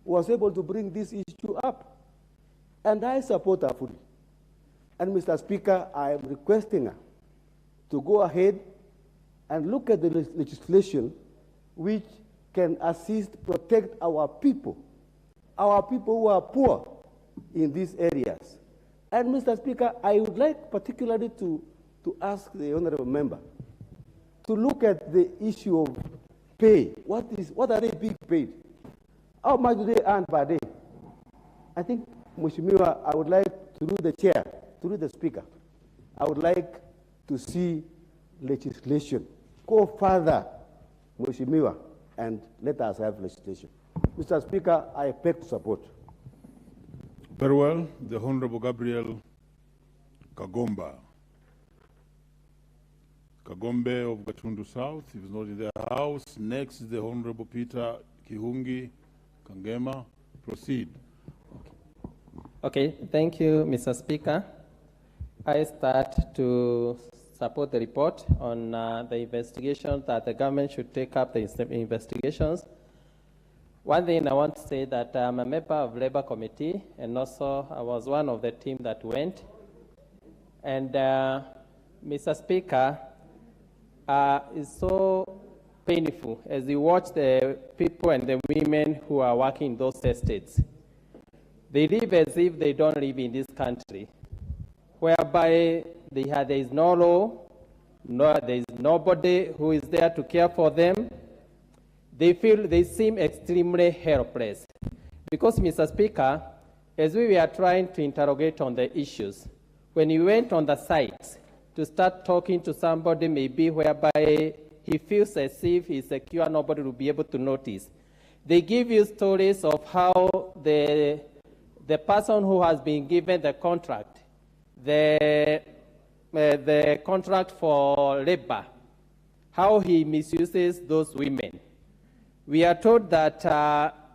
was able to bring this issue up. And I support her fully. And Mr. Speaker, I am requesting her to go ahead and look at the legislation which can assist, protect our people who are poor in these areas. And Mr. Speaker, I would like particularly to ask the honorable member to look at the issue of pay. What are they being paid? How much do they earn per day? I think, Mheshimiwa, I would like, through the chair, through the speaker, I would like to see legislation. Go further, Mheshimiwa, and let us have legislation. Mr. Speaker, I beg to support. Very well. The Honorable Gabriel Kagomba. Kagombe of Gatundu South, he is not in the House. Next is the Honorable Peter Kihungi Kangema. Proceed. Okay, thank you, Mr. Speaker. I start to support the report on the investigation that the government should take up the investigations. One thing I want to say that I'm a member of Labour Committee, and also I was one of the team that went. And Mr. Speaker, it's so painful as you watch the people and the women who are working in those estates. They live as if they don't live in this country, whereby there is no law, there is nobody who is there to care for them. They seem extremely helpless. Because, Mr. Speaker, as we were trying to interrogate on the issues, when you went on the sites to start talking to somebody maybe whereby he feels as if he's secure, nobody will be able to notice. They give you stories of how the person who has been given the contract, the contract for labor, how he misuses those women. We are told that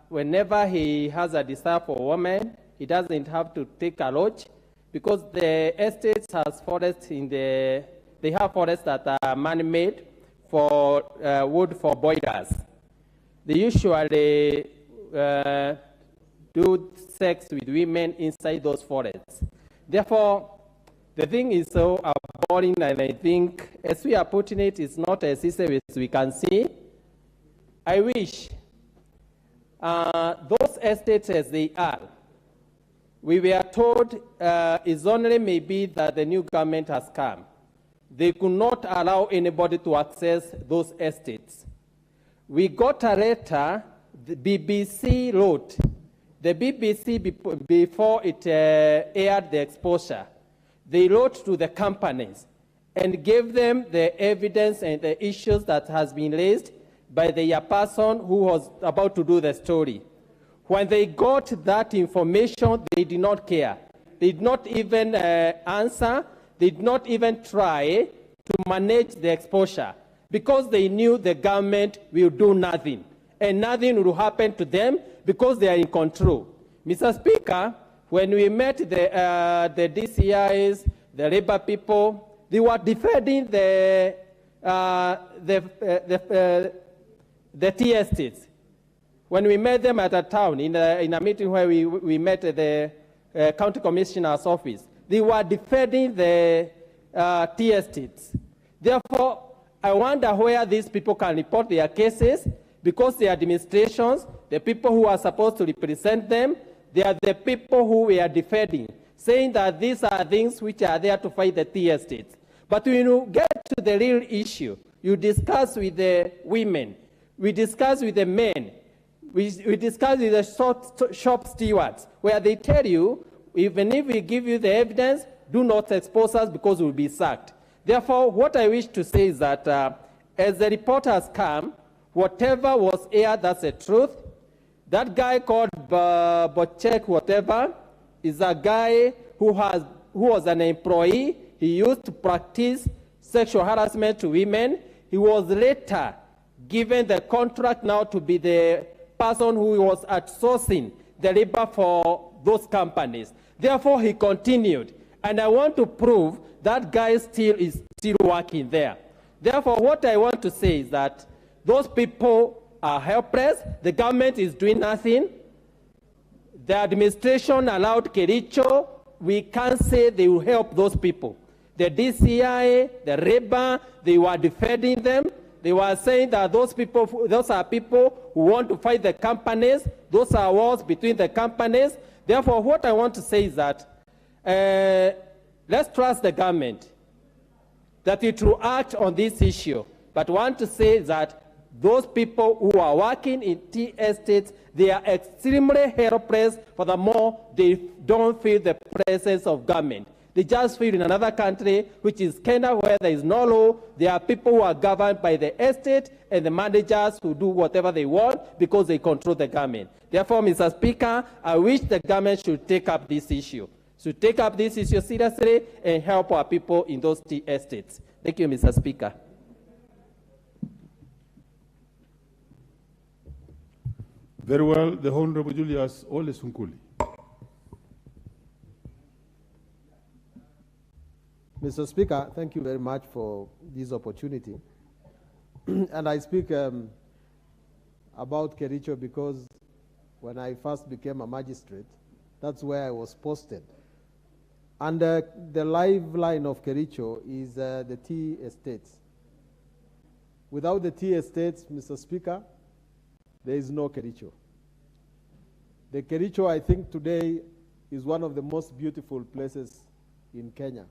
whenever he has a desire for a woman, he doesn't have to take a lodge because the estates has forests they have forests that are man-made for wood for boilers. They usually do sex with women inside those forests. Therefore, the thing is so appalling, and I think, as we are putting it, it's not as easy as we can see. I wish those estates as they are, we were told it's only maybe that the new government has come. They could not allow anybody to access those estates. We got a letter, the BBC wrote, the BBC, before it aired the exposure, they wrote to the companies and gave them the evidence and the issues that has been raised by the person who was about to do the story. When they got that information, they did not care. They did not even answer. They did not even try to manage the exposure because they knew the government will do nothing and nothing will happen to them because they are in control. Mr. Speaker, when we met the DCIs, the labor people, they were defending the tea estates. When we met them at a town, in a meeting where we met at the county commissioner's office, they were defending the tea estates. Therefore, I wonder where these people can report their cases, because the administrations, the people who are supposed to represent them, they are the people who we are defending, saying that these are things which are there to fight the tea estates. But when you get to the real issue, you discuss with the women, we discuss with the men, We discussed with the shop stewards, where they tell you, even if we give you the evidence, do not expose us because we'll be sacked. Therefore, what I wish to say is that as the report has come, whatever was aired, that's the truth. That guy called Bochek, whatever, is a guy who was an employee. He used to practice sexual harassment to women. He was later given the contract now to be the person who was outsourcing the labor for those companies. Therefore, he continued. And I want to prove that guy is still working there. Therefore, what I want to say is that those people are helpless. The government is doing nothing. The administration allowed Kericho. We can't say they will help those people. The DCI, the REBA, they were defending them. They were saying that those are people who want to fight the companies. Those are wars between the companies. Therefore, what I want to say is that let's trust the government that it will act on this issue. But I want to say that those people who are working in tea estates, they are extremely helpless. Furthermore, they don't feel the presence of government. They just feel in another country, which is Kenya, where there is no law. There are people who are governed by the estate and the managers who do whatever they want because they control the government. Therefore, Mr. Speaker, I wish the government should take up this issue. Should take up this issue seriously and help our people in those tea estates. Thank you, Mr. Speaker. Very well, the Honorable Julius Ole Sunkuli. Mr. Speaker, thank you very much for this opportunity. And I speak about Kericho because when I first became a magistrate, that's where I was posted. And the lifeline of Kericho is the tea estates. Without the tea estates, Mr. Speaker, there is no Kericho. The Kericho, I think, today is one of the most beautiful places in Kenya.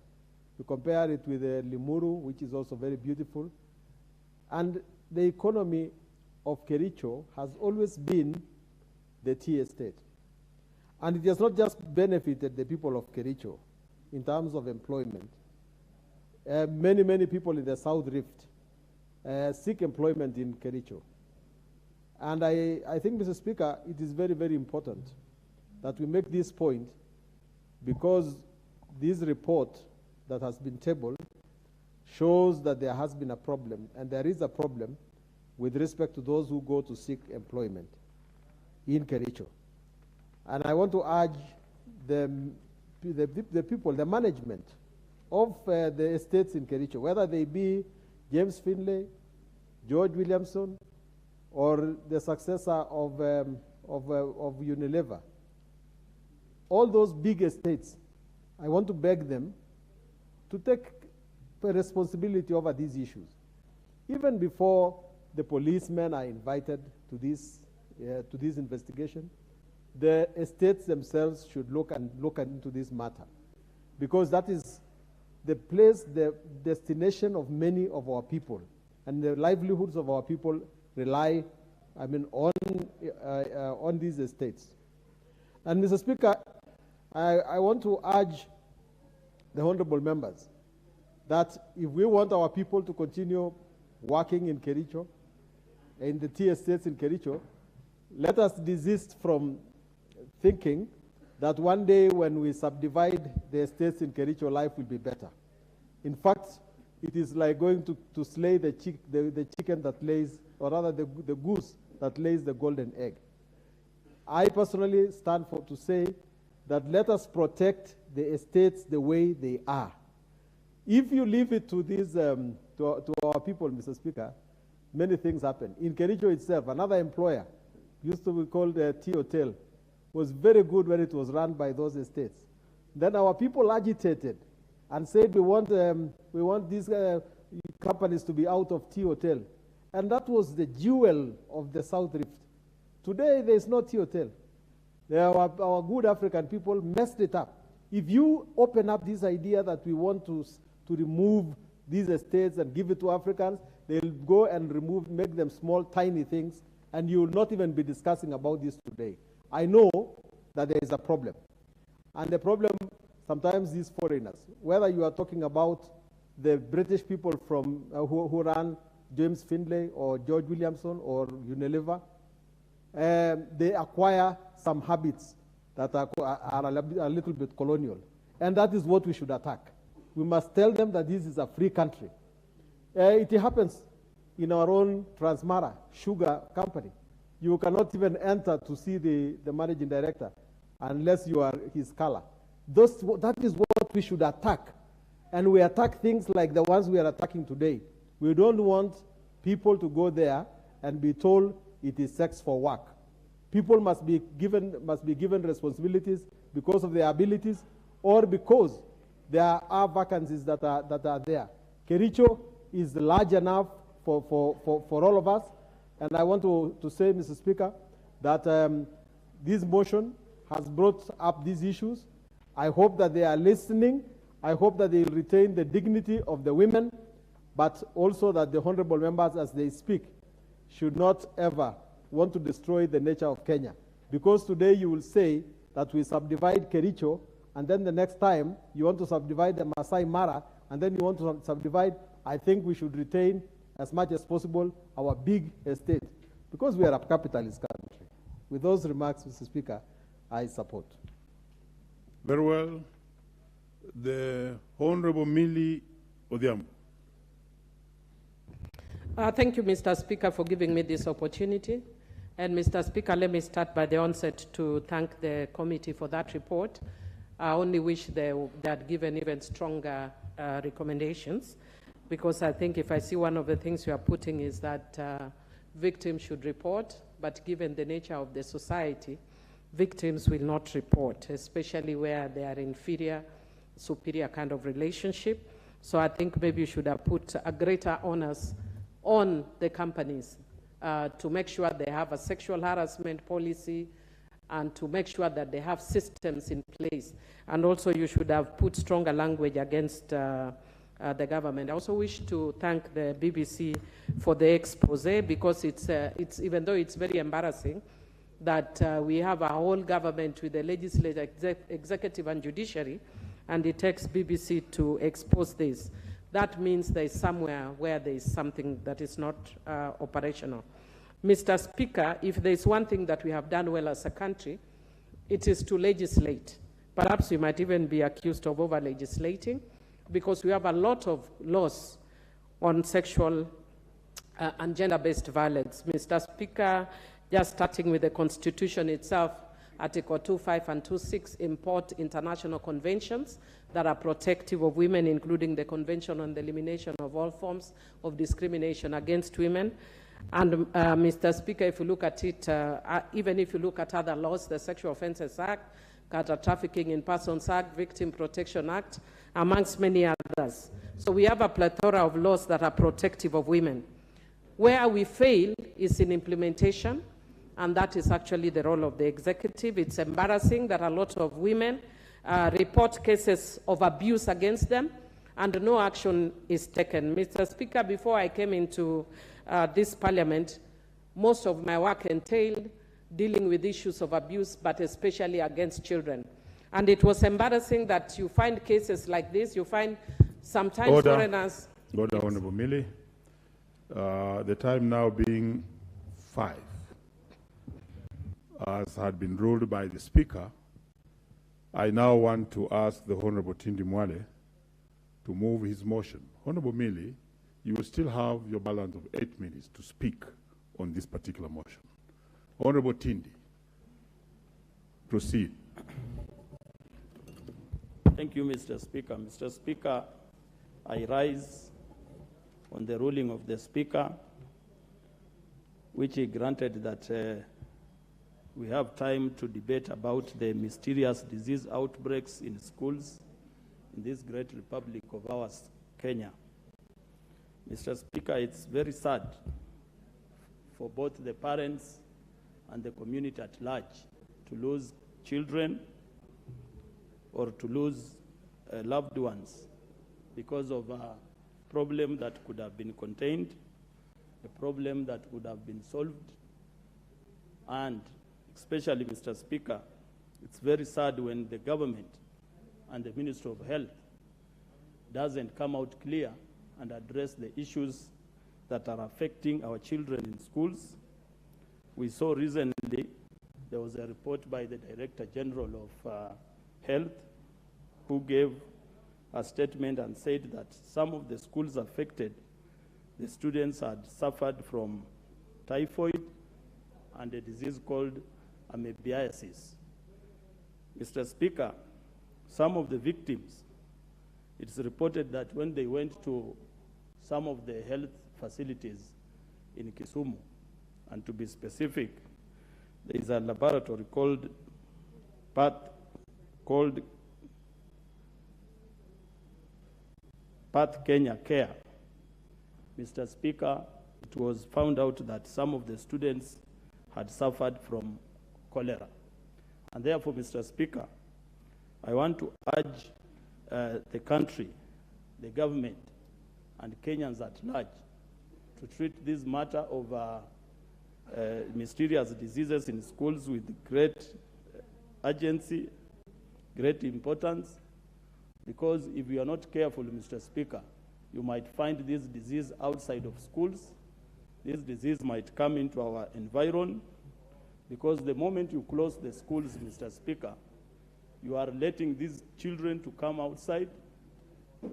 You compare it with Limuru, which is also very beautiful. And the economy of Kericho has always been the tea estate. And it has not just benefited the people of Kericho in terms of employment. Many people in the South Rift seek employment in Kericho. And I think, Mr. Speaker, it is very, very important that we make this point because this report that has been tabled shows that there has been a problem, and there is a problem with respect to those who go to seek employment in Kericho. And I want to urge the people, the management of the estates in Kericho, whether they be James Finlay, George Williamson, or the successor of Unilever, all those big estates, I want to beg them to take responsibility over these issues. Even before the policemen are invited to this investigation, the estates themselves should look into this matter, because that is the place, the destination of many of our people, and the livelihoods of our people rely, on these estates. And Mr. Speaker, I want to urge the honorable members that if we want our people to continue working in Kericho, in the tea estates in Kericho, let us desist from thinking that one day when we subdivide the estates in Kericho, life will be better. In fact, it is like going to slay the chicken that lays, or rather the goose that lays the golden egg. I personally stand to say that let us protect the estates the way they are. If you leave it to these, to our people, Mr. Speaker, many things happen. In Kericho itself, another employer, used to be called a tea hotel, was very good when it was run by those estates. Then our people agitated and said we want these companies to be out of tea hotel. And that was the jewel of the South Rift. Today, there is no tea hotel. Our good African people messed it up. If you open up this idea that we want to remove these estates and give it to Africans, they'll go and make them small, tiny things, and you will not even be discussing about this today. I know that there is a problem. And the problem sometimes is foreigners. Whether you are talking about the British people from who ran James Findlay or George Williamson or Unilever, they acquire some habits that are a little bit colonial. And that is what we should attack. We must tell them that this is a free country. It happens in our own Transmara sugar company. You cannot even enter to see the managing director unless you are his color. That is what we should attack. And we attack things like the ones we are attacking today. We don't want people to go there and be told it is sex for work. People must be given responsibilities because of their abilities or because there are vacancies that are there. Kericho is large enough for all of us. And I want to say, Mr. Speaker, that this motion has brought up these issues. I hope that they are listening. I hope that they will retain the dignity of the women, but also that the honorable members, as they speak, should not ever want to destroy the nature of Kenya. Because today you will say that we subdivide Kericho, and then the next time you want to subdivide the Masai Mara, and then you want to subdivide. I think we should retain as much as possible our big estate, because we are a capitalist country. With those remarks, Mr. Speaker, I support. Very well. The Honorable Millie Odhiambo. Thank you, Mr. Speaker, for giving me this opportunity. And Mr. Speaker, let me start by the onset to thank the committee for that report. I only wish they had given even stronger recommendations, because I think if I see one of the things you are putting is that victims should report, but given the nature of the society, victims will not report, especially where they are inferior, superior kind of relationship. So I think maybe you should have put a greater onus on the companies to make sure they have a sexual harassment policy and to make sure that they have systems in place. And also you should have put stronger language against the government. I also wish to thank the BBC for the expose, because it's even though it's very embarrassing that we have a whole government with the legislature, executive and judiciary, and it takes BBC to expose this. That means there is somewhere where there is something that is not operational. Mr. Speaker, if there is one thing that we have done well as a country, it is to legislate. Perhaps we might even be accused of over-legislating, because we have a lot of laws on sexual and gender-based violence. Mr. Speaker, just starting with the Constitution itself, Article 2.5 and 2.6 import international conventions that are protective of women, including the Convention on the Elimination of All Forms of Discrimination Against Women. And Mr. Speaker, if you look at it, even if you look at other laws, the Sexual Offences Act, Counter Trafficking in Persons Act, Victim Protection Act, amongst many others. So we have a plethora of laws that are protective of women. Where we fail is in implementation, and that is actually the role of the executive. It's embarrassing that a lot of women report cases of abuse against them, and no action is taken. Mr. Speaker, before I came into this parliament, most of my work entailed dealing with issues of abuse, but especially against children. And it was embarrassing that you find cases like this, you find sometimes foreigners... Order, Honorable Millie. The time now being 5. As had been ruled by the Speaker, I now want to ask the Honorable Tindi Mwale to move his motion. Honorable Millie, you will still have your balance of 8 minutes to speak on this particular motion. Honorable Tindi, proceed. Thank you, Mr. Speaker. Mr. Speaker, I rise on the ruling of the Speaker, which he granted that we have time to debate about the mysterious disease outbreaks in schools in this great republic of ours, Kenya. Mr. Speaker, it's very sad for both the parents and the community at large to lose children or to lose loved ones because of a problem that could have been contained, a problem that would have been solved, And especially, Mr. Speaker, it's very sad when the government and the Minister of Health doesn't come out clear and address the issues that are affecting our children in schools. We saw recently there was a report by the Director General of Health who gave a statement and said that some of the schools affected, the students had suffered from typhoid and a disease called amoebiasis. Mr. Speaker, some of the victims, it's reported that when they went to some of the health facilities in Kisumu, and to be specific, there is a laboratory called Path Kenya Care. Mr. Speaker, it was found out that some of the students had suffered from cholera. And therefore, Mr. Speaker, I want to urge the country, the government, and Kenyans at large to treat this matter of mysterious diseases in schools with great urgency, great importance, because if you are not careful, Mr. Speaker, you might find this disease outside of schools. This disease might come into our environment, because the moment you close the schools, Mr. Speaker, you are letting these children to come outside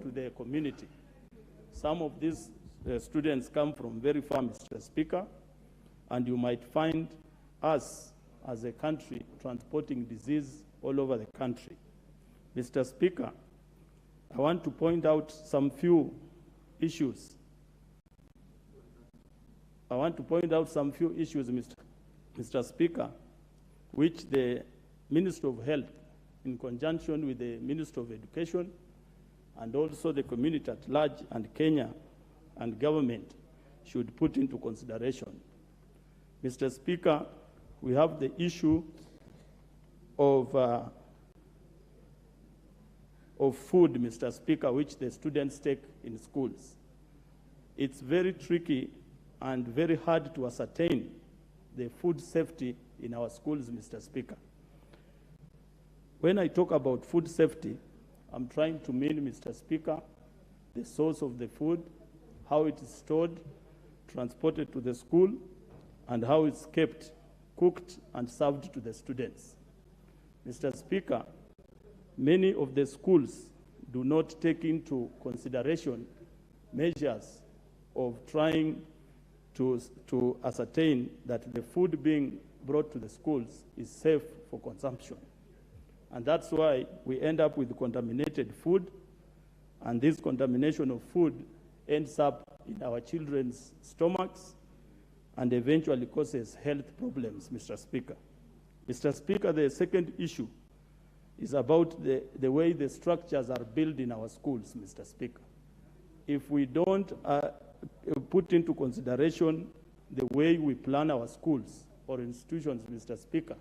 to their community. Some of these students come from very far, Mr. Speaker, and you might find us as a country transporting disease all over the country. Mr. Speaker, I want to point out some few issues. Mr. Speaker, which the Minister of Health, in conjunction with the Minister of Education, and also the community at large, and Kenya and government, should put into consideration. Mr. Speaker, we have the issue of food, Mr. Speaker, which the students take in schools. It's very tricky and very hard to ascertain the food safety in our schools, Mr. Speaker. When I talk about food safety, I'm trying to mean, Mr. Speaker, the source of the food, how it is stored, transported to the school, and how it's kept, cooked, and served to the students. Mr. Speaker, many of the schools do not take into consideration measures of trying to ascertain that the food being brought to the schools is safe for consumption. And that's why we end up with contaminated food, and this contamination of food ends up in our children's stomachs and eventually causes health problems, Mr. Speaker. Mr. Speaker, the second issue is about the way the structures are built in our schools, Mr. Speaker. If we don't put into consideration the way we plan our schools or institutions, Mr. Speaker,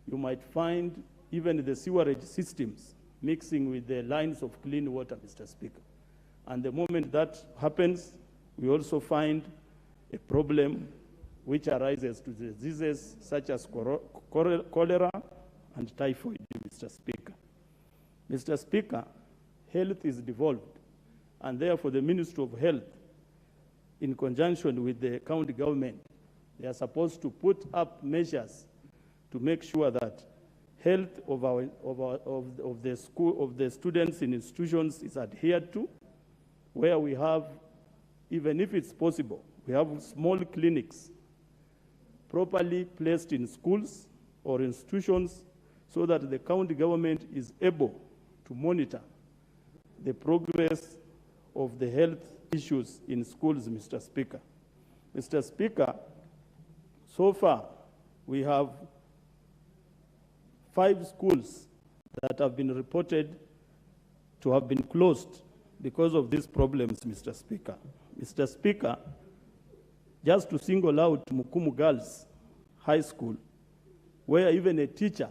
you might find even the sewerage systems mixing with the lines of clean water, Mr. Speaker. And the moment that happens, we also find a problem which arises to diseases such as cholera and typhoid, Mr. Speaker. Mr. Speaker, health is devolved, and therefore the Ministry of Health, in conjunction with the county government, they are supposed to put up measures to make sure that health of the students in institutions is adhered to, where we have, even if it's possible, we have small clinics properly placed in schools or institutions so that the county government is able to monitor the progress of the health issues in schools, Mr. Speaker. Mr. Speaker, so far we have 5 schools that have been reported to have been closed because of these problems, Mr. Speaker. Mr. Speaker, just to single out Mukumu Girls High School, where even a teacher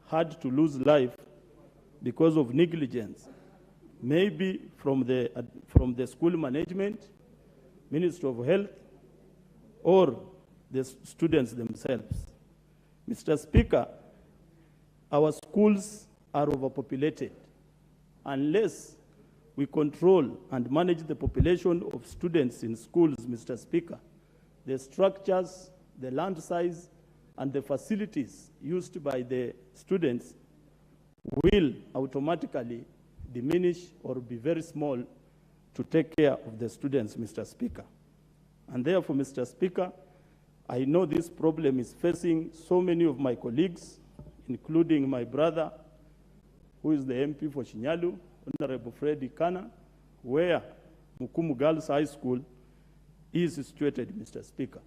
had to lose life because of negligence, maybe from the school management, Ministry of Health, or the students themselves. Mr. Speaker, our schools are overpopulated. Unless we control and manage the population of students in schools, Mr. Speaker, the structures, the land size, and the facilities used by the students will automatically diminish or be very small to take care of the students, Mr. Speaker. And therefore, Mr. Speaker, I know this problem is facing so many of my colleagues, including my brother, who is the MP for Shinyalu, Honorable Freddy Kana, where Mukumu Girls High School is situated, Mr. Speaker.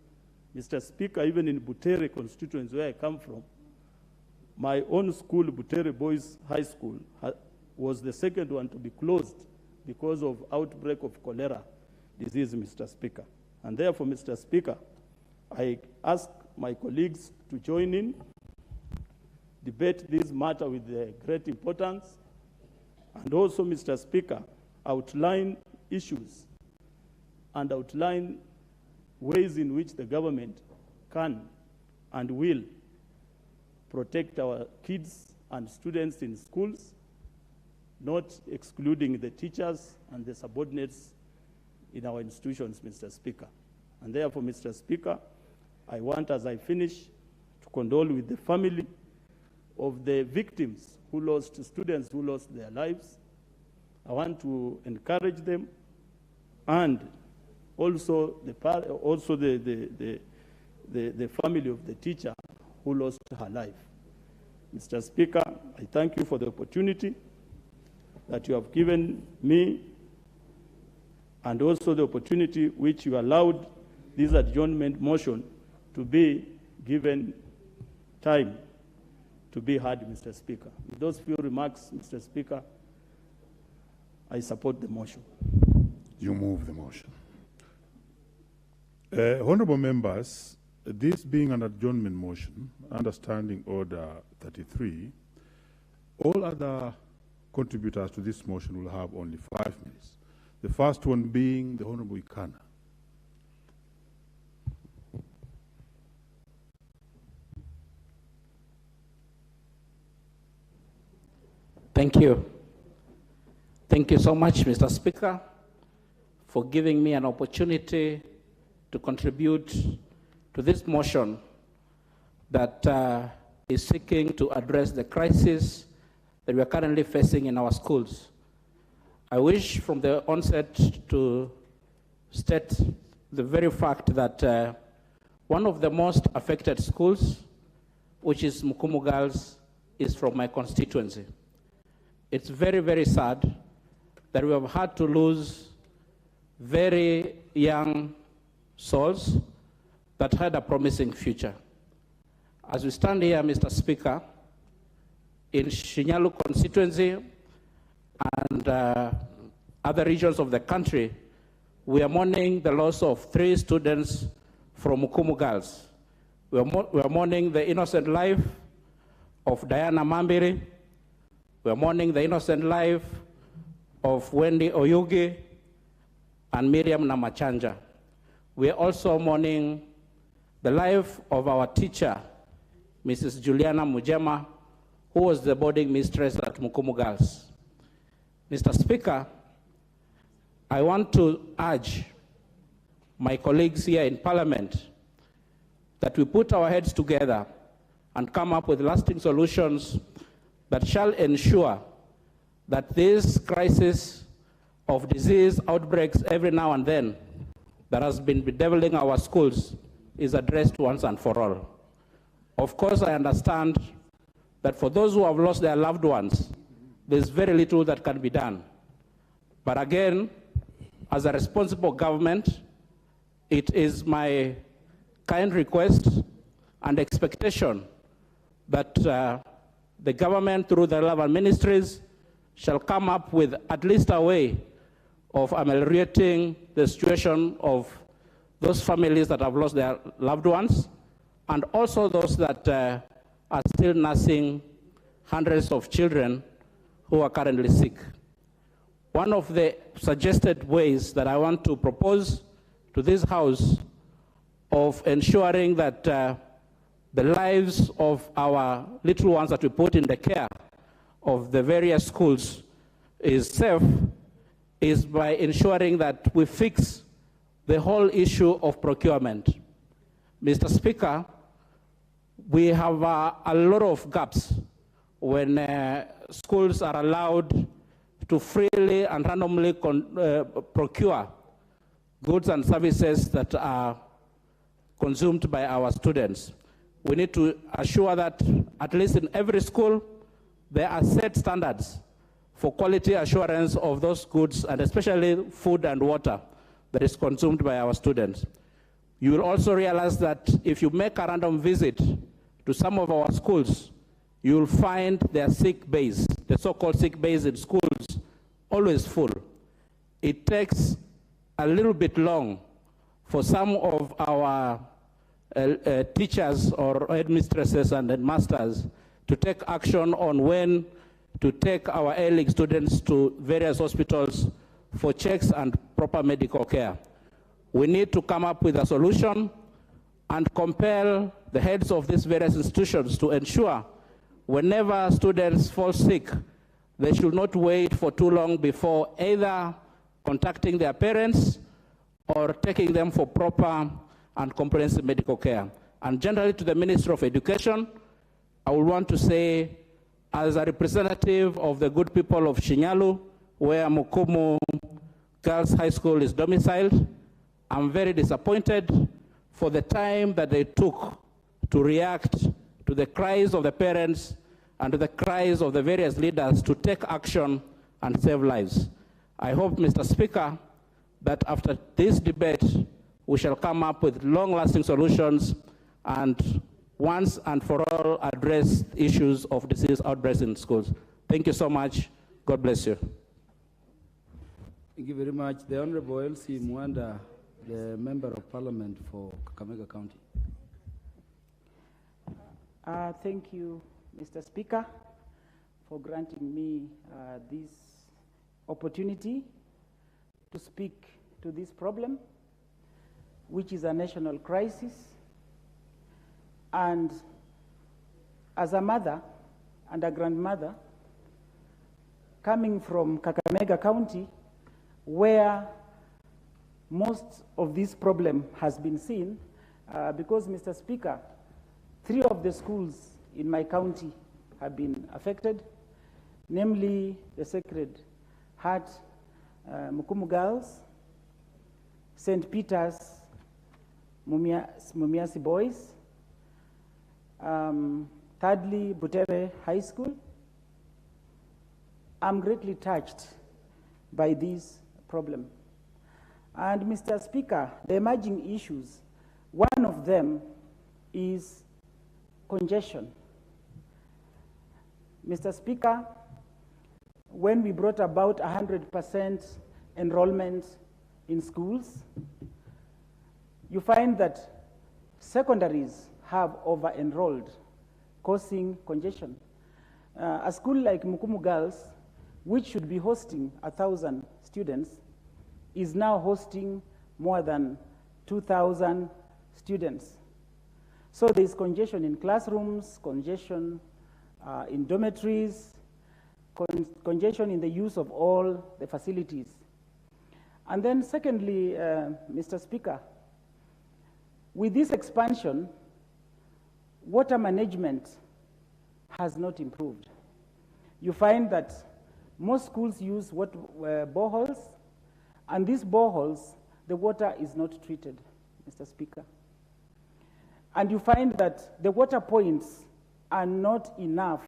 Mr. Speaker, even in Butere constituency where I come from, my own school, Butere Boys High School, was the second one to be closed because of outbreak of cholera disease, Mr. Speaker. And therefore, Mr. Speaker, I ask my colleagues to join in, debate this matter with great importance, and also, Mr. Speaker, outline issues and outline ways in which the government can and will protect our kids and students in schools, not excluding the teachers and the subordinates in our institutions, Mr. Speaker. And therefore, Mr. Speaker, I want, as I finish, to condole with the family of the victims who lost, students who lost their lives. I want to encourage them, and also the family of the teacher who lost her life. Mr. Speaker, I thank you for the opportunity that you have given me, and also the opportunity which you allowed this adjournment motion to be given time to be heard, Mr. Speaker. With those few remarks, Mr. Speaker, I support the motion. You move the motion. Honorable members, this being an adjournment motion, understanding Order 33, all other contributors to this motion will have only 5 minutes. The first one being the Honorable Ikana. Thank you. Thank you so much, Mr. Speaker, for giving me an opportunity to contribute to this motion that is seeking to address the crisis that we are currently facing in our schools. I wish from the onset to state the very fact that one of the most affected schools, which is Mukumu Girls, is from my constituency. It's very, very sad that we have had to lose very young souls that had a promising future. As we stand here, Mr. Speaker, in Shinyalu constituency and other regions of the country, we are mourning the loss of 3 students from Mukumu Girls. We are mourning the innocent life of Diana Mambiri. We are mourning the innocent life of Wendy Oyugi and Miriam Namachanja. We are also mourning the life of our teacher, Mrs. Juliana Mujema, who was the boarding mistress at Mukumu Girls. Mr. Speaker, I want to urge my colleagues here in Parliament that we put our heads together and come up with lasting solutions that shall ensure that this crisis of disease outbreaks every now and then that has been bedeviling our schools is addressed once and for all. Of course, I understand that for those who have lost their loved ones, there's very little that can be done. But again, as a responsible government, it is my kind request and expectation that the government, through the relevant ministries, shall come up with at least a way of ameliorating the situation of those families that have lost their loved ones, and also those that are still nursing hundreds of children who are currently sick. One of the suggested ways that I want to propose to this House of ensuring that the lives of our little ones that we put in the care of the various schools is safe is by ensuring that we fix the whole issue of procurement. Mr. Speaker, we have a lot of gaps when schools are allowed to freely and randomly procure goods and services that are consumed by our students. We need to assure that at least in every school, there are set standards for quality assurance of those goods, and especially food and water that is consumed by our students. You will also realize that if you make a random visit to some of our schools, you will find their sick bays, the so-called sick bays in schools, always full. It takes a little bit long for some of our teachers or headmistresses and headmasters to take action on when to take our A-League students to various hospitals for checks and proper medical care. We need to come up with a solution and compel the heads of these various institutions to ensure whenever students fall sick, they should not wait for too long before either contacting their parents or taking them for proper and comprehensive medical care. And generally to the Ministry of Education, I would want to say, as a representative of the good people of Shinyalu, where Mukumu Girls High School is domiciled, I'm very disappointed for the time that they took to react to the cries of the parents and to the cries of the various leaders to take action and save lives. I hope, Mr. Speaker, that after this debate, we shall come up with long-lasting solutions and once and for all address issues of disease outbreaks in schools. Thank you so much. God bless you. Thank you very much. The Honorable Elsie Mwanda, the Member of Parliament for Kakamega County. Thank you, Mr. Speaker, for granting me this opportunity to speak to this problem, which is a national crisis. And as a mother and a grandmother, coming from Kakamega County, where most of this problem has been seen, because, Mr. Speaker, 3 of the schools in my county have been affected, namely the Sacred Heart Mukumu Girls, St. Peter's Mumiasi Boys, thirdly, Butere High School. I'm greatly touched by this problem. And Mr. Speaker, the emerging issues, one of them is congestion. Mr. Speaker, when we brought about 100% enrollment in schools, you find that secondaries have over-enrolled, causing congestion. A school like Mukumu Girls, which should be hosting 1,000 students, is now hosting more than 2,000 students. So there's congestion in classrooms, congestion in dormitories, congestion in the use of all the facilities. And then secondly, Mr. Speaker, with this expansion, water management has not improved. You find that most schools use boreholes, and these boreholes, the water is not treated, Mr. Speaker. And you find that the water points are not enough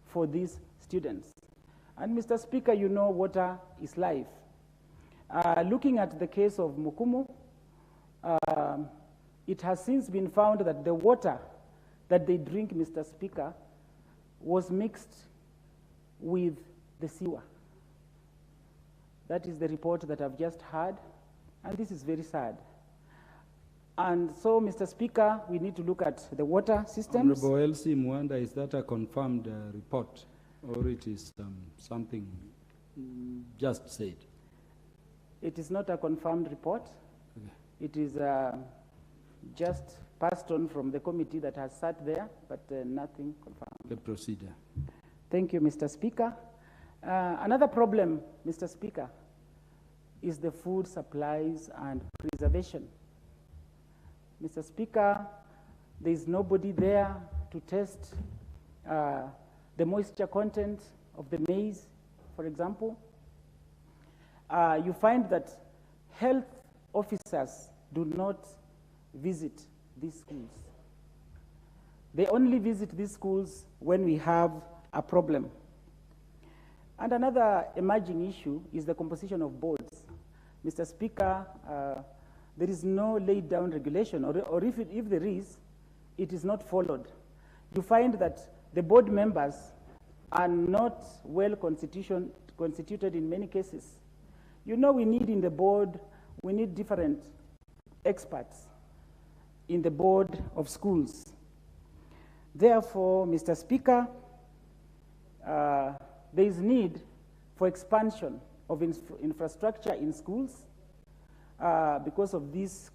for these students. And Mr. Speaker, you know water is life. Looking at the case of Mukumu, it has since been found that the water that they drink, Mr. Speaker, was mixed with the sewer. That is the report that I've just heard, and this is very sad. And so, Mr. Speaker, we need to look at the water systems. Honorable Elsie Mwanda, is that a confirmed report, or it is something just said? It is not a confirmed report. Okay. It is just passed on from the committee that has sat there, but nothing confirmed. The procedure. Thank you, Mr. Speaker. Another problem, Mr. Speaker, is the food supplies and preservation. Mr. Speaker, there is nobody there to test the moisture content of the maize, for example. You find that health officers do not visit these schools. They only visit these schools when we have a problem. And another emerging issue is the composition of boards. Mr. Speaker, there is no laid down regulation, or if there is, it is not followed. You find that the board members are not well constituted in many cases. You know, we need in the board, we need different experts in the board of schools. Therefore, Mr. Speaker, there is need for expansion of infrastructure in schools because of this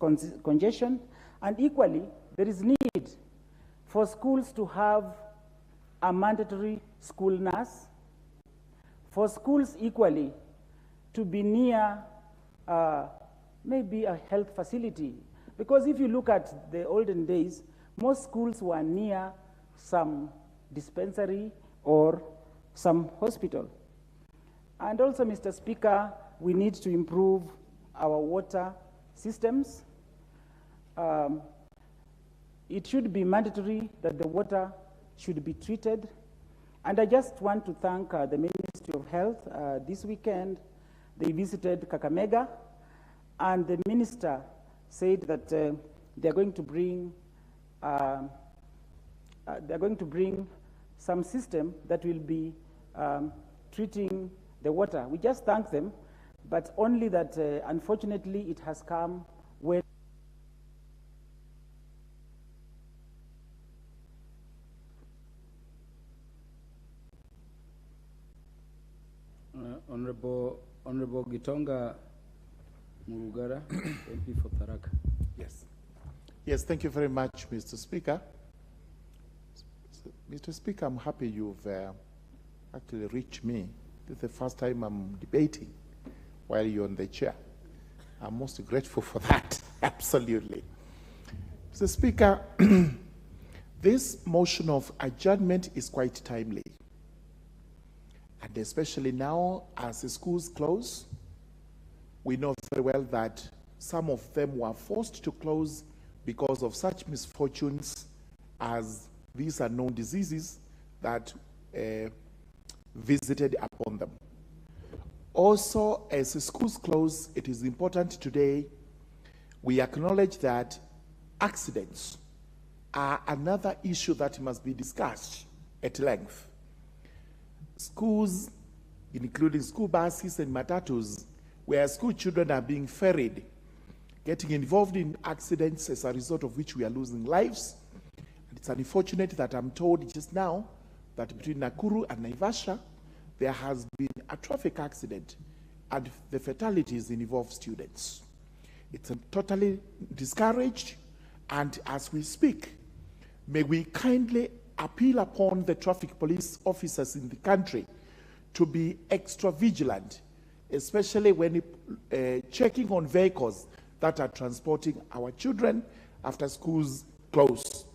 congestion, and equally, there is need for schools to have a mandatory school nurse, for schools equally to be near maybe a health facility. Because if you look at the olden days, most schools were near some dispensary or some hospital. And also, Mr. Speaker, we need to improve our water systems. It should be mandatory that the water should be treated. And I just want to thank the Ministry of Health. This weekend, they visited Kakamega, and the minister said that they're going to bring some system that will be treating the water. We just thank them, but only that unfortunately it has come when Honorable Gitonga Murugara, MP for Tharaka. Yes. Yes, thank you very much, Mr. Speaker. Mr. Speaker, I'm happy you've actually reached me. This is the first time I'm debating while you're on the chair. I'm most grateful for that, absolutely. Mr. Speaker, this motion of adjournment is quite timely. And especially now, as the schools close, we know very well that some of them were forced to close because of such misfortunes as these unknown diseases that visited upon them. Also, as the schools close, it is important today we acknowledge that accidents are another issue that must be discussed at length. Schools, including school buses and matatus, where school children are being ferried, getting involved in accidents as a result of which we are losing lives. And it's unfortunate that I'm told just now that between Nakuru and Naivasha, there has been a traffic accident and the fatalities involve students. It's totally discouraged, and as we speak, may we kindly appeal upon the traffic police officers in the country to be extra vigilant, especially when checking on vehicles that are transporting our children after schools close.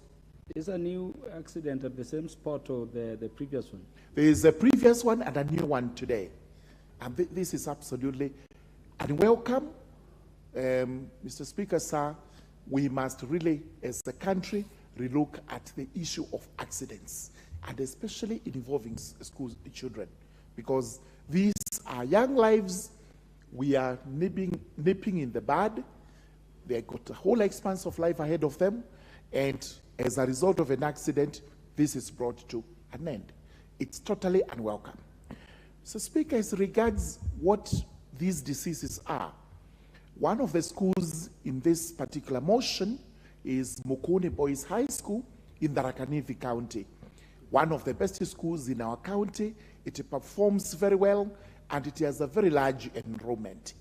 Is a new accident at the same spot or the previous one? There is a previous one and a new one today. And this is absolutely unwelcome. Mr. Speaker, sir, we must really, as a country, relook at the issue of accidents, and especially involving school children, because these are young lives. We are nipping in the bud. They've got a whole expanse of life ahead of them, and as a result of an accident, this is brought to an end. It's totally unwelcome. So, Speaker, as regards what these diseases are, one of the schools in this particular motion is Mukuni Boys High School in Tharaka Nithi County. One of the best schools in our county. It performs very well, and it has a very large enrollment.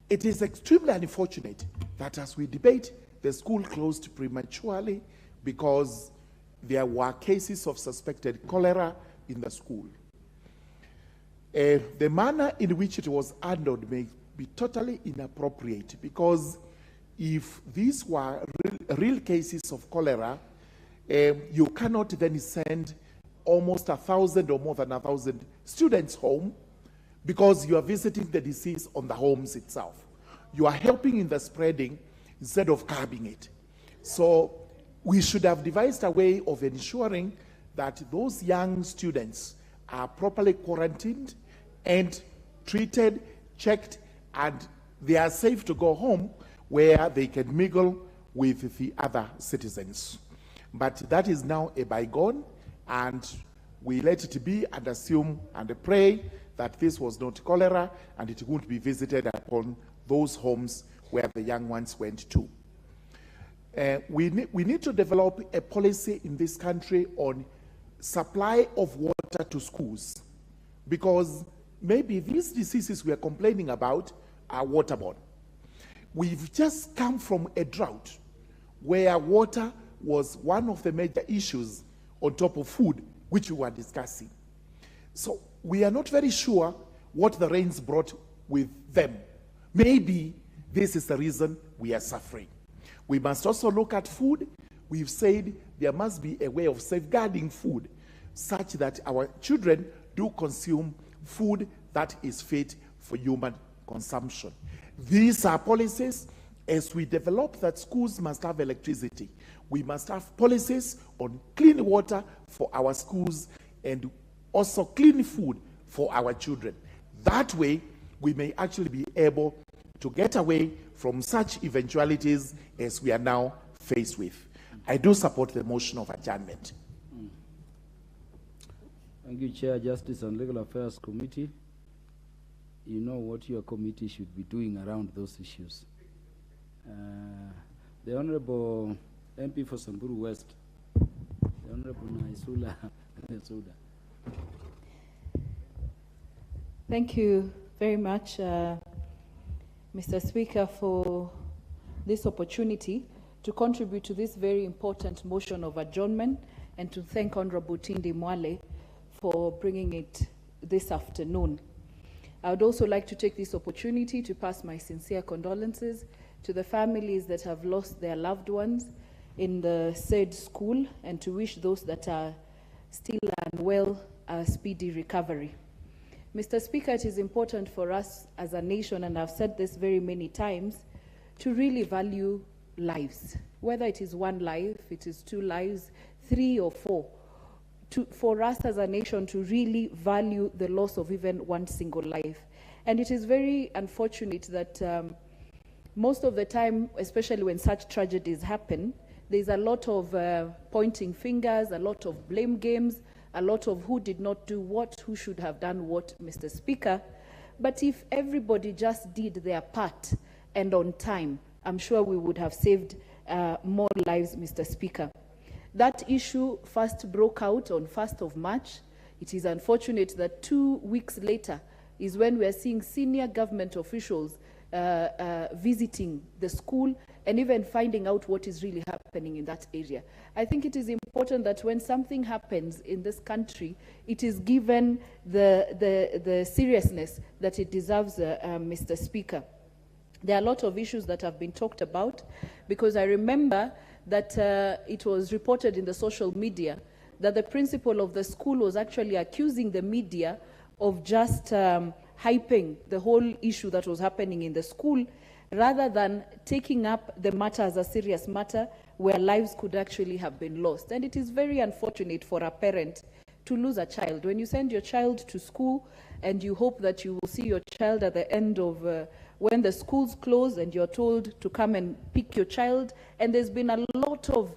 It is extremely unfortunate that as we debate, the school closed prematurely because there were cases of suspected cholera in the school. The manner in which it was handled may be totally inappropriate, because if these were real cases of cholera, you cannot then send almost 1,000 or more than 1,000 students home, because you are visiting the disease on the homes itself. You are helping in the spreading instead of curbing it. So we should have devised a way of ensuring that those young students are properly quarantined and treated, checked, and they are safe to go home where they can mingle with the other citizens. But that is now a bygone, and we let it be and assume and pray that this was not cholera and it won't be visited upon those homes where the young ones went to. We need to develop a policy in this country on supply of water to schools, because maybe these diseases we are complaining about are waterborne. We've just come from a drought where water was one of the major issues on top of food, which we were discussing. So we are not very sure what the rains brought with them. Maybe this is the reason we are suffering. We must also look at food. We've said there must be a way of safeguarding food such that our children do consume food that is fit for human consumption. These are policies. As we develop that schools must have electricity, we must have policies on clean water for our schools and also clean food for our children. That way, we may actually be able to get away from such eventualities as we are now faced with. I do support the motion of adjournment. Thank you, Chair, Justice and Legal Affairs Committee. You know what your committee should be doing around those issues. The Honorable MP for Samburu West, the Honorable Naisula Suda. Thank you very much, Mr. Speaker, for this opportunity to contribute to this very important motion of adjournment, and to thank Honorable Tindi Mwale for bringing it this afternoon. I would also like to take this opportunity to pass my sincere condolences to the families that have lost their loved ones in the said school, and to wish those that are still unwell a speedy recovery. Mr. Speaker, it is important for us as a nation, and I've said this very many times, to really value lives. Whether it is one life, it is 2 lives, 3 or 4. For us as a nation to really value the loss of even one single life. And it is very unfortunate that most of the time, especially when such tragedies happen, there's a lot of pointing fingers, a lot of blame games, a lot of who did not do what, who should have done what, Mr. Speaker. But if everybody just did their part and on time, I'm sure we would have saved more lives, Mr. Speaker. That issue first broke out on 1st of March. It is unfortunate that 2 weeks later is when we are seeing senior government officials visiting the school and even finding out what is really happening in that area. I think it is important that when something happens in this country, it is given the seriousness that it deserves, Mr. Speaker. There are a lot of issues that have been talked about, because I remember that it was reported in the social media that the principal of the school was actually accusing the media of just hyping the whole issue that was happening in the school, rather than taking up the matter as a serious matter where lives could actually have been lost. And it is very unfortunate for a parent to lose a child. When you send your child to school and you hope that you will see your child at the end of when the schools close, and you're told to come and pick your child, and there's been a lot of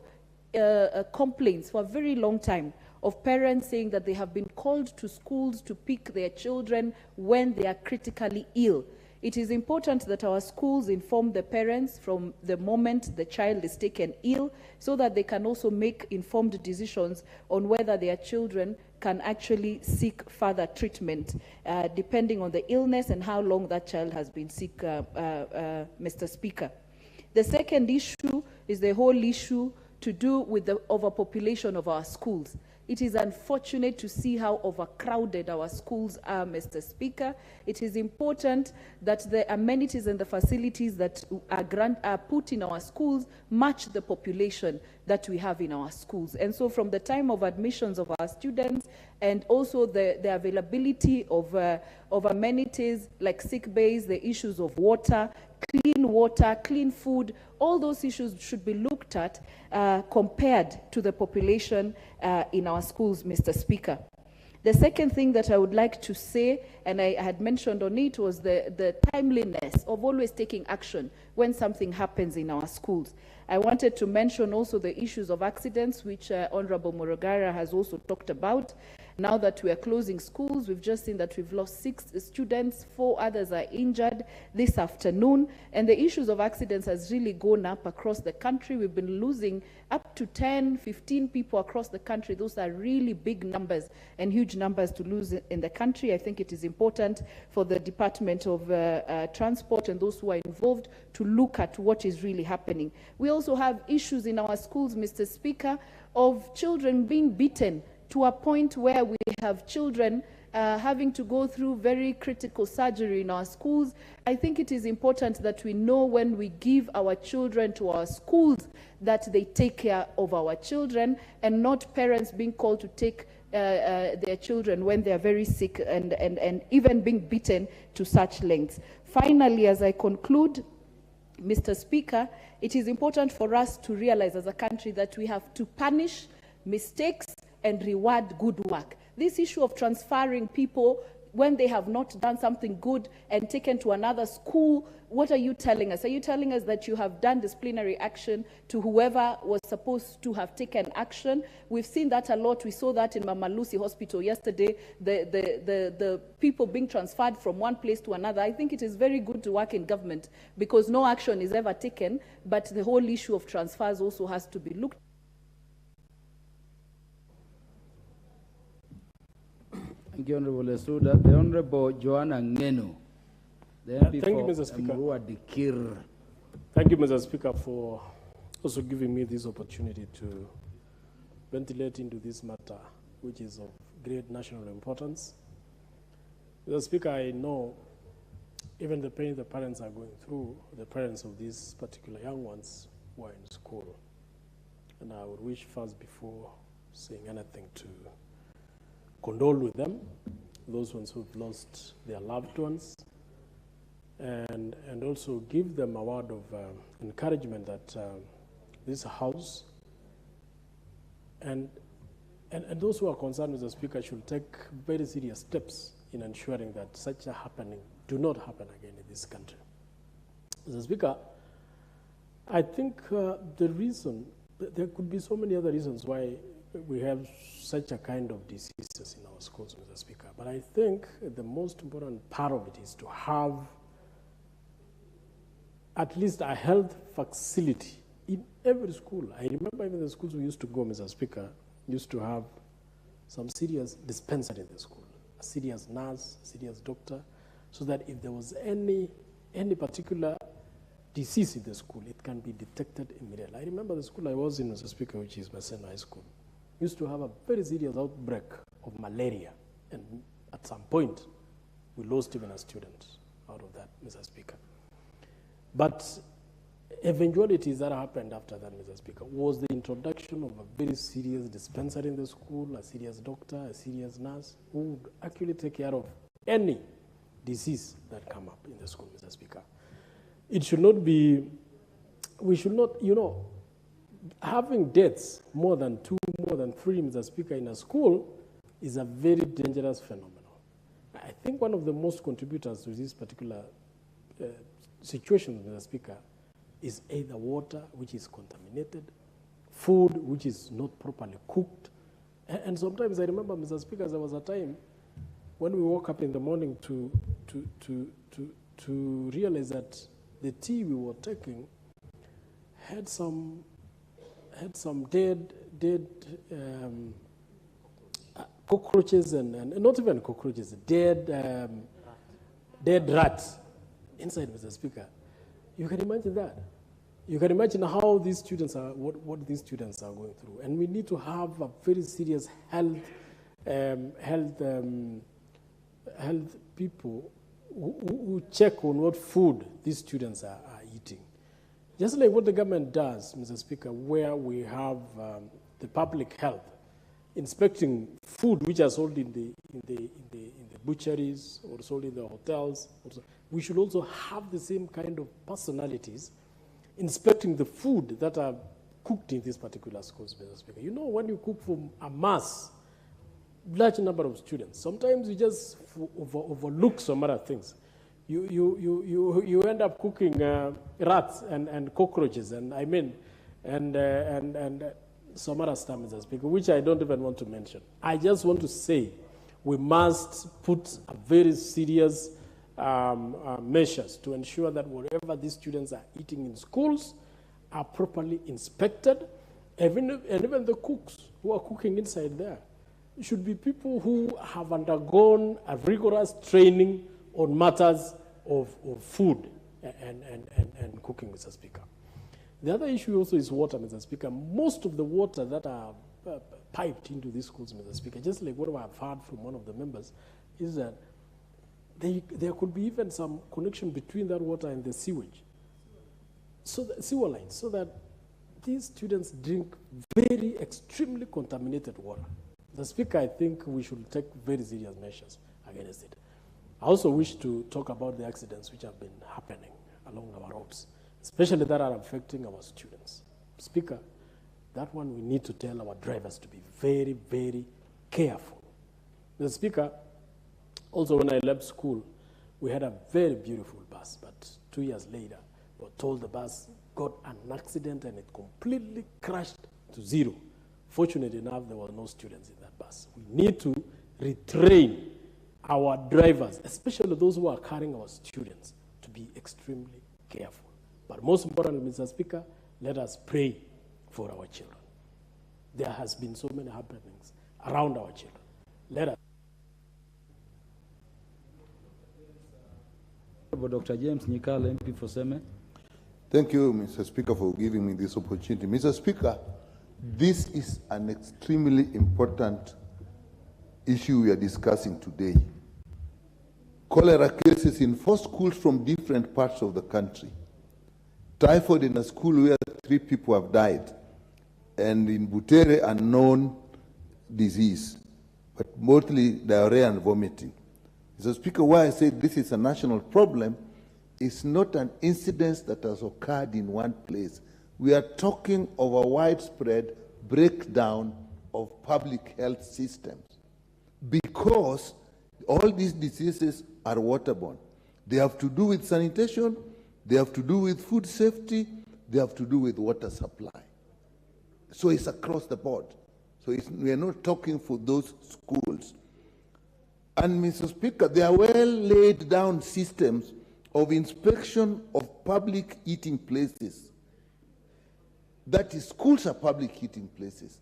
complaints for a very long time of parents saying that they have been called to schools to pick their children when they are critically ill. It is important that our schools inform the parents from the moment the child is taken ill, so that they can also make informed decisions on whether their children can actually seek further treatment, depending on the illness and how long that child has been sick, Mr. Speaker. The second issue is the whole issue to do with the overpopulation of our schools. It is unfortunate to see how overcrowded our schools are, Mr. Speaker. It is important that the amenities and the facilities that are put in our schools match the population that we have in our schools. And so from the time of admissions of our students and also the availability of amenities like sick bays, the issues of water, clean food, all those issues should be looked at compared to the population in our schools, Mr. Speaker. The second thing that I would like to say, and I had mentioned on it, was the timeliness of always taking action when something happens in our schools. I wanted to mention also the issues of accidents, which Honorable Morogara has also talked about. Now that we are closing schools, we've just seen that we've lost 6 students, 4 others are injured this afternoon, and the issues of accidents has really gone up across the country. We've been losing up to 10, 15 people across the country. Those are really big numbers and huge numbers to lose in the country. I think it is important for the Department of Transport and those who are involved to look at what is really happening. We also have issues in our schools, Mr. Speaker, of children being beaten to a point where we have children having to go through very critical surgery in our schools. I think it is important that we know when we give our children to our schools that they take care of our children and not parents being called to take their children when they are very sick and even being beaten to such lengths. Finally, as I conclude, Mr. Speaker, it is important for us to realize as a country that we have to punish mistakes and reward good work. This issue of transferring people when they have not done something good and taken to another school, what are you telling us? Are you telling us that you have done disciplinary action to whoever was supposed to have taken action? We've seen that a lot. We saw that in Mama Lucy Hospital yesterday, the people being transferred from one place to another. I think it is very good to work in government because no action is ever taken, but the whole issue of transfers also has to be looked at. Thank you, Honorable Esuda. The Honorable Joanna Ngeno. Thank you, Mr. Speaker. Thank you, Mr. Speaker, for also giving me this opportunity to ventilate into this matter, which is of great national importance. Mr. Speaker, I know even the pain the parents are going through, the parents of these particular young ones who are in school. And I would wish first, before saying anything, to condole with them, those ones who've lost their loved ones, and also give them a word of encouragement that this House and those who are concerned with the Speaker should take very serious steps in ensuring that such a happening do not happen again in this country. Mr. Speaker, I think the reason, there could be so many other reasons why we have such a kind of diseases in our schools, Mr. Speaker. But I think the most important part of it is to have at least a health facility in every school. I remember even the schools we used to go, Mr. Speaker, used to have some serious dispensary in the school, a serious nurse, a serious doctor, so that if there was any particular disease in the school, it can be detected immediately. I remember the school I was in, Mr. Speaker, which is Maseno High School, used to have a very serious outbreak of malaria. And at some point, we lost even a student out of that, Mr. Speaker. But eventualities that happened after that, Mr. Speaker, was the introduction of a very serious dispensary in the school, a serious doctor, a serious nurse, who would actually take care of any disease that come up in the school, Mr. Speaker. It should not be, we should not, having deaths more than 2, more than 3, Mr. Speaker, in a school is a very dangerous phenomenon. I think one of the most contributors to this particular situation, Mr. Speaker, is either water, which is contaminated, food, which is not properly cooked. And sometimes I remember, Mr. Speaker, there was a time when we woke up in the morning to realize that the tea we were taking had some dead cockroaches and not even cockroaches, dead rats inside, Mr. Speaker. You can imagine that. You can imagine how these students are, what these students are going through. And we need to have a very serious health people who check on what food these students are eating. Just like what the government does, Mr. Speaker, where we have the public health inspecting food which are sold in the butcheries or sold in the hotels. We should also have the same kind of personalities inspecting the food that are cooked in these particular schools, Mr. Speaker. You know, when you cook for a mass, large number of students, sometimes you just overlook some other things. You end up cooking rats and cockroaches, and some other stuff, Mr. Speaker, which I don't even want to mention. I just want to say we must put a very serious measures to ensure that whatever these students are eating in schools are properly inspected, and even the cooks who are cooking inside there should be people who have undergone a rigorous training on matters of food and cooking, Mr. Speaker. The other issue also is water, Mr. Speaker. Most of the water that are piped into these schools, Mr. Speaker, just like what I've heard from one of the members, is that there could be even some connection between that water and the sewage, so the sewer lines, so that these students drink very extremely contaminated water. The Speaker, I think we should take very serious measures against it. I also wish to talk about the accidents which have been happening along our roads, especially that are affecting our students. Speaker, that one we need to tell our drivers to be very, very careful. The Speaker, also when I left school, we had a very beautiful bus, but 2 years later, we were told the bus got an accident and it completely crashed to zero. Fortunately enough, there were no students in that bus. We need to retrain our drivers, especially those who are carrying our students, to be extremely careful. But most importantly, Mr. Speaker, let us pray for our children. There has been so many happenings around our children. Let us. Dr. James Nyikala, MP for Seme. Thank you, Mr. Speaker, for giving me this opportunity. Mr. Speaker, this is an extremely important issue we are discussing today. Cholera cases in 4 schools from different parts of the country. Typhoid in a school where 3 people have died. And in Butere, a known disease, but mostly diarrhea and vomiting. Mr. Speaker, why I say this is a national problem is not an incident that has occurred in one place. We are talking of a widespread breakdown of public health systems because all these diseases are waterborne. They have to do with sanitation, they have to do with food safety, they have to do with water supply. So it's across the board. So we are not talking for those schools. And Mr. Speaker, there are well laid down systems of inspection of public eating places. That is, schools are public eating places.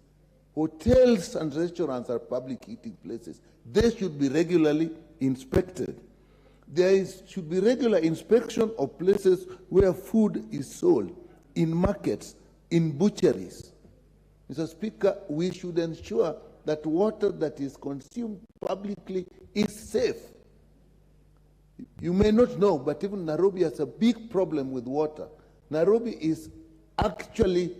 Hotels and restaurants are public eating places. They should be regularly inspected. Should be regular inspection of places where food is sold, in markets, in butcheries. Mr. Speaker, we should ensure that water that is consumed publicly is safe. You may not know, but even Nairobi has a big problem with water. Nairobi is actually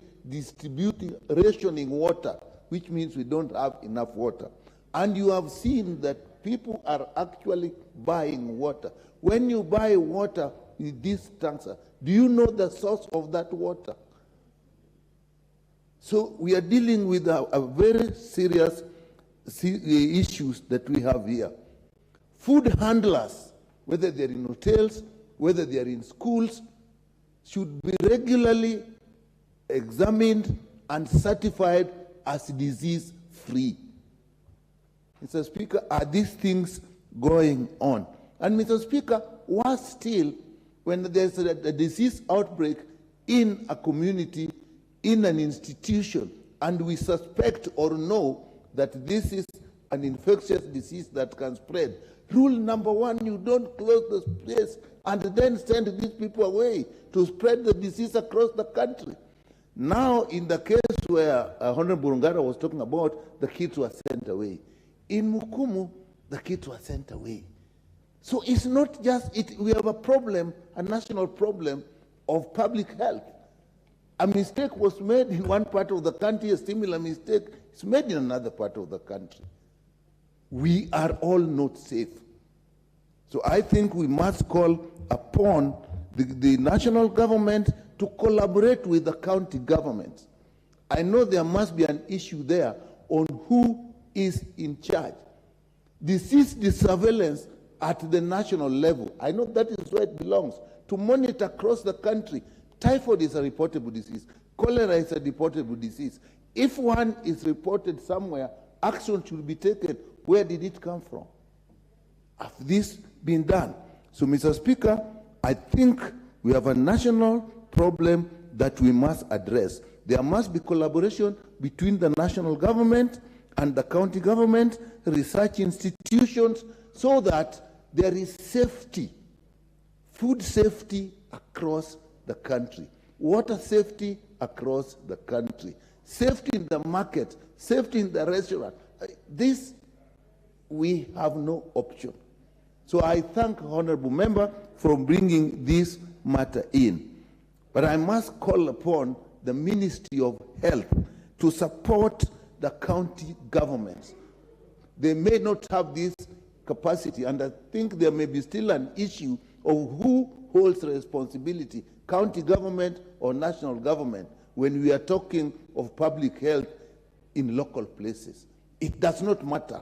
rationing water, which means we don't have enough water. And you have seen that people are actually buying water. When you buy water with these tanks, do you know the source of that water? So we are dealing with a very serious issues that we have here. Food handlers, whether they're in hotels, whether they're in schools, should be regularly examined and certified as disease-free. Mr. Speaker, are these things going on? And Mr. Speaker, worse still, when there's a disease outbreak in a community, in an institution, and we suspect or know that this is an infectious disease that can spread. Rule number one, you don't close the place and then send these people away to spread the disease across the country. Now, in the case where Honorable Ngara was talking about, the kids were sent away. In Mukumu, the kids were sent away. So it's not just it. We have a problem, a national problem of public health. A mistake was made in one part of the country, a similar mistake is made in another part of the country. We are all not safe. So I think we must call upon the national government to collaborate with the county governments. I know there must be an issue there on who is in charge. Disease surveillance at the national level, I know that is where it belongs, to monitor across the country. Typhoid is a reportable disease. Cholera is a reportable disease. If one is reported somewhere, action should be taken. Where did it come from? Have this been done? So, Mr. Speaker, I think we have a national problem that we must address. There must be collaboration between the national government and the county government, research institutions, so that there is safety, food safety across the country, water safety across the country, safety in the market, safety in the restaurant. This, we have no option. So I thank Honorable Member for bringing this matter in. But I must call upon the Ministry of Health to support the county governments. They may not have this capacity, and I think there may be still an issue of who holds responsibility, county government or national government, when we are talking of public health in local places. It does not matter.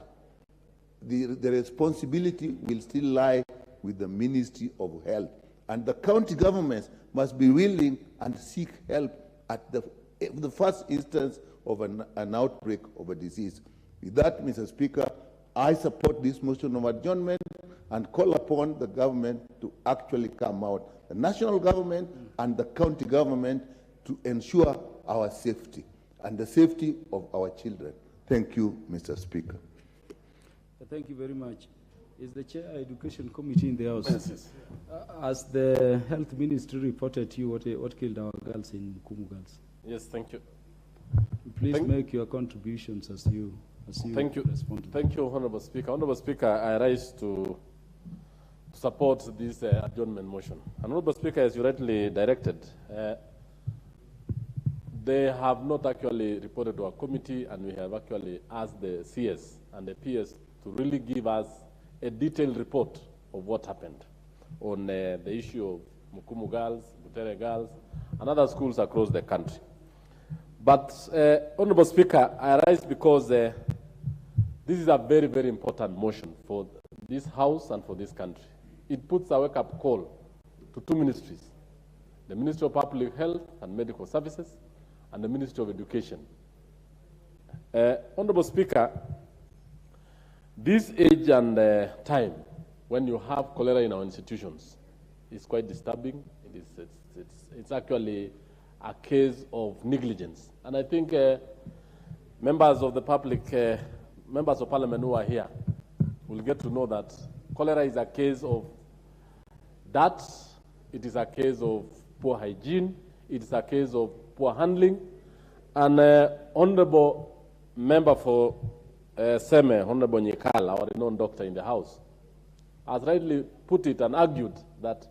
The responsibility will still lie with the Ministry of Health. And the county governments must be willing and seek help at the first instance of an outbreak of a disease. With that, Mr. Speaker, I support this motion of adjournment and call upon the government to actually come out, the national government and the county government, to ensure our safety and the safety of our children. Thank you, Mr. Speaker. Thank you very much. Is the Chair Education Committee in the House? Yes, yes. As the Health Ministry reported to you what killed our girls in Mukumu girls. Yes, thank you. Please make your contributions as you thank you. Respond to thank you, Honorable Speaker. Honorable Speaker, I rise to support this adjournment motion. Honorable Speaker, as you rightly directed, they have not actually reported to our committee, and we have actually asked the CS and the PS to really give us a detailed report of what happened on the issue of Mukumu girls, Butere girls, and other schools across the country. But, Honorable Speaker, I rise because this is a very, very important motion for this House and for this country. It puts a wake-up call to two ministries, the Ministry of Public Health and Medical Services and the Ministry of Education. Honorable Speaker, this age and time when you have cholera in our institutions is quite disturbing. It's actually a case of negligence. And I think members of the public, members of parliament who are here will get to know that cholera is a case of that, it is a case of poor hygiene, it is a case of poor handling. And Honorable Member for Seme, Honorable Nyekal, our renowned doctor in the House, has rightly put it and argued that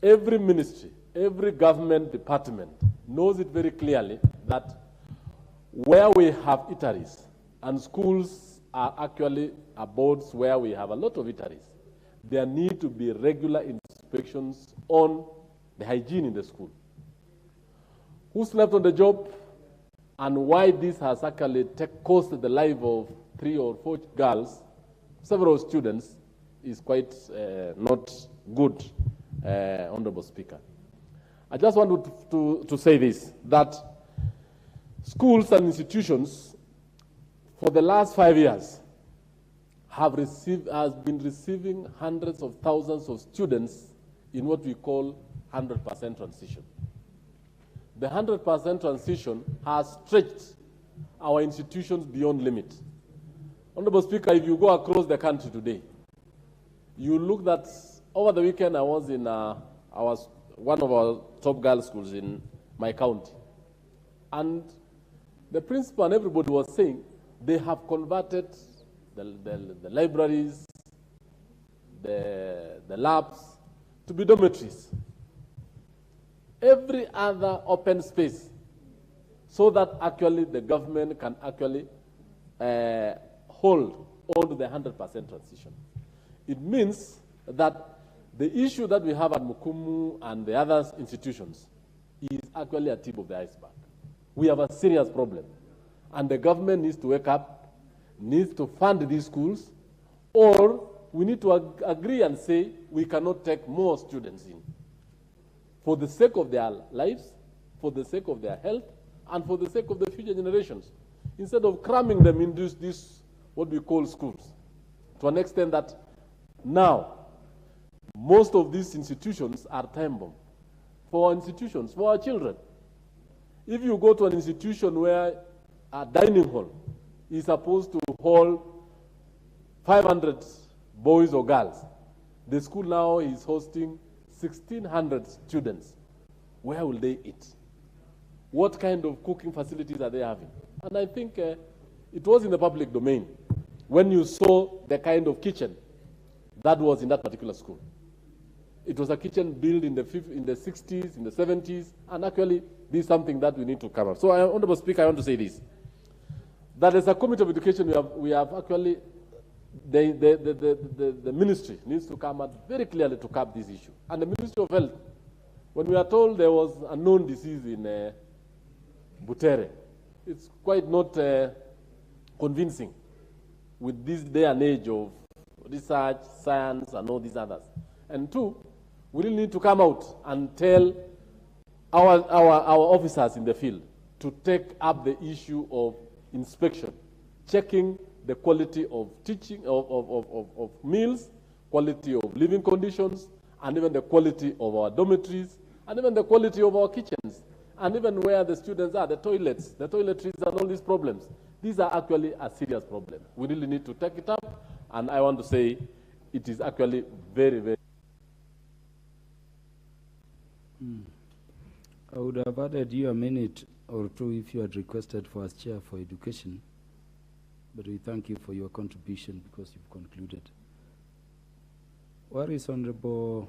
every ministry, every government department knows it very clearly that where we have eateries, and schools are actually abodes where we have a lot of eateries, there need to be regular inspections on the hygiene in the school. Who slept on the job, and why this has actually cost the life of 3 or 4 girls, several students, is quite not good, Honorable Speaker. I just want to say this, that schools and institutions for the last 5 years has been receiving hundreds of thousands of students in what we call 100% transition. The 100% transition has stretched our institutions beyond limit. Honorable Speaker, if you go across the country today, you look that over the weekend I was in one of our top girls' schools in my county. And the principal and everybody was saying they have converted the libraries, the labs to be dormitories. Every other open space, so that actually the government can actually hold on to the 100% transition. It means that the issue that we have at Mukumu and the other institutions is actually a tip of the iceberg. We have a serious problem. And the government needs to wake up, needs to fund these schools, or we need to agree and say we cannot take more students in. For the sake of their lives, for the sake of their health, and for the sake of the future generations. Instead of cramming them in this what we call schools, to an extent that now most of these institutions are time bomb for our institutions, for our children. If you go to an institution where a dining hall is supposed to hold 500 boys or girls, the school now is hosting 1,600 students. Where will they eat? What kind of cooking facilities are they having? And I think it was in the public domain when you saw the kind of kitchen that was in that particular school. It was a kitchen built in the 60s, in the 70s, and actually this is something that we need to cover. So, Honorable Speaker, I want to say this, that as a Committee of Education, we have actually, the ministry needs to come out very clearly to cap this issue. And the Ministry of Health, when we are told there was a known disease in Butere, it's quite not convincing with this day and age of research, science, and all these others. And two, we really need to come out and tell our officers in the field to take up the issue of inspection, checking the quality of teaching, of meals, quality of living conditions, and even the quality of our dormitories, and even the quality of our kitchens, and even where the students are, the toilets, the toiletries, and all these problems. These are actually a serious problem. We really need to take it up, and I want to say it is actually very, very... I would have added you a minute or two if you had requested for as Chair for Education, but we thank you for your contribution because you've concluded. Where is the Honorable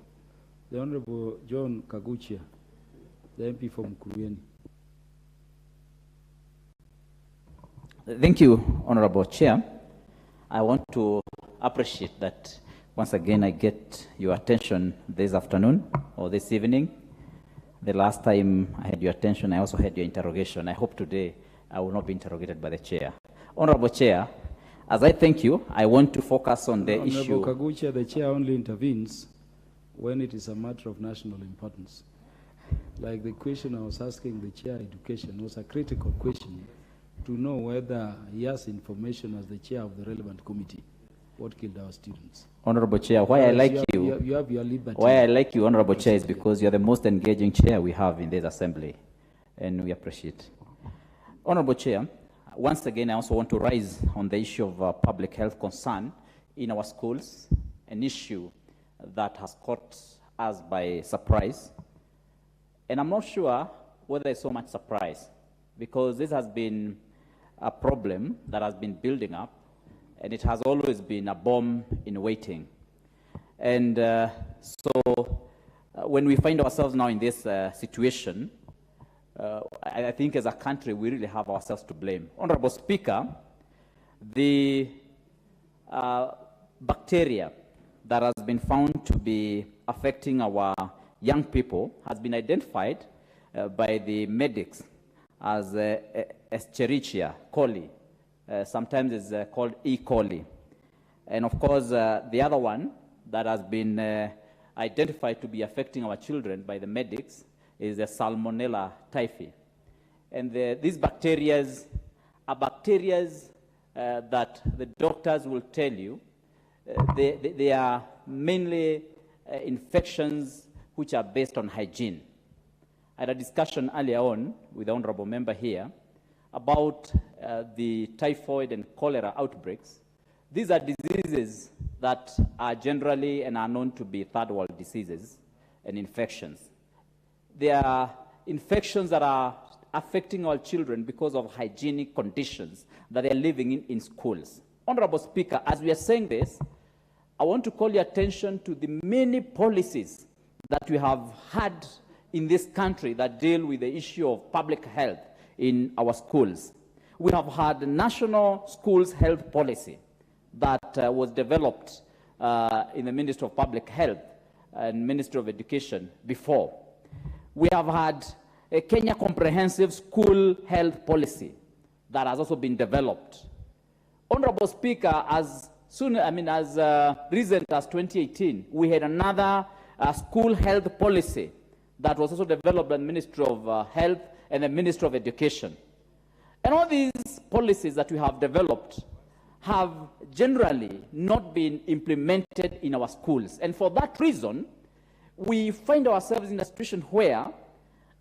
John Kaguchia, the MP for Mkurueni? Thank you, Honorable Chair. I want to appreciate that once again I get your attention this afternoon or this evening. The last time I had your attention, I also had your interrogation. I hope today I will not be interrogated by the Chair. Honorable Chair, as I thank you, I want to focus on the issue. Honorable Kaguchia, the Chair only intervenes when it is a matter of national importance. Like the question I was asking the Chair Education was a critical question to know whether he has information as the Chair of the relevant committee what killed our students. Honorable Chair, why I like you, you have your liberty. Why I like you, Honorable Chair, is because you're the most engaging chair we have in this assembly, and we appreciate. Honorable Chair, once again, I also want to rise on the issue of public health concern in our schools, an issue that has caught us by surprise. And I'm not sure whether there's so much surprise, because this has been a problem that has been building up, and it has always been a bomb in waiting. And when we find ourselves now in this situation, I think as a country we really have ourselves to blame. Honorable Speaker, the bacteria that has been found to be affecting our young people has been identified by the medics as Escherichia coli. Sometimes it's called E. coli. And of course, the other one that has been identified to be affecting our children by the medics is the Salmonella typhi. And these bacteria are bacteria that the doctors will tell you they are mainly infections which are based on hygiene. I had a discussion earlier on with the honorable member here about the typhoid and cholera outbreaks These are diseases that are generally and are known to be third world diseases and infections. They are infections that are affecting our children because of hygienic conditions that they are living in schools. Honorable Speaker, as we are saying this, I want to call your attention to the many policies that we have had in this country that deal with the issue of public health in our schools. We have had the National Schools Health Policy that was developed in the Ministry of Public Health and Ministry of Education before. We have had a Kenya Comprehensive School Health Policy that has also been developed. Honorable Speaker, as recent as 2018, we had another school health policy that was also developed by the Ministry of Health and the Ministry of Education. And all these policies that we have developed have generally not been implemented in our schools. And for that reason, we find ourselves in a situation where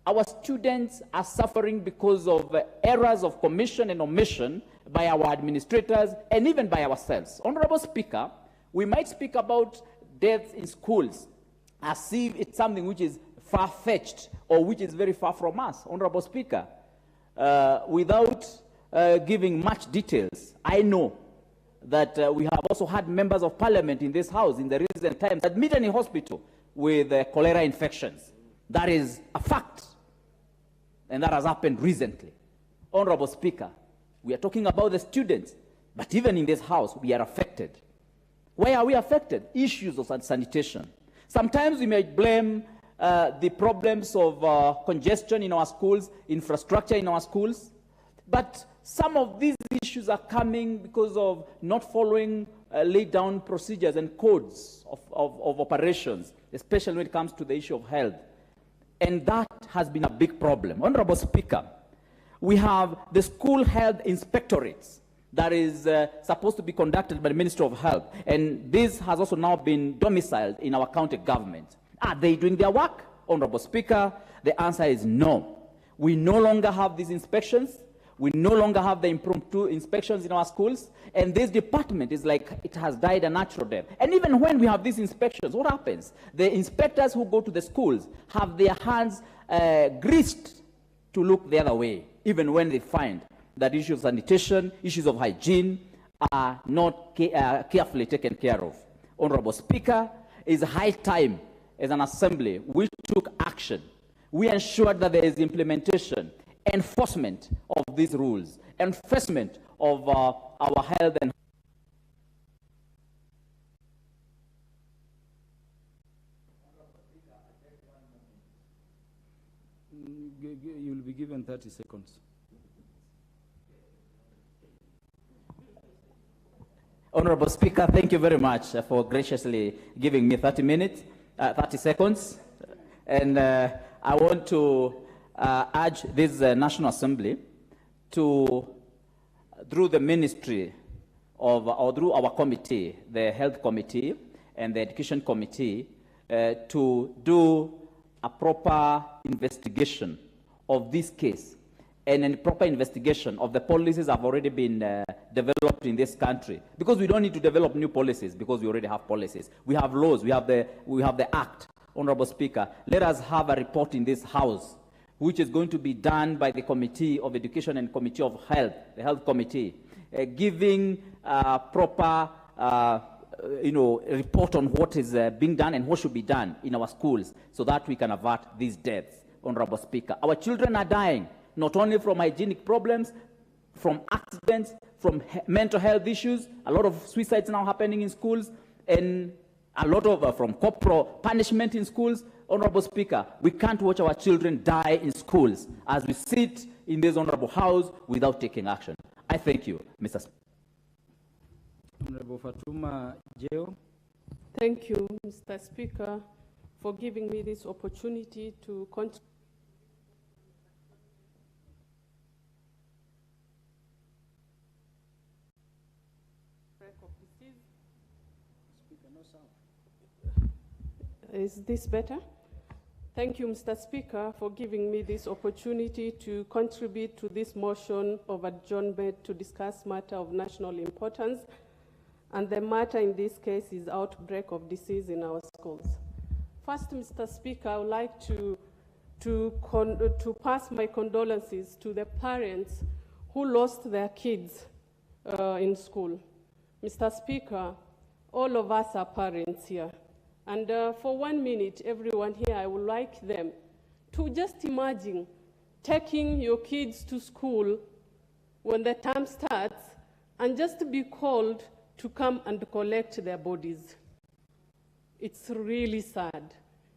our students are suffering because of errors of commission and omission by our administrators and even by ourselves. Honorable Speaker, we might speak about deaths in schools as if it's something which is far-fetched or which is very far from us. Honorable Speaker, without giving much details, I know that we have also had members of parliament in this house in the recent times admitted in hospital with cholera infections. That is a fact, and that has happened recently. Honorable Speaker, we are talking about the students, but even in this house, we are affected. Why are we affected? Issues of sanitation. Sometimes we may blame the problems of congestion in our schools, infrastructure in our schools, but some of these issues are coming because of not following laid down procedures and codes of operations, especially when it comes to the issue of health. And that has been a big problem. Honorable Speaker, we have the school health inspectorates that is supposed to be conducted by the Ministry of Health, and this has also now been domiciled in our county government. Are they doing their work? Honorable Speaker, the answer is no. We no longer have these inspections. We no longer have the impromptu inspections in our schools, and this department is like it has died a natural death. And even when we have these inspections, what happens? The inspectors who go to the schools have their hands greased to look the other way, even when they find that issues of sanitation, issues of hygiene are not carefully taken care of. Honorable Speaker, it's high time as an assembly we took action. We ensured that there is implementation, enforcement of these rules, enforcement of our health and you'll be given 30 seconds. Honorable Speaker, thank you very much for graciously giving me 30 seconds. And I want to urge this National Assembly to, through the ministry of, or through our committee, the Health Committee and the Education Committee, to do a proper investigation of this case and a proper investigation of the policies that have already been developed in this country. Because we don't need to develop new policies because we already have policies. We have laws, we have the Act. Honorable Speaker, let us have a report in this House which is going to be done by the Committee of Education and Committee of Health, the Health Committee, giving proper report on what is being done and what should be done in our schools so that we can avert these deaths. Honorable Speaker, our children are dying, not only from hygienic problems, from accidents, from mental health issues, a lot of suicides now happening in schools, and a lot of from corporal punishment in schools. Honorable Speaker, we can't watch our children die in schools as we sit in this honorable House without taking action. I thank you, Mr. Speaker. Honorable Fatuma Jeo. Thank you, Mr. Speaker, for giving me this opportunity to contribute. Is this better? Thank you, Mr. Speaker, for giving me this opportunity to contribute to this motion of adjournment to discuss matter of national importance. and the matter in this case is outbreak of disease in our schools. First, Mr. Speaker, I would like to pass my condolences to the parents who lost their kids in school. Mr. Speaker, all of us are parents here. And for 1 minute, everyone here, I would like them to just imagine taking your kids to school when the term starts and just be called to come and collect their bodies. It's really sad.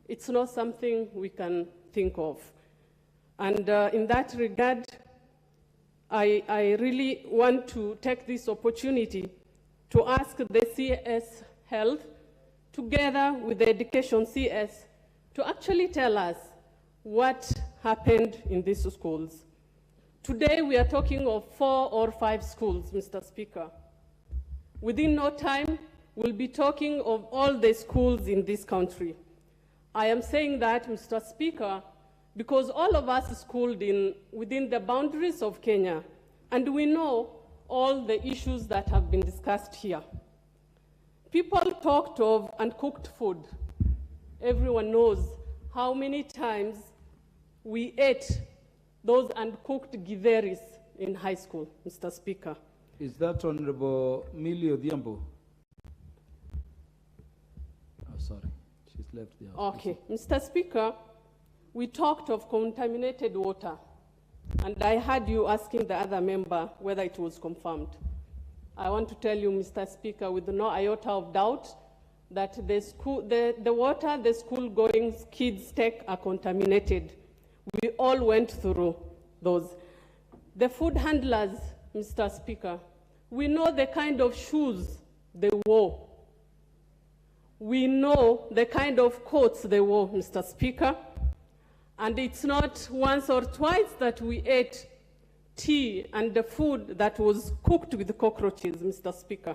It's not something we can think of. And in that regard, I really want to take this opportunity to ask the CS Health, together with the Education CS, to actually tell us what happened in these schools. Today we are talking of 4 or 5 schools, Mr. Speaker. Within no time, we'll be talking of all the schools in this country. I am saying that, Mr. Speaker, because all of us schooled within the boundaries of Kenya, and we know all the issues that have been discussed here. People talked of uncooked food. Everyone knows how many times we ate those uncooked githeris in high school, Mr. Speaker. Is that Honorable Millie Odhiambo? Oh, sorry, she's left the house. Okay, Mr. Speaker, we talked of contaminated water, and I heard you asking the other member whether it was confirmed. I want to tell you, Mr. Speaker, with no iota of doubt, that the water the school-going kids take are contaminated. We all went through those. The food handlers, Mr. Speaker, we know the kind of shoes they wore. We know the kind of coats they wore, Mr. Speaker. And it's not once or twice that we ate tea and the food that was cooked with cockroaches, Mr. Speaker.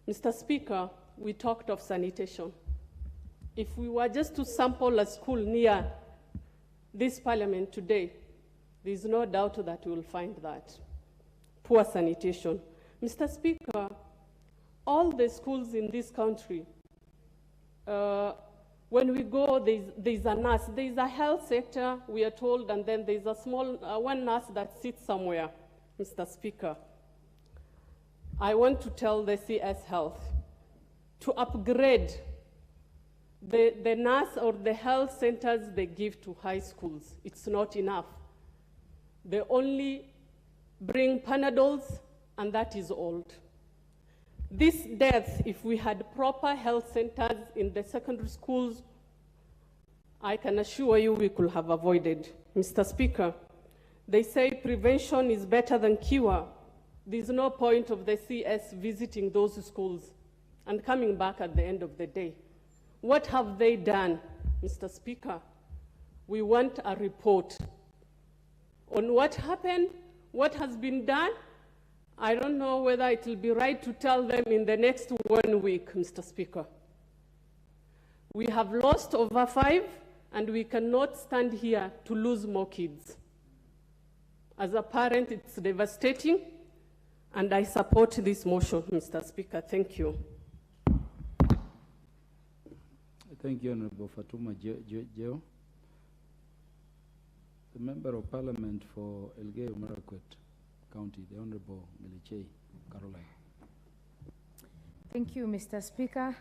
Mr. Speaker, we talked of sanitation. If we were just to sample a school near this parliament today, there is no doubt that we will find that. Poor sanitation. Mr. Speaker, all the schools in this country, when we go, there's a nurse, there's a health sector, we are told, and then there's a small, one nurse that sits somewhere, Mr. Speaker. I want to tell the CS Health to upgrade the nurse or the health centers they give to high schools. It's not enough. They only bring Panadols, and that is old. This death, if we had proper health centers in the secondary schools, I can assure you we could have avoided. Mr. Speaker, they say prevention is better than cure. There's no point of the CS visiting those schools and coming back at the end of the day. What have they done, Mr. Speaker? We want a report on what happened, what has been done. I don't know whether it will be right to tell them in the next 1 week, Mr. Speaker. We have lost over 5, and we cannot stand here to lose more kids. As a parent, it's devastating, and I support this motion, Mr. Speaker. Thank you. Thank you, Honorable Fatuma Jeo. The Member of Parliament for Elgeyo Marakwet County, the Honorable Milichei Caroline. Thank you, Mr. Speaker,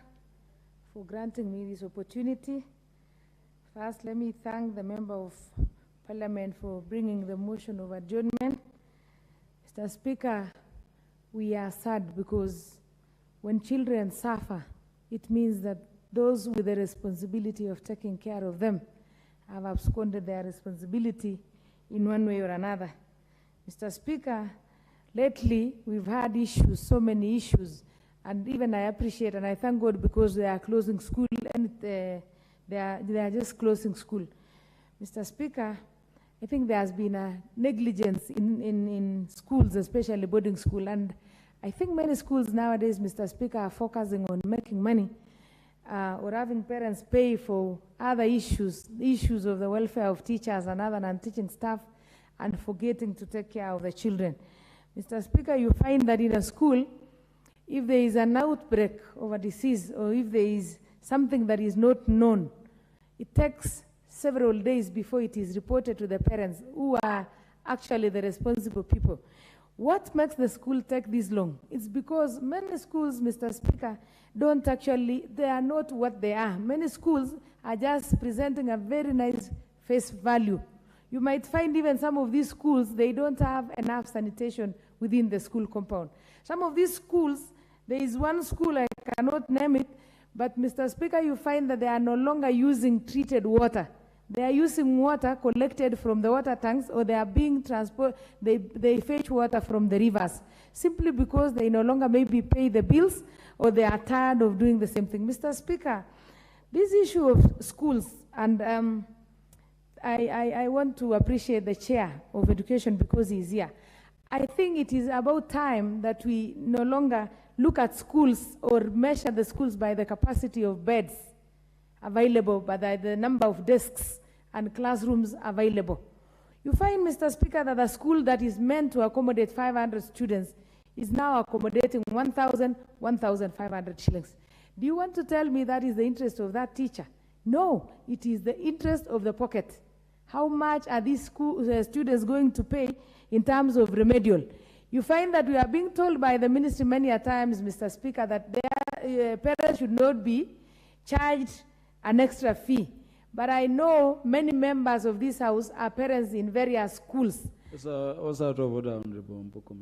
for granting me this opportunity. First, let me thank the Member of Parliament for bringing the motion of adjournment. Mr. Speaker, we are sad because when children suffer, it means that those with the responsibility of taking care of them have absconded their responsibility in one way or another. Mr. Speaker, lately we've had issues, so many issues, and even I appreciate and I thank God because they are closing school and they are just closing school. Mr. Speaker, I think there has been a negligence in schools, especially boarding school, and I think many schools nowadays, Mr. Speaker, are focusing on making money or having parents pay for other issues, issues of the welfare of teachers and other non-teaching staff, and forgetting to take care of the children. Mr. Speaker, you find that in a school, if there is an outbreak of a disease or if there is something that is not known, it takes several days before it is reported to the parents who are actually the responsible people. What makes the school take this long? It's because many schools, Mr. Speaker, don't actually, they are not what they are. Many schools are just presenting a very nice face value. You might find even some of these schools, they don't have enough sanitation within the school compound. Some of these schools, there is one school, I cannot name it, but Mr. Speaker, you find that they are no longer using treated water. They are using water collected from the water tanks, or they are being transported, they fetch water from the rivers, simply because they no longer maybe pay the bills, or they are tired of doing the same thing. Mr. Speaker, this issue of schools, and I want to appreciate the chair of education because he's here. I think it is about time that we no longer look at schools or measure the schools by the capacity of beds available, but by the number of desks and classrooms available. You find, Mr. Speaker, that a school that is meant to accommodate 500 students is now accommodating 1,000, 1,500 shillings. Do you want to tell me that is the interest of that teacher? No, it is the interest of the pocket. How much are these students going to pay in terms of remedial? You find that we are being told by the ministry many a times, Mr. Speaker, that their parents should not be charged an extra fee. But I know many members of this house are parents in various schools. Also out of order, Honorable Mboko.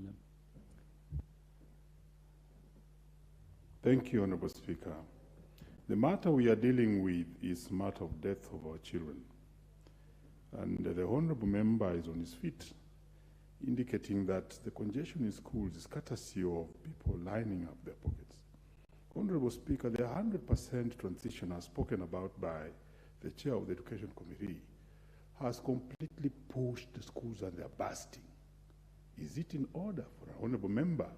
Thank you, Honorable Speaker. The matter we are dealing with is matter of death of our children. And the Honorable Member is on his feet, indicating that the congestion in schools is courtesy of people lining up their pockets. Honorable Speaker, the 100% transition as spoken about by the chair of the Education Committee has completely pushed the schools and they're bursting. Is it in order for an honorable member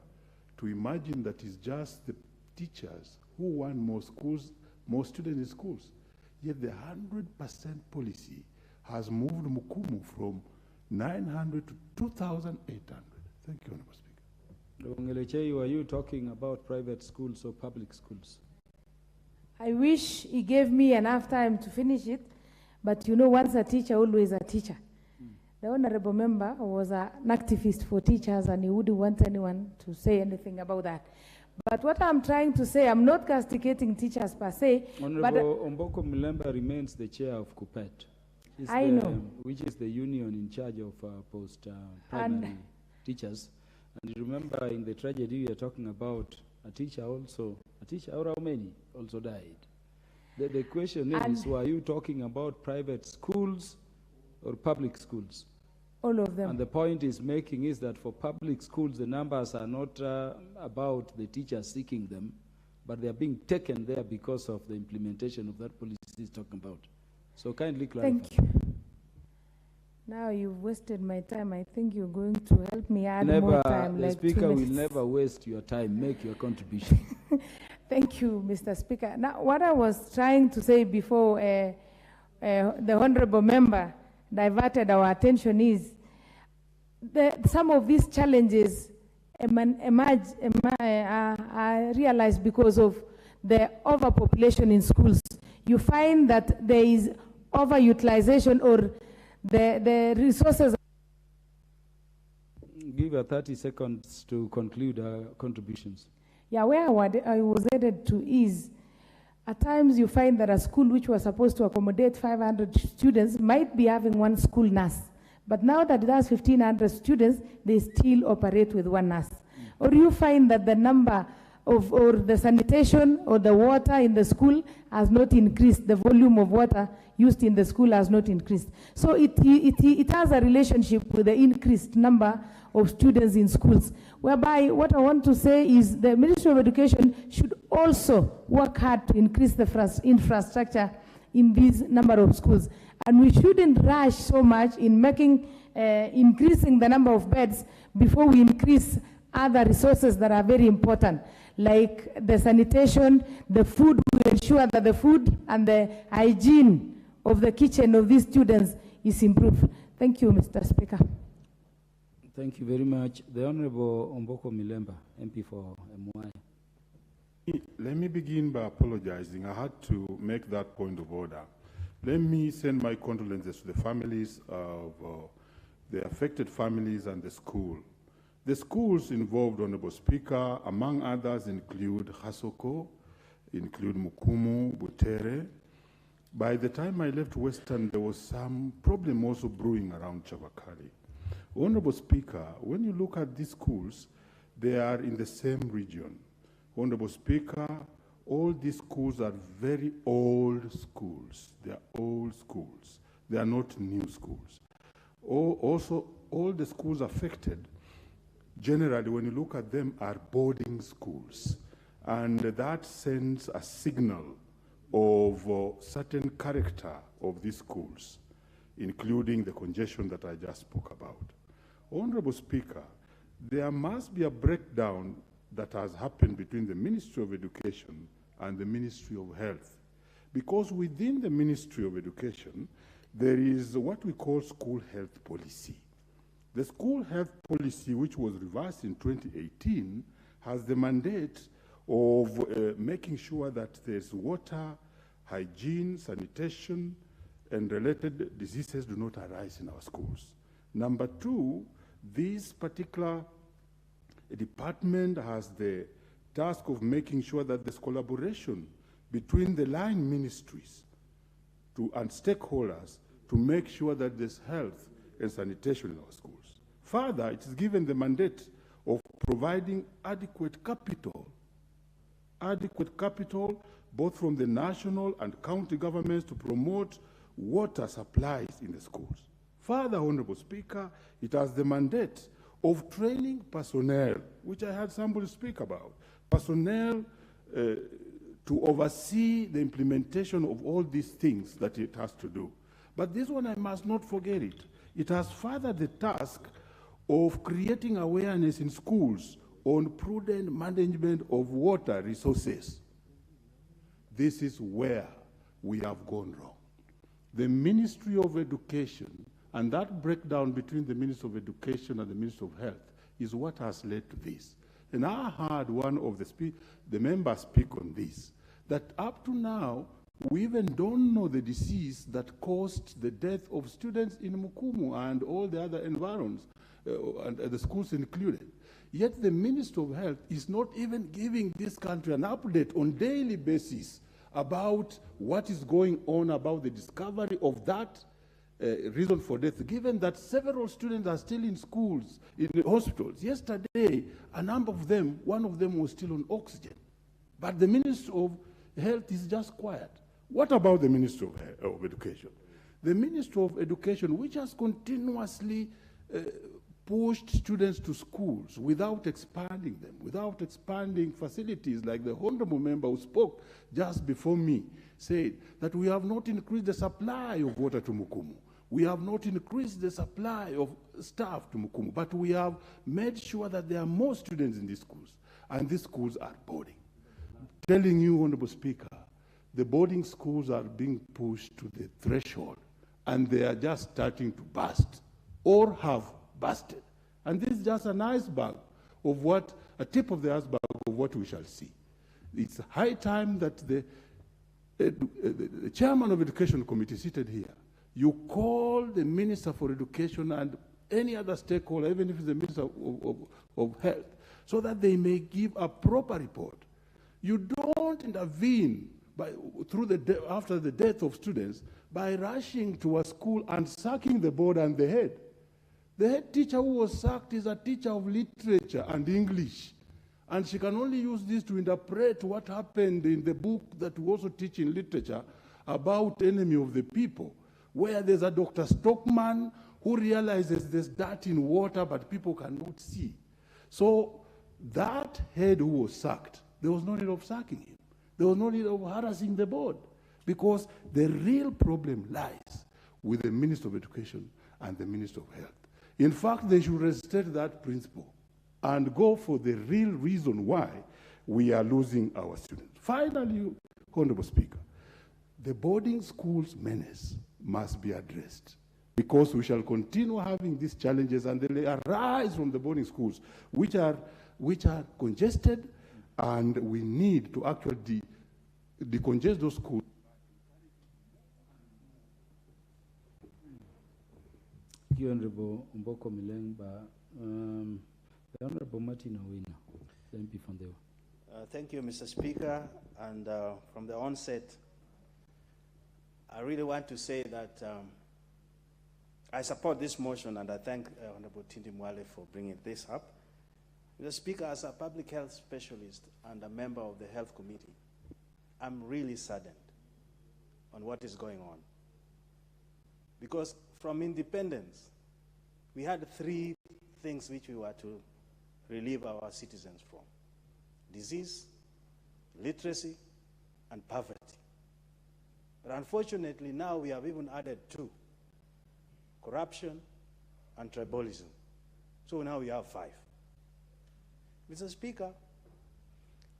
to imagine that it's just the teachers who want more schools, more students in schools? Yet the 100% policy has moved Mukumu from 900 to 2,800. Thank you, Honorable Speaker. Are you talking about private schools or public schools? I wish he gave me enough time to finish it, but you know, once a teacher, always a teacher. The honorable member was an activist for teachers, and he wouldn't want anyone to say anything about that. But what I'm trying to say, I'm not castigating teachers per se. Honorable Omboko Mulemba remains the chair of KUPPET. I know. Which is the union in charge of post-primary teachers. And you remember in the tragedy we are talking about, a teacher, or how many also died. The question is, were you talking about private schools or public schools? All of them. And the point is making is that for public schools, the numbers are not about the teachers seeking them, but they are being taken there because of the implementation of that policy he's talking about. So kindly clarify. Thank you. Now you've wasted my time. I think you're going to help me add more time. The Speaker will never waste your time. Make your contribution. Thank you, Mr. Speaker. Now, what I was trying to say before the honorable member diverted our attention is some of these challenges are realized because of the overpopulation in schools. You find that there is overutilization, or the resources. Give her 30 seconds to conclude her contributions. Yeah, where I was headed to is, at times you find that a school which was supposed to accommodate 500 students might be having one school nurse. But now that it has 1,500 students, they still operate with one nurse. Or you find that the number of, or the sanitation or the water in the school has not increased. The volume of water used in the school has not increased. So it has a relationship with the increased number of students in schools, whereby what I want to say is the Ministry of Education should also work hard to increase the infrastructure in this number of schools. And we shouldn't rush so much in making, increasing the number of beds before we increase other resources that are very important, like the sanitation, the food. We ensure that the food and the hygiene of the kitchen of these students is improved. Thank you, Mr. Speaker. Thank you very much. The Honorable Omboko Milemba, MP for MY. Let me begin by apologizing. I had to make that point of order. Let me send my condolences to the families of the affected families and the school. The schools involved, Honorable Speaker, among others include Hasoko, include Mukumu, Butere. By the time I left Western, there was some problem also brewing around Chavakali. Honorable Speaker, when you look at these schools, they are in the same region. Honorable Speaker, all these schools are very old schools. They are old schools. They are not new schools. Also, all the schools affected, generally, when you look at them, are boarding schools. And that sends a signal of certain character of these schools, including the congestion that I just spoke about. Honorable Speaker, there must be a breakdown that has happened between the Ministry of Education and the Ministry of Health. Because within the Ministry of Education, there is what we call school health policy. The school health policy, which was reversed in 2018, has the mandate of making sure that there's water, hygiene, sanitation, and related diseases do not arise in our schools. Number two, this particular department has the task of making sure that there's collaboration between the line ministries and stakeholders to make sure that there's health and sanitation in our schools. Further, it is given the mandate of providing adequate capital both from the national and county governments to promote water supplies in the schools. Further, Honorable Speaker, it has the mandate of training personnel, which I had somebody speak about, personnel to oversee the implementation of all these things that it has to do. But this one, I must not forget it. It has further the task of creating awareness in schools on prudent management of water resources. This is where we have gone wrong. The Ministry of Education, and that breakdown between the Ministry of Education and the Ministry of Health is what has led to this. And I heard one of the members speak on this, that up to now, we even don't know the disease that caused the death of students in Mukumu and all the other environs, and the schools included. Yet the Minister of Health is not even giving this country an update on a daily basis about what is going on, about the discovery of that reason for death, given that several students are still in schools, in the hospitals. Yesterday, a number of them, one of them was still on oxygen. But the Minister of Health is just quiet. What about the Minister of Education? The Minister of Education, which has continuously pushed students to schools without expanding them, without expanding facilities, like the honorable member who spoke just before me said, that we have not increased the supply of water to Mukumu. We have not increased the supply of staff to Mukumu, but we have made sure that there are more students in these schools, and these schools are boarding. Telling you, Honorable Speaker, the boarding schools are being pushed to the threshold, and they are just starting to burst or have busted. And this is just an iceberg of what, a tip of the iceberg of what we shall see. It's high time that the chairman of Education Committee seated here, you call the Minister for Education and any other stakeholder, even if it's the Minister of Health, so that they may give a proper report. You don't intervene after the death of students by rushing to a school and sacking the board and the head. The head teacher who was sacked is a teacher of literature and English, and she can only use this to interpret what happened in the book that we also teach in literature about Enemy of the People, where there's a Dr. Stockman who realizes there's dirt in water but people cannot see. So that head who was sacked, there was no need of sacking him. There was no need of harassing the board, because the real problem lies with the Minister of Education and the Minister of Health. In fact, they should restate that principle and go for the real reason why we are losing our students. Finally, Honorable Speaker, the boarding schools menace must be addressed, because we shall continue having these challenges, and they arise from the boarding schools, which are congested And we need to actually decongest those schools. Thank you, Honorable Mboko Milengba. The Honorable Martin Owino, the MP from there. Thank you, Mr. Speaker. And from the onset, I really want to say that I support this motion, and I thank Honorable Tindi Mwale for bringing this up. Mr. Speaker, as a public health specialist and a member of the Health Committee, I'm really saddened on what is going on. Because from independence, we had 3 things which we were to relieve our citizens from: disease, literacy, and poverty. But unfortunately, now we have even added 2: corruption and tribalism. So now we have 5. Mr. Speaker,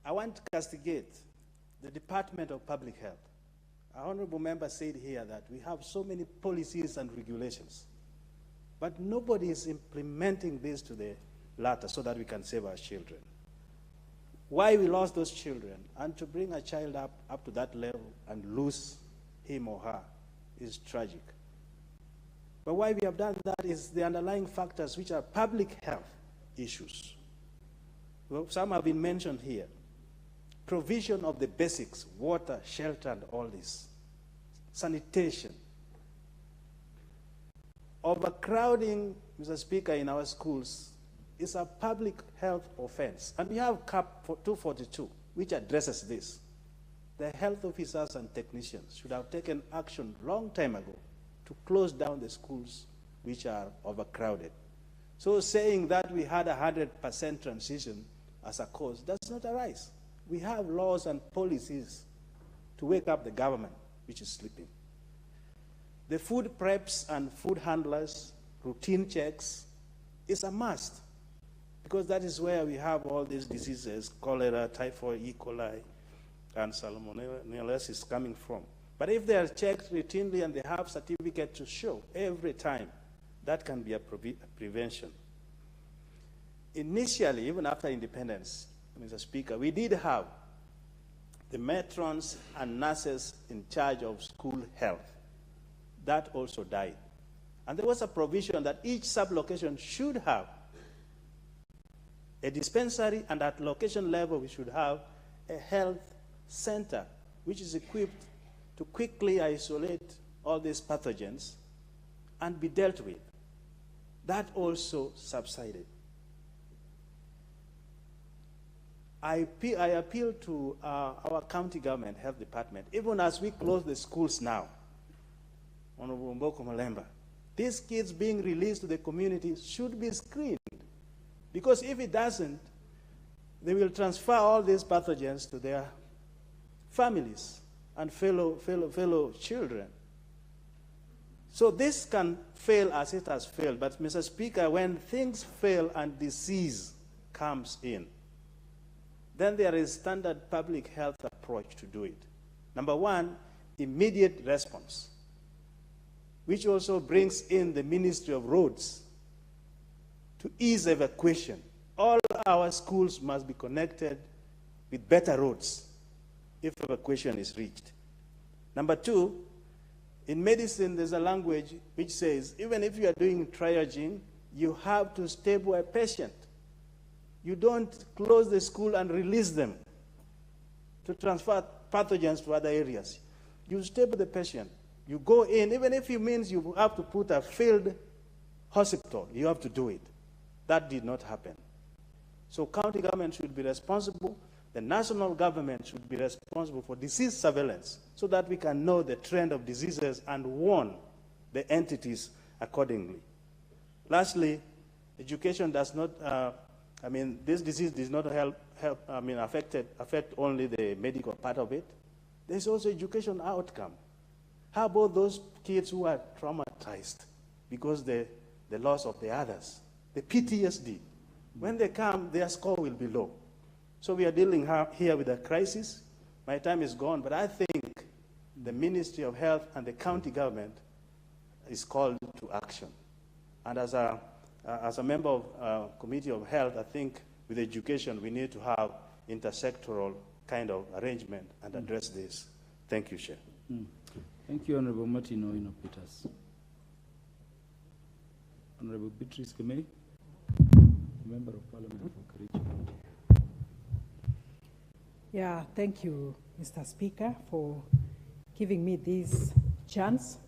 I want to castigate the Department of Public Health. Our honorable member said here that we have so many policies and regulations, but nobody is implementing this to the latter so that we can save our children. Why we lost those children, and to bring a child up to that level and lose him or her is tragic. But why we have done that is the underlying factors, which are public health issues. Well, some have been mentioned here. Provision of the basics, water, shelter, and all this. Sanitation. Overcrowding, Mr. Speaker, in our schools is a public health offense. And we have CAP 242, which addresses this. The health officers and technicians should have taken action long time ago to close down the schools which are overcrowded. So saying that we had 100% transition as a cause does not arise. We have laws and policies to wake up the government, which is sleeping. The food preps and food handlers, routine checks, is a must, because that is where we have all these diseases: cholera, typhoid, E. coli, and salmonella is coming from. But if they are checked routinely and they have certificate to show every time, that can be a prevention. Initially, even after independence, Mr. Speaker, we did have the matrons and nurses in charge of school health. That also died. And there was a provision that each sub-location should have a dispensary, and at location level we should have a health center which is equipped to quickly isolate all these pathogens and be dealt with. That also subsided. I appeal to our county government health department, even as we close the schools now, Honorable Mboko Malemba, these kids being released to the community should be screened, because if it doesn't, they will transfer all these pathogens to their families and fellow children. So this can fail as it has failed. But Mr. Speaker, when things fail and disease comes in, then there is standard public health approach to do it. Number 1, immediate response, which also brings in the Ministry of Roads to ease evacuation. All our schools must be connected with better roads if evacuation is reached. Number 2, in medicine, there's a language which says, even if you are doing triaging, you have to stable a patient. You don't close the school and release them to transfer pathogens to other areas. You stable the patient. You go in, even if it means you have to put a field hospital, you have to do it. That did not happen. So county government should be responsible. The national government should be responsible for disease surveillance so that we can know the trend of diseases and warn the entities accordingly. Lastly, education does not, this disease does not affect only the medical part of it. There's also education outcome. How about those kids who are traumatized because the loss of the others? The PTSD. When they come, their score will be low. So we are dealing here with a crisis. My time is gone, but I think the Ministry of Health and the county government is called to action. And as a member of Committee of Health, I think with education we need to have intersectoral kind of arrangement and address this. Thank you, Chair. Thank you, Honorable Martin Oino Peters. Honorable Beatrice Kemei, Member of Parliament for Kericho. Yeah, thank you, Mr. Speaker, for giving me this chance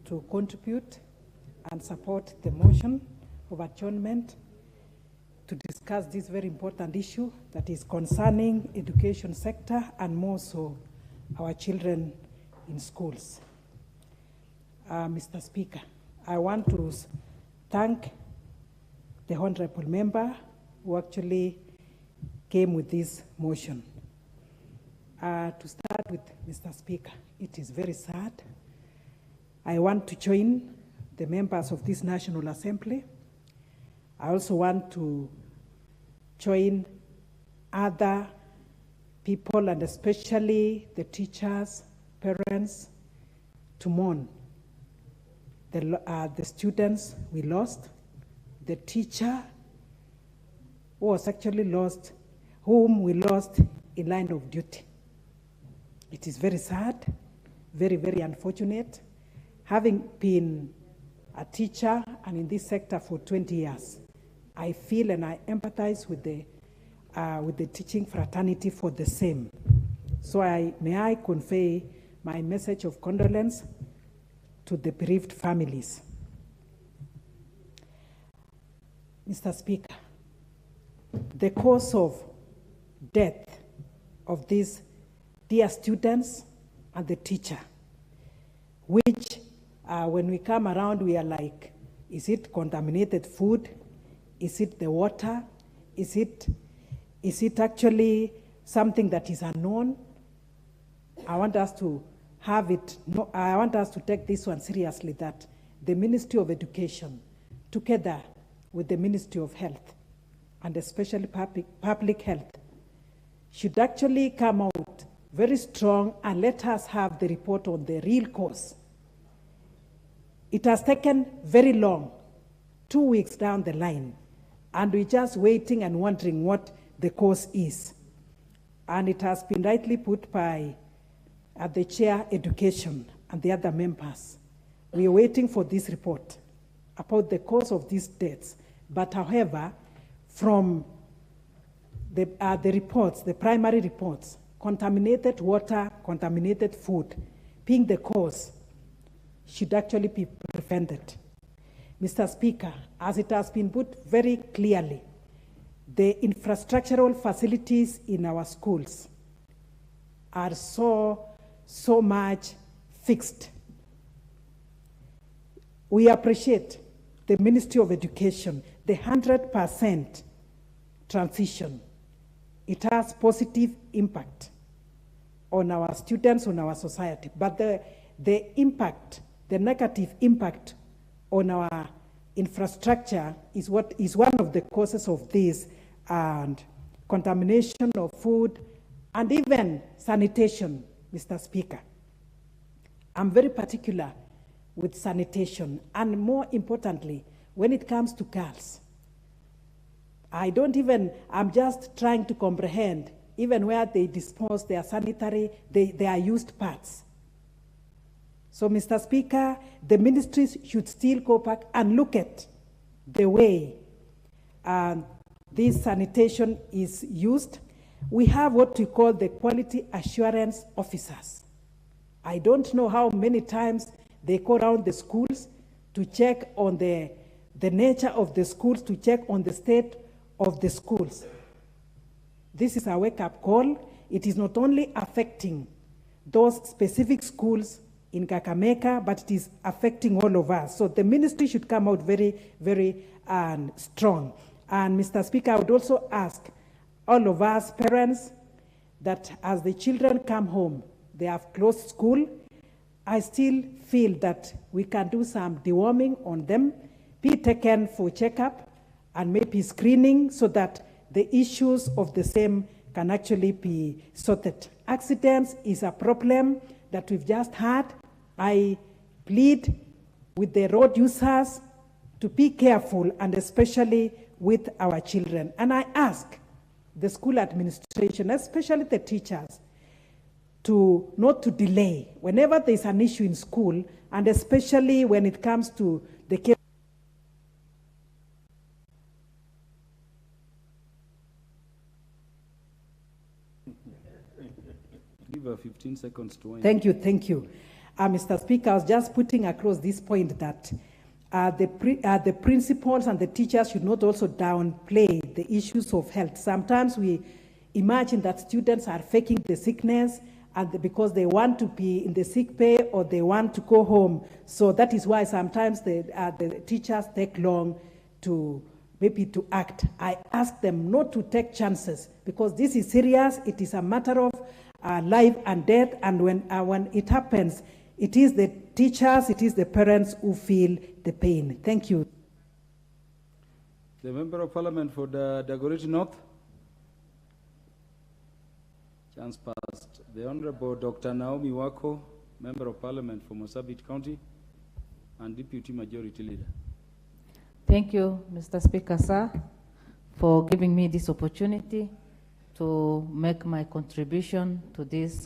to contribute and support the motion of adjournment to discuss this very important issue that is concerning education sector and more so our children in schools. Mr. Speaker, I want to thank the honorable member who actually came with this motion. To start with, Mr. Speaker, it is very sad. I want to join the members of this National Assembly. I also want to join other people and especially the teachers, parents, to mourn the students we lost, the teacher who was actually lost, whom we lost in line of duty. It is very sad, very, very unfortunate. Having been a teacher and in this sector for 20 years, I feel and I empathize with the teaching fraternity for the same. So may I convey my message of condolence to the bereaved families. Mr. Speaker, the cause of death of these dear students and the teacher, which when we come around, we are like, is it contaminated food? Is it the water? Is it actually something that is unknown? I want us to have it, no, I want us to take this one seriously, that the Ministry of Education, together with the Ministry of Health, and especially public health, should actually come out very strong and let us have the report on the real cause. It has taken very long, 2 weeks down the line, and we're just waiting and wondering what the cause is. And it has been rightly put by the Chair Education and the other members. We are waiting for this report about the cause of these deaths. But however, from the reports, the primary reports, contaminated water, contaminated food, being the cause, should actually be prevented. Mr. Speaker, as it has been put very clearly, the infrastructural facilities in our schools are so much fixed. We appreciate the Ministry of Education, the 100% transition. It has positive impact on our students, on our society. But the impact, the negative impact on our infrastructure is what is one of the causes of this, and contamination of food and even sanitation, Mr. Speaker. I'm very particular with sanitation, and more importantly, when it comes to girls. I'm just trying to comprehend even where they dispose their sanitary, their used parts. So, Mr. Speaker, the ministries should still go back and look at the way this sanitation is used. We have what we call the quality assurance officers. I don't know how many times they go around the schools to check on the nature of the schools, to check on the state of the schools. This is a wake-up call. It is not only affecting those specific schools in Kakamega, but it is affecting all of us. So the ministry should come out very, very strong. And Mr. Speaker, I would also ask all of us parents that as the children come home, they have closed school, I still feel that we can do some deworming on them, be taken for checkup and maybe screening so that the issues of the same can actually be sorted. Accidents is a problem that we've just had. I plead with the road users to be careful, and especially with our children. And I ask the school administration, especially the teachers, to not to delay whenever there's an issue in school, and especially when it comes to the case. Give her 15 seconds to wind. Thank you. Mr. Speaker, I was just putting across this point that the principals and the teachers should not also downplay the issues of health. Sometimes we imagine that students are faking the sickness because they want to be in the sick pay or they want to go home. So that is why sometimes the teachers take long to act. I ask them not to take chances because this is serious. It is a matter of life and death, and when it happens, it is the teachers, it is the parents who feel the pain. Thank you. The Member of Parliament for the Dagoretti North. Chance passed. The Honorable Dr. Naomi Wako, Member of Parliament for Marsabit County and Deputy Majority Leader. Thank you, Mr. Speaker, sir, for giving me this opportunity to make my contribution to this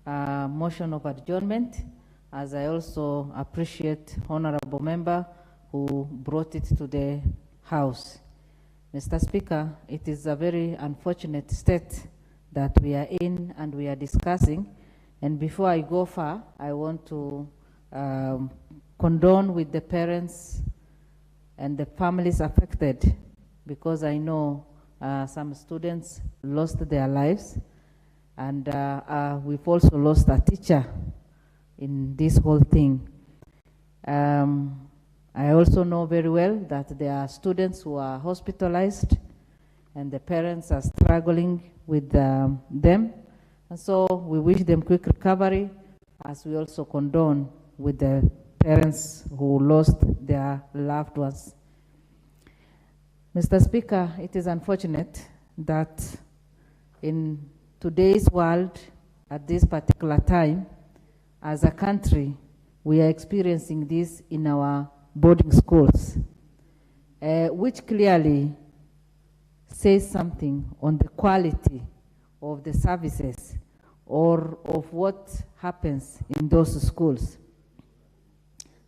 motion of adjournment, as I also appreciate honorable member who brought it to the House. Mr. Speaker, it is a very unfortunate state that we are in and we are discussing. And before I go far, I want to condone with the parents and the families affected, because I know some students lost their lives, and we've also lost a teacher in this whole thing. I also know very well that there are students who are hospitalized and the parents are struggling with them. And so we wish them quick recovery, as we also condone with the parents who lost their loved ones. Mr. Speaker, it is unfortunate that in today's world, at this particular time, as a country, we are experiencing this in our boarding schools, which clearly says something on the quality of the services or of what happens in those schools.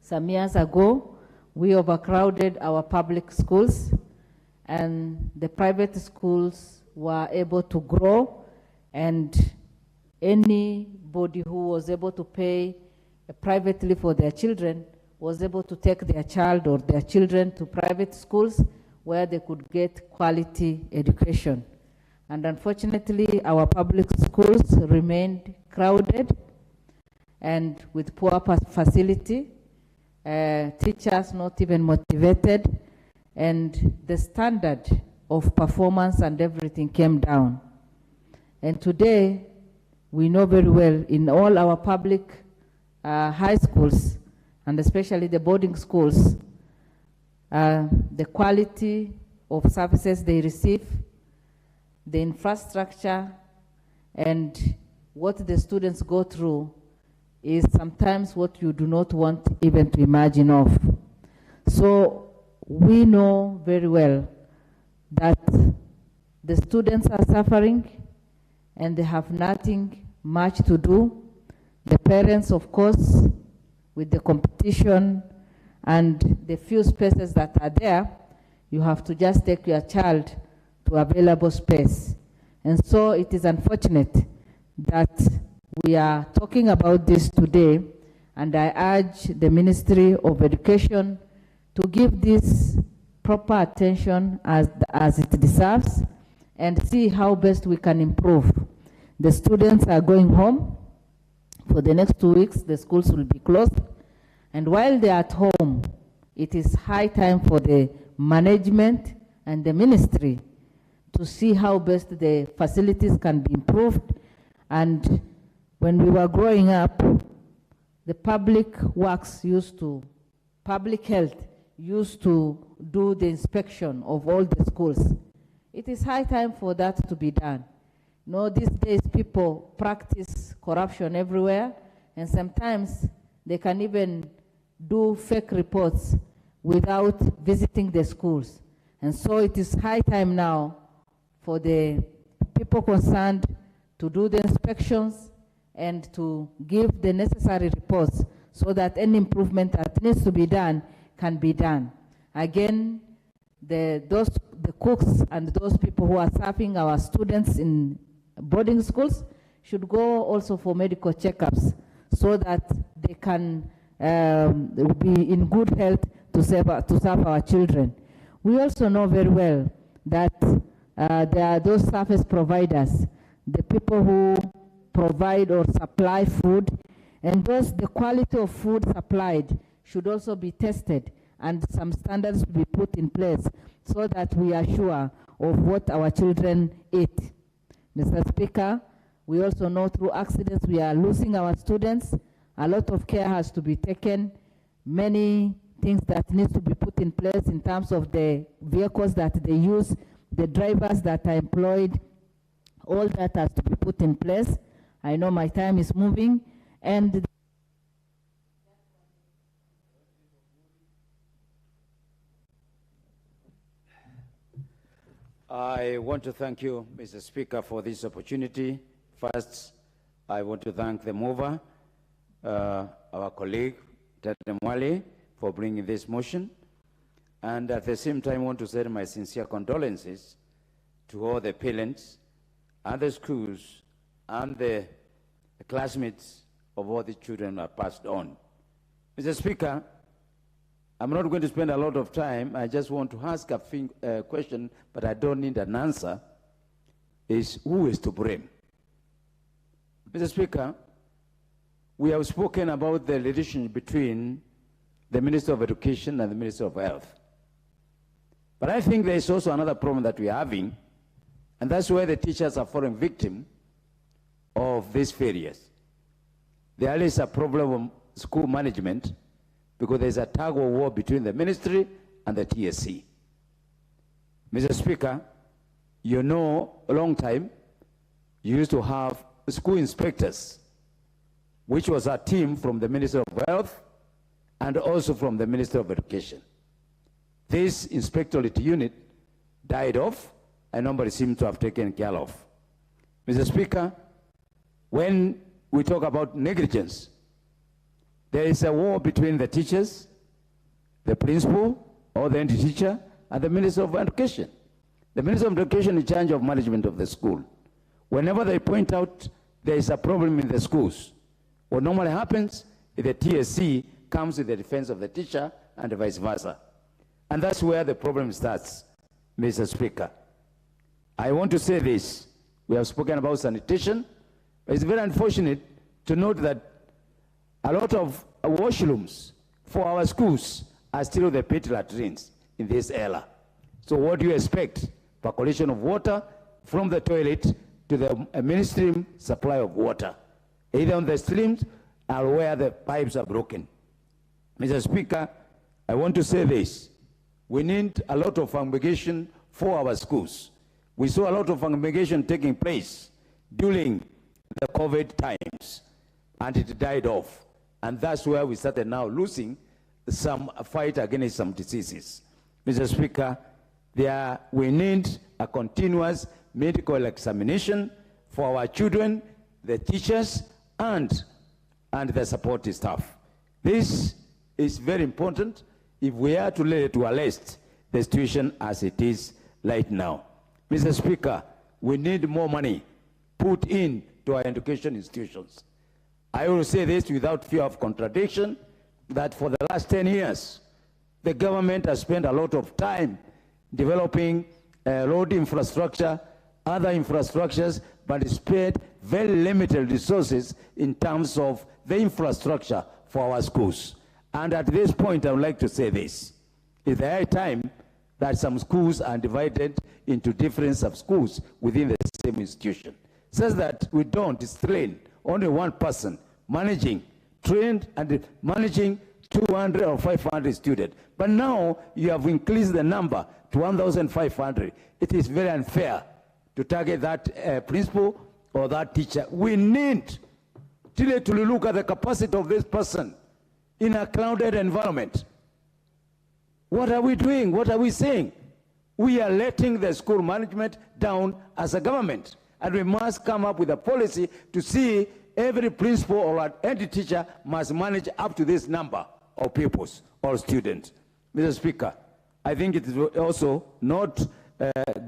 Some years ago, we overcrowded our public schools, and the private schools were able to grow, and anybody who was able to pay privately for their children was able to take their child or their children to private schools where they could get quality education. And unfortunately, our public schools remained crowded and with poor facility, teachers not even motivated, and the standard of performance and everything came down. And today, we know very well in all our public high schools, and especially the boarding schools, the quality of services they receive, the infrastructure, and what the students go through is sometimes what you do not want even to imagine of. So we know very well that the students are suffering and they have nothing much to do. The parents, of course, with the competition and the few spaces that are there, you have to just take your child to available space. And so it is unfortunate that we are talking about this today, and I urge the Ministry of Education to give this proper attention as it deserves and see how best we can improve. The students are going home. For the next 2 weeks, the schools will be closed. And while they are at home, it is high time for the management and the ministry to see how best the facilities can be improved. And when we were growing up, the public health used to do the inspection of all the schools. It is high time for that to be done. You know, these days people practice corruption everywhere, and sometimes they can even do fake reports without visiting the schools. And so it is high time now for the people concerned to do the inspections and to give the necessary reports so that any improvement that needs to be done can be done. Again, the cooks and those people who are serving our students in boarding schools should go also for medical checkups so that they can be in good health to serve our children. We also know very well that there are those service providers, the people who provide or supply food, and thus the quality of food supplied should also be tested and some standards be put in place so that we are sure of what our children eat. Mr. Speaker, we also know through accidents we are losing our students. A lot of care has to be taken. Many things that need to be put in place in terms of the vehicles that they use, the drivers that are employed, all that has to be put in place. I know my time is moving, and I want to thank you, Mr. Speaker, for this opportunity. First, I want to thank the mover, our colleague, Ted Mwale, for bringing this motion. And at the same time, I want to send my sincere condolences to all the parents and the schools and the classmates of all the children who are passed on. Mr. Speaker, I'm not going to spend a lot of time. I just want to ask a question, but I don't need an answer, is who is to blame? Mr. Speaker, we have spoken about the relationship between the Minister of Education and the Minister of Health. But I think there is also another problem that we are having, and that's where the teachers are falling victim of these failures. There is a problem of school management because there's a tug of war between the ministry and the TSC. Mr. Speaker, you know a long time you used to have school inspectors, which was a team from the Minister of Health and also from the Minister of Education. This inspectorate unit died off and nobody seemed to have taken care of. Mr. Speaker, when we talk about negligence, there is a war between the teachers, the principal, or the entity teacher, and the Minister of Education. The Minister of Education is in charge of management of the school. Whenever they point out there is a problem in the schools, what normally happens is the TSC comes with the defense of the teacher and vice versa. And that's where the problem starts, Mr. Speaker. I want to say this. We have spoken about sanitation. It's very unfortunate to note that a lot of washrooms for our schools are still the pit latrines in this era. So what do you expect? Percolation of water from the toilet to the mainstream supply of water, either on the streams or where the pipes are broken. Mr. Speaker, I want to say this. We need a lot of fumigation for our schools. We saw a lot of fumigation taking place during the COVID times, and it died off. And that's where we started now losing some fight against some diseases. Mr. Speaker, we need a continuous medical examination for our children, the teachers, and the support staff. This is very important if we are to arrest the situation as it is right now. Mr. Speaker, we need more money put in to our education institutions. I will say this without fear of contradiction, that for the last 10 years, the government has spent a lot of time developing road infrastructure, other infrastructures, but spent very limited resources in terms of the infrastructure for our schools. And at this point, I would like to say this. It's the high time that some schools are divided into different sub-schools within the same institution, such that we don't strain only one person managing, trained and managing 200 or 500 students. But now you have increased the number to 1,500. It is very unfair to target that principal or that teacher. We need to look at the capacity of this person in a crowded environment. What are we doing? What are we saying? we are letting the school management down as a government. And we must come up with a policy to see every principal or any teacher must manage up to this number of pupils or students. Mr. Speaker, I think it is also not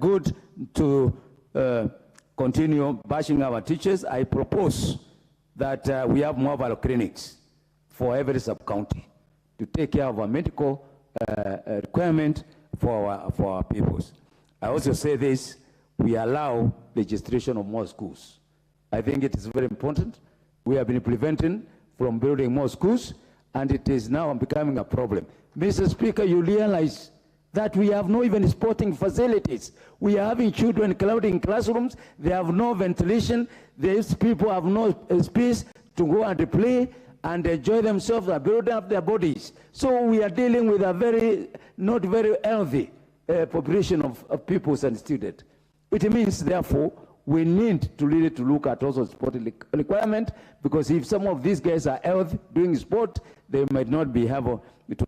good to continue bashing our teachers. I propose that we have mobile clinics for every sub-county to take care of our medical requirement for our pupils. I also say this, we allow the registration of more schools. I think it is very important. We have been preventing from building more schools, and it is now becoming a problem. Mr. Speaker, you realize that we have no even sporting facilities. We are having children crowding classrooms. They have no ventilation. These people have no space to go and play and enjoy themselves and build up their bodies. So we are dealing with a not very healthy population of pupils and students. It means, therefore, we need to really look at also sporting requirement, because if some of these guys are healthy doing sport, they might not be able to.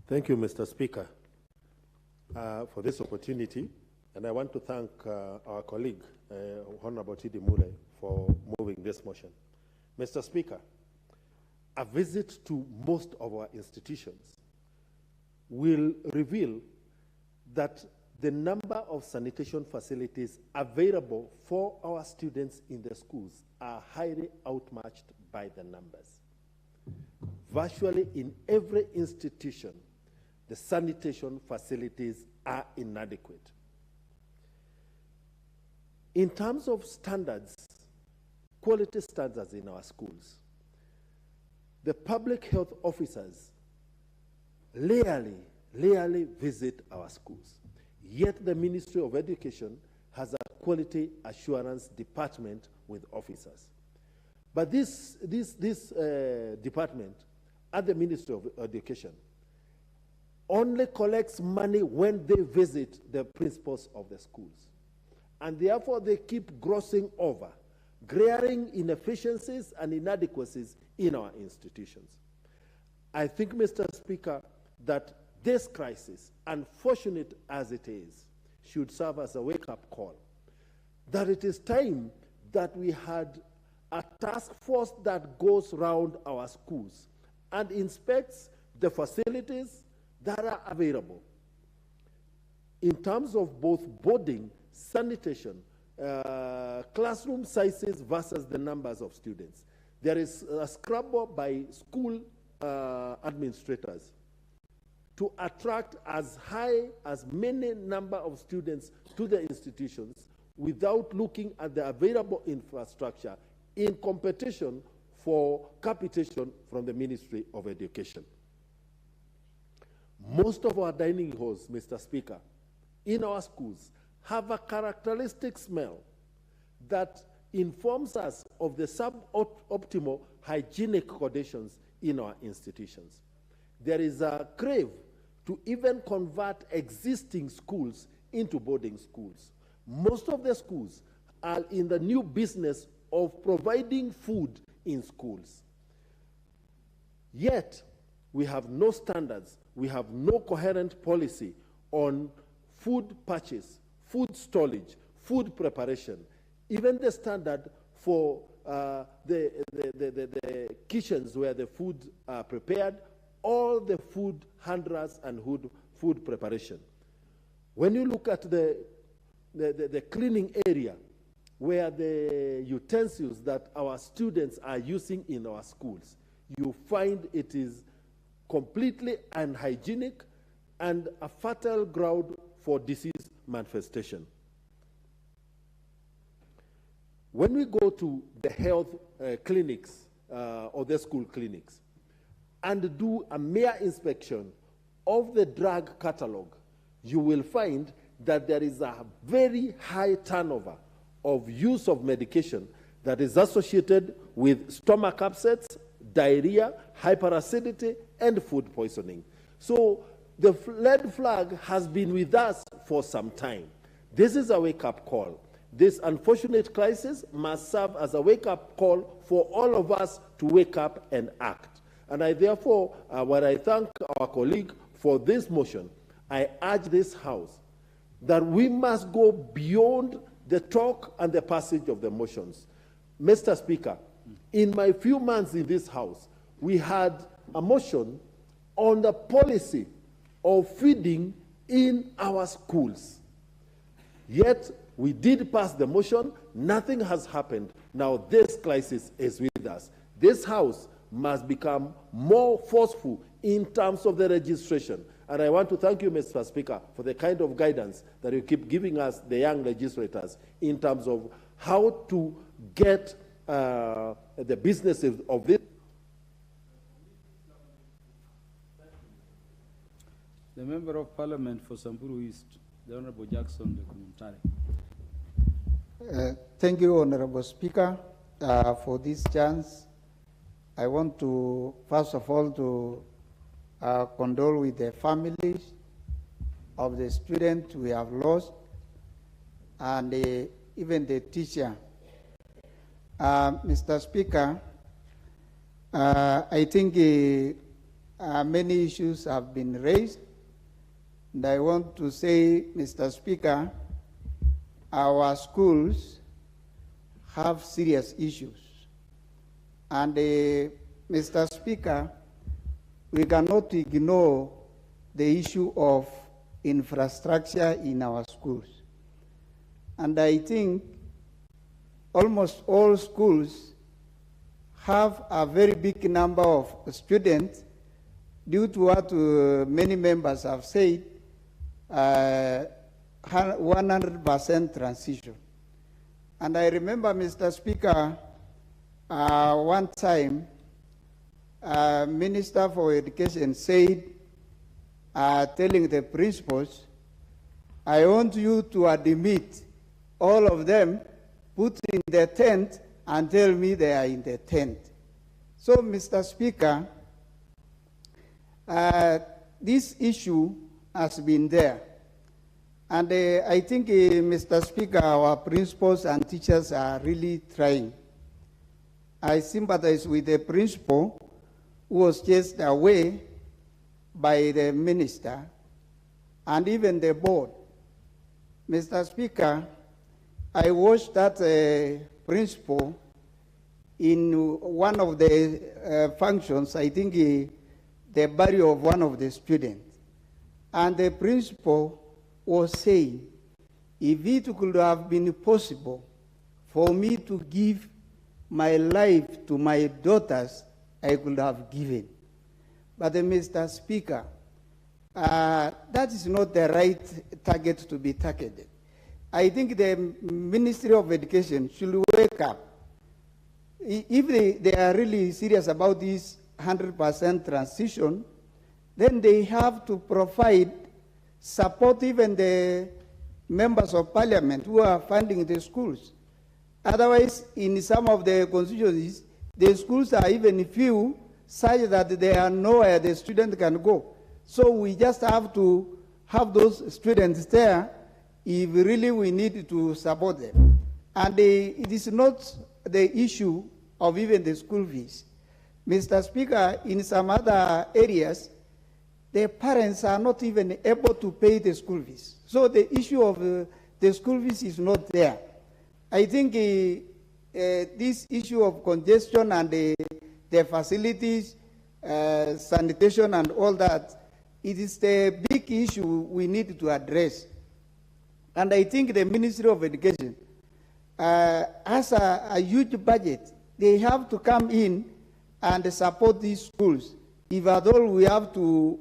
Thank you, Mr. Speaker, for this opportunity. And I want to thank our colleague, Honorable Chidi Mule, for moving this motion. Mr. Speaker, a visit to most of our institutions will reveal that the number of sanitation facilities available for our students in the schools are highly outmatched by the numbers. Virtually in every institution, the sanitation facilities are inadequate. In terms of standards, quality standards in our schools, the public health officers rarely visit our schools. Yet the Ministry of Education has a quality assurance department with officers. But this department at the Ministry of Education only collects money when they visit the principals of the schools. And therefore they keep grossing over, glaring inefficiencies and inadequacies in our institutions. I think, Mr. Speaker, that this crisis, unfortunate as it is, should serve as a wake-up call, that it is time that we had a task force that goes around our schools and inspects the facilities that are available in terms of both boarding, sanitation, classroom sizes versus the numbers of students. There is a scramble by school administrators to attract as high as many number of students to the institutions without looking at the available infrastructure in competition for capitation from the Ministry of Education. Most of our dining halls, Mr. Speaker, in our schools have a characteristic smell that informs us of the suboptimal hygienic conditions in our institutions. There is a crave to even convert existing schools into boarding schools. Most of the schools are in the new business of providing food in schools. Yet, we have no standards, we have no coherent policy on food purchase, food storage, food preparation, even the standard for the kitchens where the food are prepared, all the food handlers and food preparation. When you look at the cleaning area, where the utensils that our students are using in our schools, you find it is completely unhygienic and a fertile ground for disease manifestation. When we go to the health clinics or the school clinics and do a mere inspection of the drug catalog, you will find that there is a very high turnover of use of medication that is associated with stomach upsets, diarrhea, hyperacidity, and food poisoning. So the red flag has been with us for some time. This is a wake-up call. This unfortunate crisis must serve as a wake-up call for all of us to wake up and act. And I therefore, when I thank our colleague for this motion, I urge this House that we must go beyond the talk and the passage of the motions. Mr. Speaker, in my few months in this House, we had a motion on the policy of feeding in our schools. Yet, we did pass the motion, nothing has happened. Now this crisis is with us. This House must become more forceful in terms of the registration. And I want to thank you, Mr. Speaker, for the kind of guidance that you keep giving us, the young legislators, in terms of how to get the businesses of this. The Member of Parliament for Samburu East, the Honorable Jackson de Commentary. Thank you, Honorable Speaker, for this chance. I want to, first of all, to condole with the families of the students we have lost, and even the teacher. Mr. Speaker, I think many issues have been raised, and I want to say, Mr. Speaker, our schools have serious issues. And Mr. Speaker, we cannot ignore the issue of infrastructure in our schools. And I think almost all schools have a very big number of students due to what many members have said, 100% transition. And I remember, Mr. Speaker, one time, Minister for Education said, telling the principals, I want you to admit all of them, put in the tent, and tell me they are in the tent. So, Mr. Speaker, this issue has been there. And I think, Mr. Speaker, our principals and teachers are really trying. I sympathize with the principal who was chased away by the minister and even the board. Mr. Speaker, I watched that principal in one of the functions, I think the burial of one of the students. And the principal was saying, if it could have been possible for me to give my life to my daughters, I could have given. But Mr. Speaker, that is not the right target to be targeted. I think the Ministry of Education should wake up. If they are really serious about this 100% transition, then they have to provide support even the members of parliament who are funding the schools. Otherwise, in some of the constituencies, the schools are even few, such that there are nowhere the student can go. So we just have to have those students there if really we need to support them. And it is not the issue of even the school fees. Mr. Speaker, in some other areas, the parents are not even able to pay the school fees. So the issue of the school fees is not there. I think this issue of congestion and the facilities, sanitation and all that, it is the big issue we need to address. And I think the Ministry of Education has a huge budget. They have to come in and support these schools. If at all we have to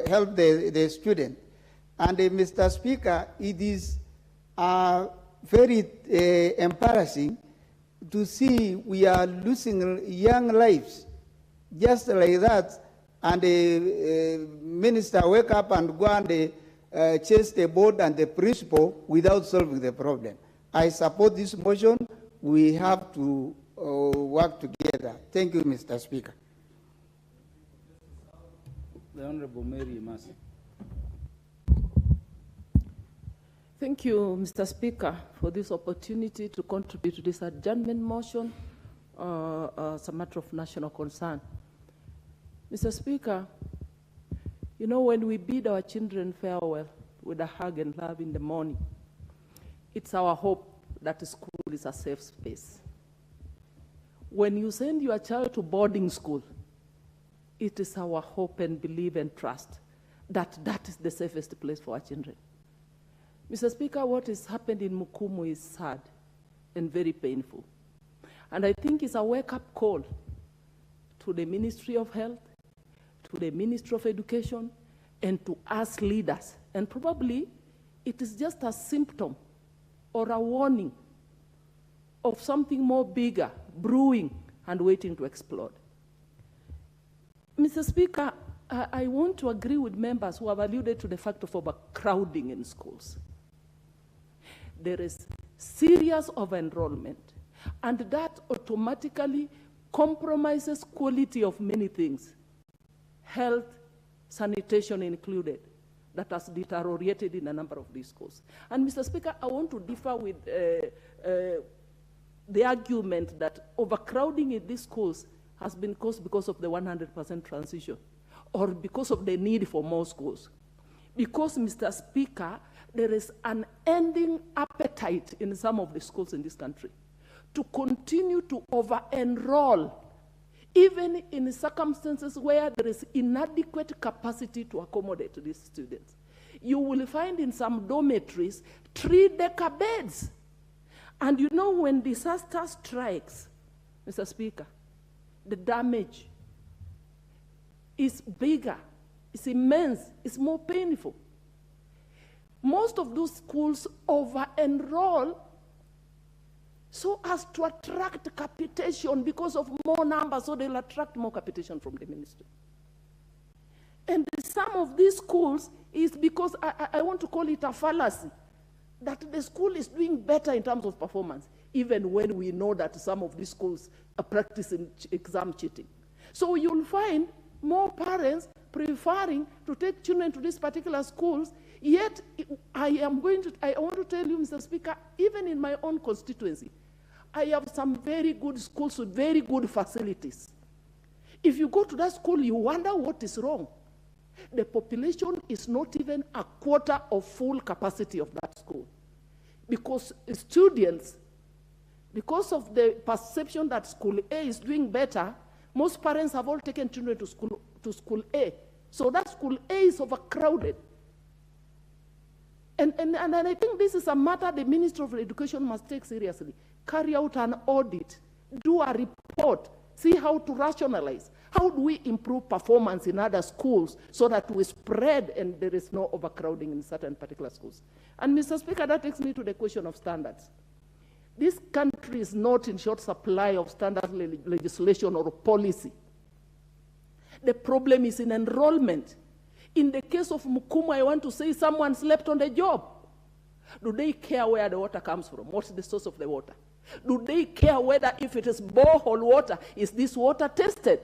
help the student. And Mr. Speaker, it is very embarrassing to see we are losing young lives just like that, and the minister wake up and go and chase the board and the principal without solving the problem. I support this motion. We have to work together. Thank you, Mr. Speaker. The Honorable Mary Masi. Thank you, Mr. Speaker, for this opportunity to contribute to this adjournment motion as a matter of national concern. Mr. Speaker, you know, when we bid our children farewell with a hug and love in the morning, it's our hope that school is a safe space. When you send your child to boarding school, it is our hope and belief and trust that that is the safest place for our children. Mr. Speaker, what has happened in Mukumu is sad and very painful. And I think it's a wake-up call to the Ministry of Health, to the Ministry of Education, and to us leaders. And probably it is just a symptom or a warning of something more bigger, brewing and waiting to explode. Mr. Speaker, I want to agree with members who have alluded to the fact of overcrowding in schools. There is serious over-enrollment, and that automatically compromises quality of many things, health, sanitation included, that has deteriorated in a number of these schools. And Mr. Speaker, I want to differ with the argument that overcrowding in these schools has been caused because of the 100% transition or because of the need for more schools. Because, Mr. Speaker, there is an ending appetite in some of the schools in this country to continue to over-enroll, even in circumstances where there is inadequate capacity to accommodate these students. You will find in some dormitories 3-decker beds. And you know, when disaster strikes, Mr. Speaker, the damage is bigger, it's immense, it's more painful. Most of those schools over-enroll so as to attract capitation because of more numbers, so they'll attract more capitation from the ministry. And some of these schools is because, I want to call it a fallacy, that the school is doing better in terms of performance, even when we know that some of these schools are practicing exam cheating. So you'll find more parents preferring to take children to these particular schools. Yet, I want to tell you, Mr. Speaker, even in my own constituency, I have some very good schools with very good facilities. If you go to that school, you wonder what is wrong. The population is not even a quarter of full capacity of that school. Because students, because of the perception that school A is doing better, most parents have all taken children to school A. So that school A is overcrowded. And I think this is a matter the Ministry of Education must take seriously. Carry out an audit, do a report, see how to rationalize. How do we improve performance in other schools so that we spread and there is no overcrowding in certain particular schools? And Mr. Speaker, that takes me to the question of standards. This country is not in short supply of standard legislation or policy. The problem is in enrollment. In the case of Mukumu, I want to say someone slept on the job. Do they care where the water comes from? What's the source of the water? Do they care whether if it is borehole water, is this water tested?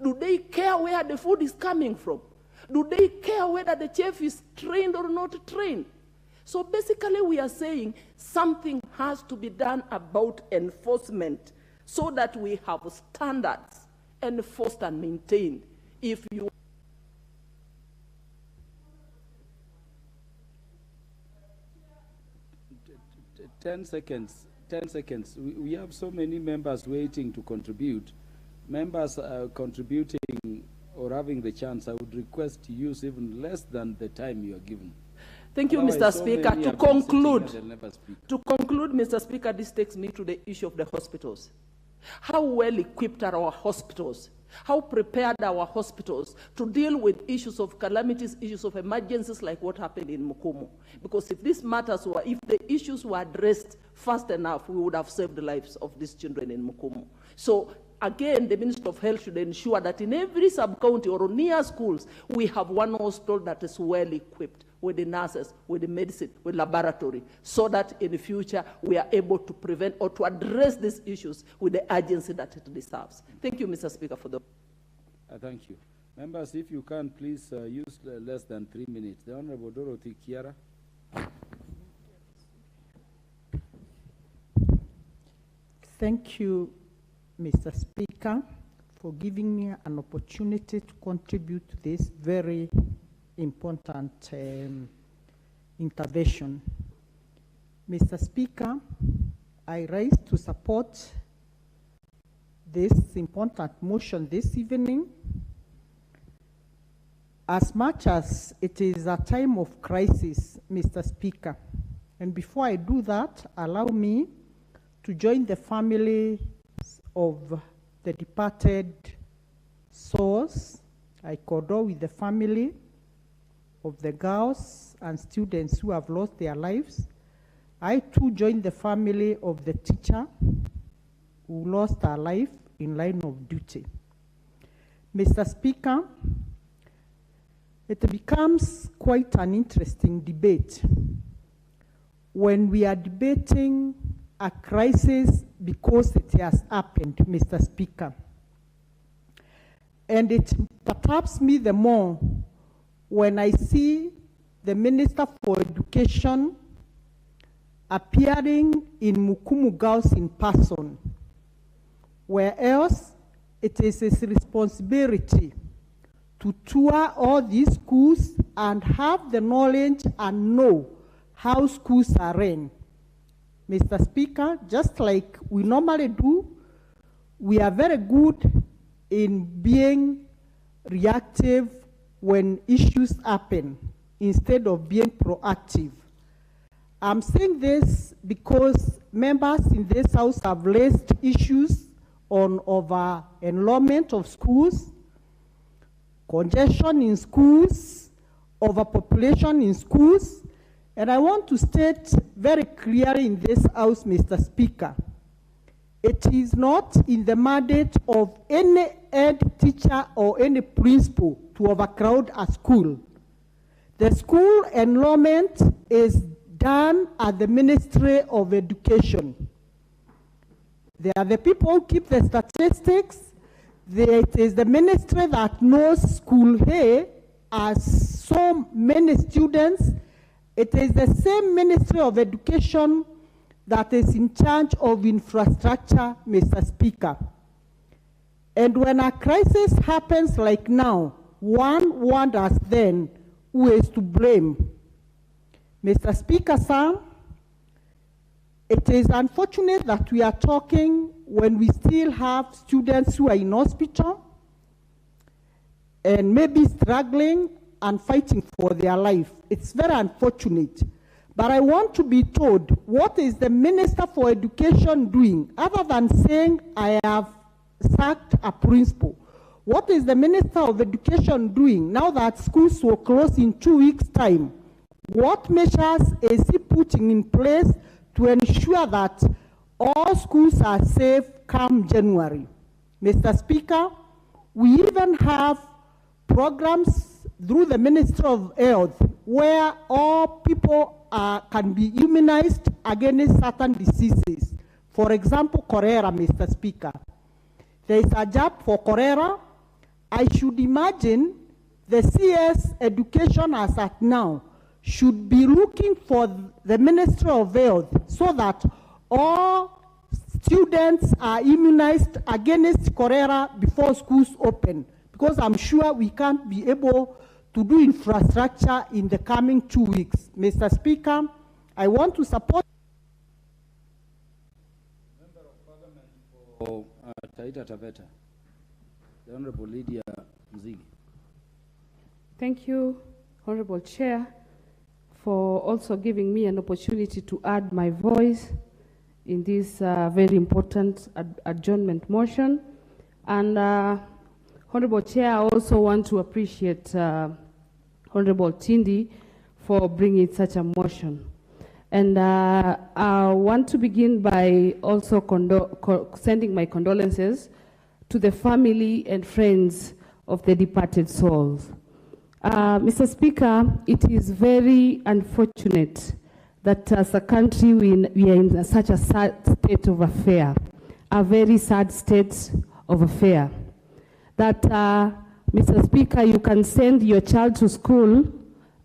Do they care where the food is coming from? Do they care whether the chef is trained or not trained? So basically we are saying something has to be done about enforcement so that we have standards enforced and maintained. If you 10 seconds. 10 seconds. We have so many members waiting to contribute. Members contributing or having the chance, I would request to use even less than the time you are given. Thank you, Mr. Speaker. To conclude, Mr. Speaker, this takes me to the issue of the hospitals. How well equipped are our hospitals? How prepared are our hospitals to deal with issues of calamities, issues of emergencies like what happened in Mukumu? Because if these matters were, if the issues were addressed fast enough, we would have saved the lives of these children in Mukumu. So again, the Minister of Health should ensure that in every sub-county or near schools, we have one hospital that is well equipped with the nurses, with the medicine, with laboratory, so that in the future we are able to prevent or to address these issues with the urgency that it deserves. Thank you, Mr. Speaker, for the... Thank you. Members, if you can, please use less than 3 minutes. The Honorable Dorothy Kiara. Thank you, Mr. Speaker, for giving me an opportunity to contribute to this very important intervention. Mr. Speaker, I rise to support this important motion this evening. As much as it is a time of crisis, Mr. Speaker, and before I do that, allow me to join the families of the departed souls. I condole with the family of the girls and students who have lost their lives. I too join the family of the teacher who lost her life in line of duty. Mr. Speaker, it becomes quite an interesting debate when we are debating a crisis because it has happened, Mr. Speaker. And it perturbs me the more when I see the Minister for Education appearing in Mukumu Girls in person, where else it is his responsibility to tour all these schools and have the knowledge and know how schools are run. Mr. Speaker, just like we normally do, we are very good in being reactive when issues happen instead of being proactive. I'm saying this because members in this House have raised issues on over-enrollment of schools, congestion in schools, overpopulation in schools, and I want to state very clearly in this House, Mr. Speaker, it is not in the mandate of any head teacher or any principal to overcrowd a school. The school enrollment is done at the Ministry of Education. They are the people who keep the statistics. It is the ministry that knows school A has so many students. It is the same Ministry of Education that is in charge of infrastructure, Mr. Speaker. And when a crisis happens like now, one wonders then who is to blame. Mr. Speaker, sir, it is unfortunate that we are talking when we still have students who are in hospital and maybe struggling and fighting for their life. It's very unfortunate. But I want to be told, what is the Minister for Education doing other than saying, I have sacked a principal? What is the Minister of Education doing now that schools will close in 2 weeks' time? What measures is he putting in place to ensure that all schools are safe come January? Mr. Speaker, we even have programs through the Ministry of Health where all people can be immunized against certain diseases. For example, cholera, Mr. Speaker. There is a jab for cholera. I should imagine the CS Education as at now should be looking for the Ministry of Health so that all students are immunized against cholera before schools open, because I'm sure we can't be able to do infrastructure in the coming 2 weeks. Mr. Speaker, I want to support. Member of Parliament for Taita Taveta, the Honorable Lydia Mzigi. Thank you, Honorable Chair, for also giving me an opportunity to add my voice in this very important adjournment motion. And Honorable Chair, I also want to appreciate Honorable Tindi for bringing such a motion. And I want to begin by also sending my condolences to the family and friends of the departed souls. Mr. Speaker, it is very unfortunate that as a country we are in such a sad state of affair, a very sad state of affair, that, Mr. Speaker, you can send your child to school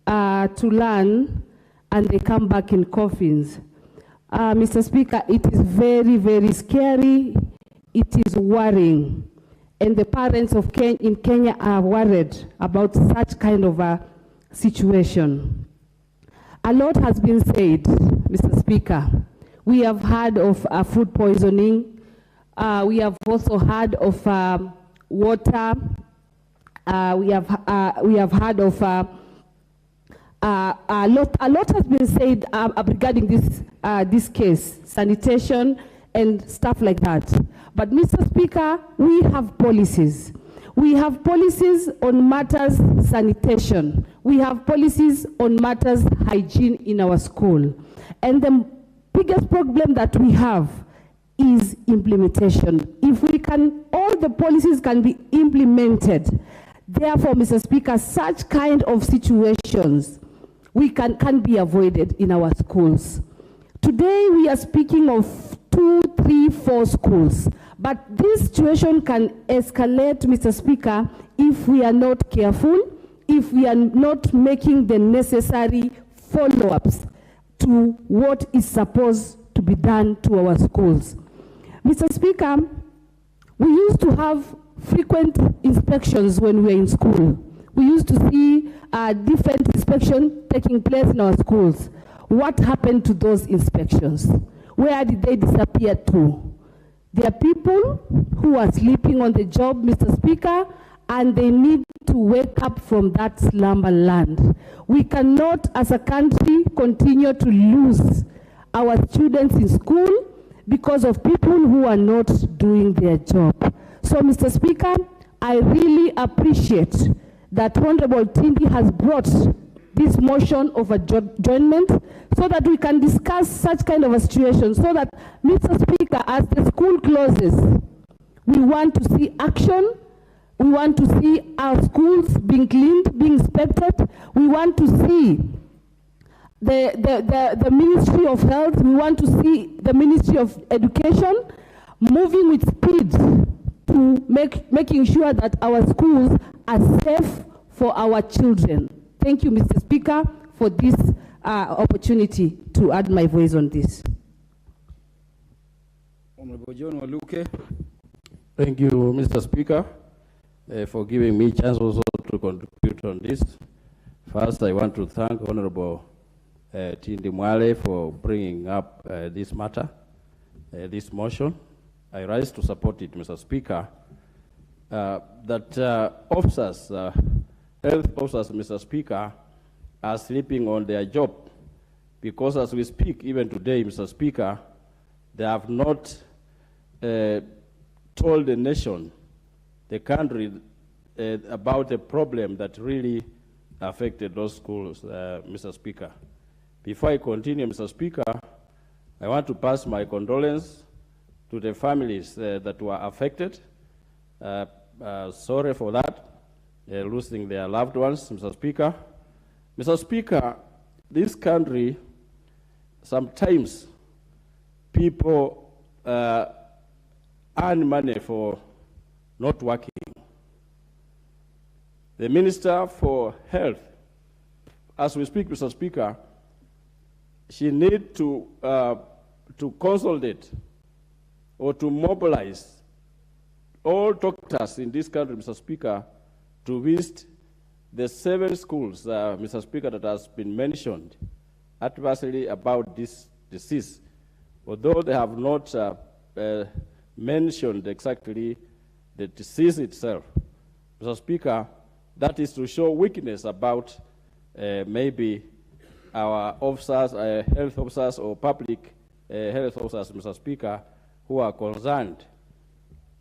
to learn and they come back in coffins. Mr. Speaker, it is very, very scary. It is worrying. And the parents of in Kenya are worried about such kind of a situation. A lot has been said, Mr. Speaker. We have heard of food poisoning. We have also heard of water. We have heard of a lot has been said regarding this case, sanitation and stuff like that. But Mr. Speaker, we have policies. We have policies on matters sanitation. We have policies on matters hygiene in our school. And the biggest problem that we have is implementation. If we can, all the policies can be implemented. Therefore, Mr. Speaker, such kind of situations can be avoided in our schools. Today, we are speaking of 2, 3, 4 schools. But this situation can escalate, Mr. Speaker, if we are not careful, if we are not making the necessary follow-ups to what is supposed to be done to our schools. Mr. Speaker, we used to have frequent inspections when we were in school. We used to see different inspections taking place in our schools. What happened to those inspections? Where did they disappear to? There are people who are sleeping on the job, Mr. Speaker, and they need to wake up from that slumber land. We cannot, as a country, continue to lose our students in school because of people who are not doing their job. So, Mr. Speaker, I really appreciate that Honorable Tindi has brought this motion of adjournment so that we can discuss such kind of a situation, so that, Mr. Speaker, as the school closes, we want to see action. We want to see our schools being cleaned, being inspected. We want to see the Ministry of Health. We want to see the Ministry of Education moving with speed to making sure that our schools are safe for our children. Thank you, Mr. Speaker, for this opportunity to add my voice on this. Honorable John Waluke. Thank you, Mr. Speaker, for giving me a chance also to contribute on this. First, I want to thank Honorable Tindi Mwale for bringing up this matter, this motion. I rise to support it, Mr. Speaker, that officers, health officers, Mr. Speaker, are sleeping on their job, because as we speak, even today, Mr. Speaker, they have not told the nation, the country, about the problem that really affected those schools, Mr. Speaker. Before I continue, Mr. Speaker, I want to pass my condolence to the families that were affected. Sorry for that, losing their loved ones, Mr. Speaker. Mr. Speaker, this country, sometimes people earn money for not working. The Minister for Health, as we speak, Mr. Speaker, she needs to consolidate or to mobilize all doctors in this country, Mr. Speaker, to visit the 7 schools, Mr. Speaker, that has been mentioned adversely about this disease, although they have not mentioned exactly the disease itself. Mr. Speaker, that is to show weakness about maybe our officers, health officers or public health officers, Mr. Speaker, who are concerned.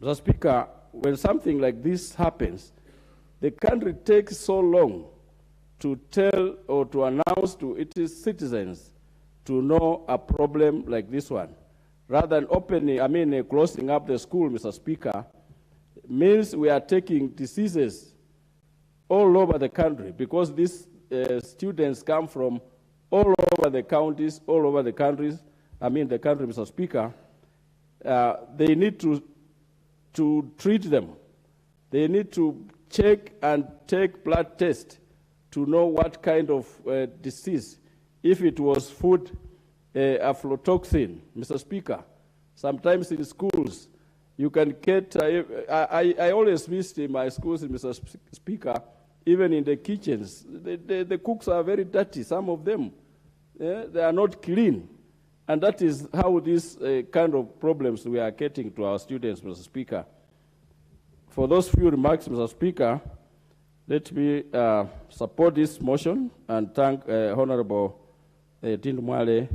Mr. Speaker, when something like this happens, the country takes so long to tell or to announce to its citizens to know a problem like this one. Rather than closing up the school, Mr. Speaker, means we are taking diseases all over the country, because these students come from all over the counties, all over the countries, the country, Mr. Speaker. They need to treat them. They need to check and take blood tests to know what kind of disease. If it was food aflatoxin, Mr. Speaker. Sometimes in schools, you can get, I always visit my schools, Mr. Speaker, even in the kitchens. The cooks are very dirty, some of them. They are not clean. And that is how these kind of problems we are getting to our students, Mr. Speaker. For those few remarks, Mr. Speaker, let me support this motion and thank Honorable Tindu Mwale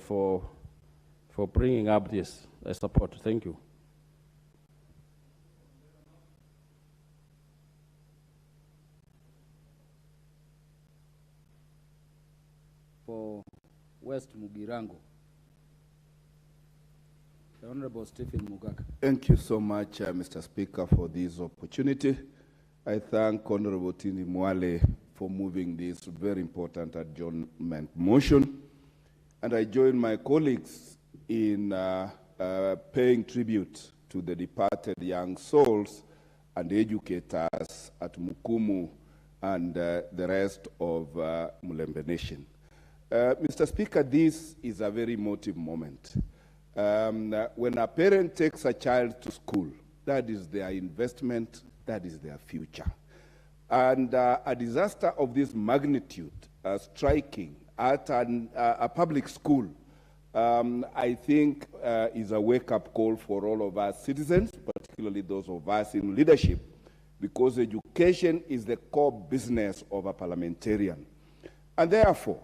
for bringing up this support. Thank you. For West Mugirango, the Honorable Stephen Mugaka. Thank you so much, Mr. Speaker, for this opportunity. I thank Honorable Tindi Mwale for moving this very important adjournment motion. And I join my colleagues in paying tribute to the departed young souls and educators at Mukumu and the rest of Mulembe Nation. Mr. Speaker, this is a very emotive moment. When a parent takes a child to school, that is their investment, that is their future. And a disaster of this magnitude striking at a public school, I think is a wake-up call for all of us citizens, particularly those of us in leadership, because education is the core business of a parliamentarian. And therefore,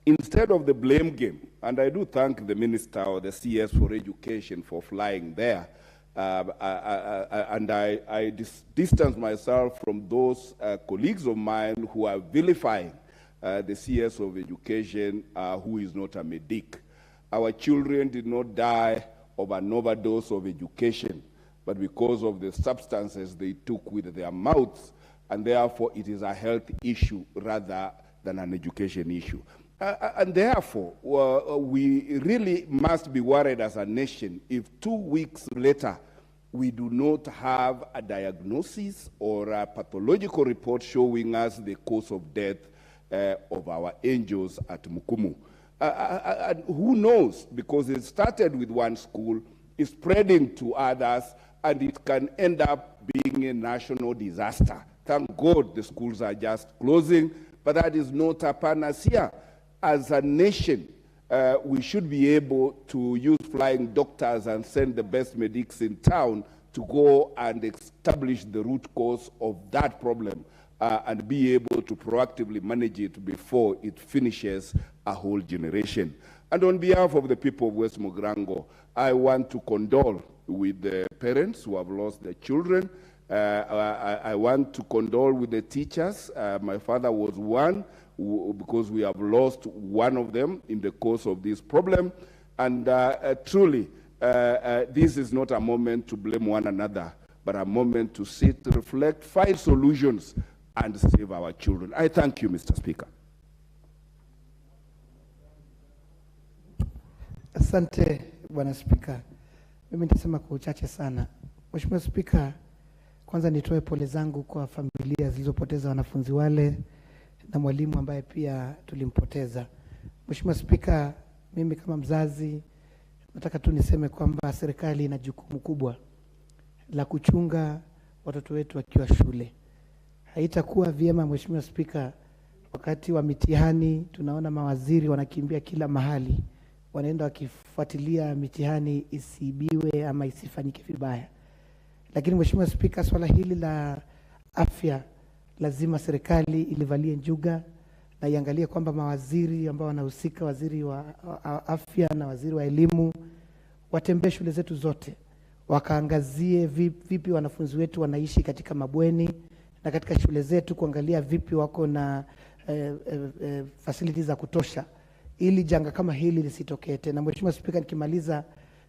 instead of the blame game, and I do thank the Minister or the CS for Education for flying there, and I distance myself from those colleagues of mine who are vilifying the CS of Education who is not a medic. Our children did not die of an overdose of education, but because of the substances they took with their mouths, and therefore it is a health issue rather than an education issue. And therefore, we really must be worried as a nation if 2 weeks later we do not have a diagnosis or a pathological report showing us the cause of death of our angels at Mukumu. And who knows, because it started with one school, is spreading to others, and it can end up being a national disaster. Thank God the schools are just closing, but that is not a panacea. As a nation, we should be able to use flying doctors and send the best medics in town to go and establish the root cause of that problem and be able to proactively manage it before it finishes a whole generation. And on behalf of the people of West Mugirango, I want to condole with the parents who have lost their children. I want to condole with the teachers. My father was one, because we have lost one of them in the course of this problem. And truly, this is not a moment to blame one another, but a moment to sit, reflect, find solutions, and save our children. I thank you, Mr. Speaker. Asante, Bwana Spika. Mimi nitasema kwa uchache sana. Mheshimiwa Spika, kwanza nitoe pole zangu kwa familia zilizopoteza wanafunzi wale na mwalimu ambaye pia tulimpoteza. Mheshimiwa Spika, mimi kama mzazi nataka tu niseme kwamba serikali ina jukumu kubwa la kuchunga watoto wetu wakiwa shule. Haitakuwa vyema, Mheshimiwa Spika, wakati wa mitihani tunaona mawaziri wanakimbia kila mahali, wanaenda wakifuatilia mitihani isiibiwe ama isifanyike vibaya. Lakini Mheshimiwa Spika, swala hili la afya lazima serikali ilivalie njuga na iangalie kwamba mawaziri ambao wanahusika, waziri wa afya na waziri wa elimu, watembee shule zetu zote, wakaangazie vipi wanafunzi wetu wanaishi katika mabweni na katika shule zetu, kuangalia vipi wako na facilities za kutosha ili janga kama hili lisitokee tena. Mheshimiwa Spika, nikimaliza,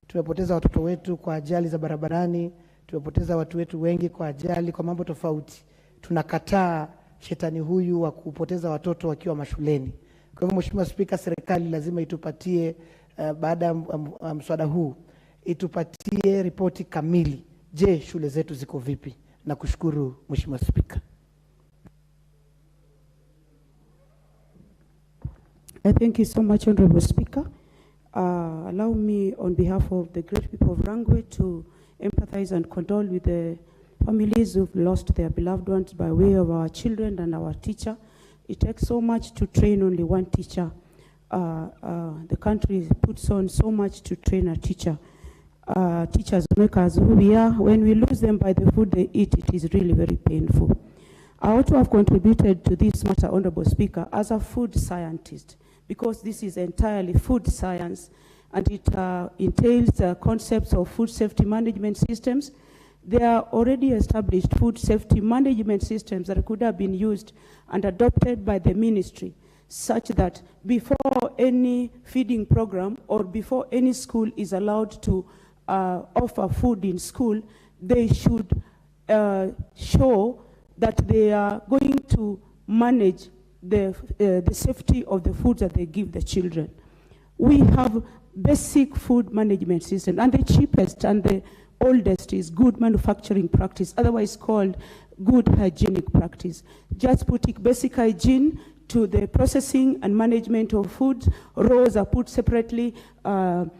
tumepoteza watoto wetu kwa ajali za barabarani, tumepoteza watu wetu wengi kwa ajali, kwa mambo tofauti. Tunakataa shetani huyu wa kupoteza watoto wakiwa mashuleni. Kwa hivyo Mheshimiwa Spika, serikali lazima itupatie baada ya mswada huu itupatie ripoti kamili. Je, shule zetu ziko vipi? Na kushukuru Mheshimiwa Spika. Thank you so much, Honorable Speaker. Allow me, on behalf of the great people of Rangwe, to empathize and condole with the families who've lost their beloved ones by way of our children and our teacher. It takes so much to train only one teacher. The country puts on so much to train a teacher. Teachers make us who we are. When we lose them by the food they eat, it is really very painful. I ought to have contributed to this matter, Honorable Speaker, as a food scientist, because this is entirely food science, and it entails concepts of food safety management systems. There are already established food safety management systems that could have been used and adopted by the ministry, such that before any feeding program or before any school is allowed to offer food in school, they should show that they are going to manage the safety of the food that they give the children. We have basic food management system, and the cheapest and the oldest is good manufacturing practice, otherwise called good hygienic practice. Just putting basic hygiene to the processing and management of food. Raws are put separately, the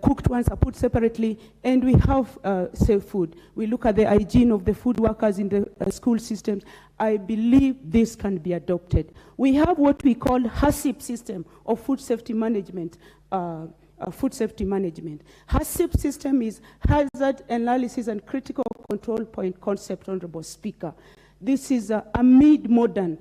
cooked ones are put separately, and we have safe food. We look at the hygiene of the food workers in the school systems. I believe this can be adopted. We have what we call HACCP system of food safety management. HACCP system is hazard analysis and critical control point concept, Honorable Speaker. This is a mid-modern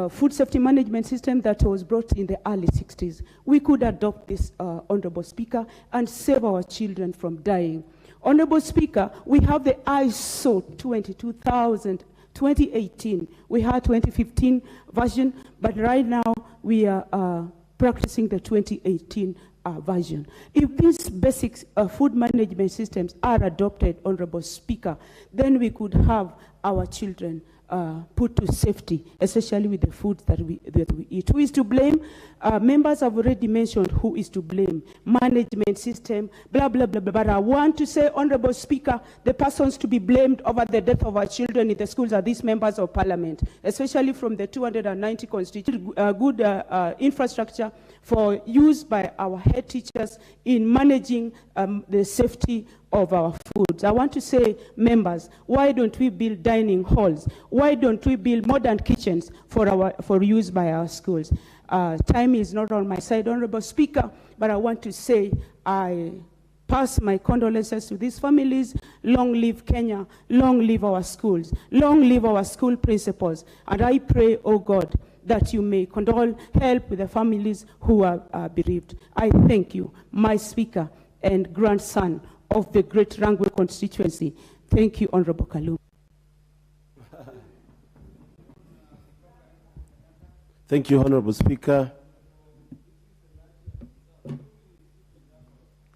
food safety management system that was brought in the early 60s. We could adopt this, Honorable Speaker, and save our children from dying. Honorable Speaker, we have the ISO 2018. We had 2015 version, but right now we are practicing the 2018 version. If these basic food management systems are adopted, Honorable Speaker, then we could have our children put to safety, especially with the food that we eat. Who is to blame? Members have already mentioned who is to blame. Management system, blah, blah, blah, blah. But I want to say, Honorable Speaker, the persons to be blamed over the death of our children in the schools are these members of parliament, especially from the 290 constituted good infrastructure for use by our head teachers in managing the safety of our foods. I want to say, members, why don't we build dining halls? Why don't we build modern kitchens for use by our schools? Time is not on my side, Honorable Speaker, but I want to say I pass my condolences to these families. Long live Kenya, long live our schools, long live our school principals. And I pray, oh God, that you may condole, help with the families who are bereaved. I thank you, my Speaker and grandson of the great Rangwe constituency. Thank you, Honorable Kalum. Thank you, Honorable Speaker.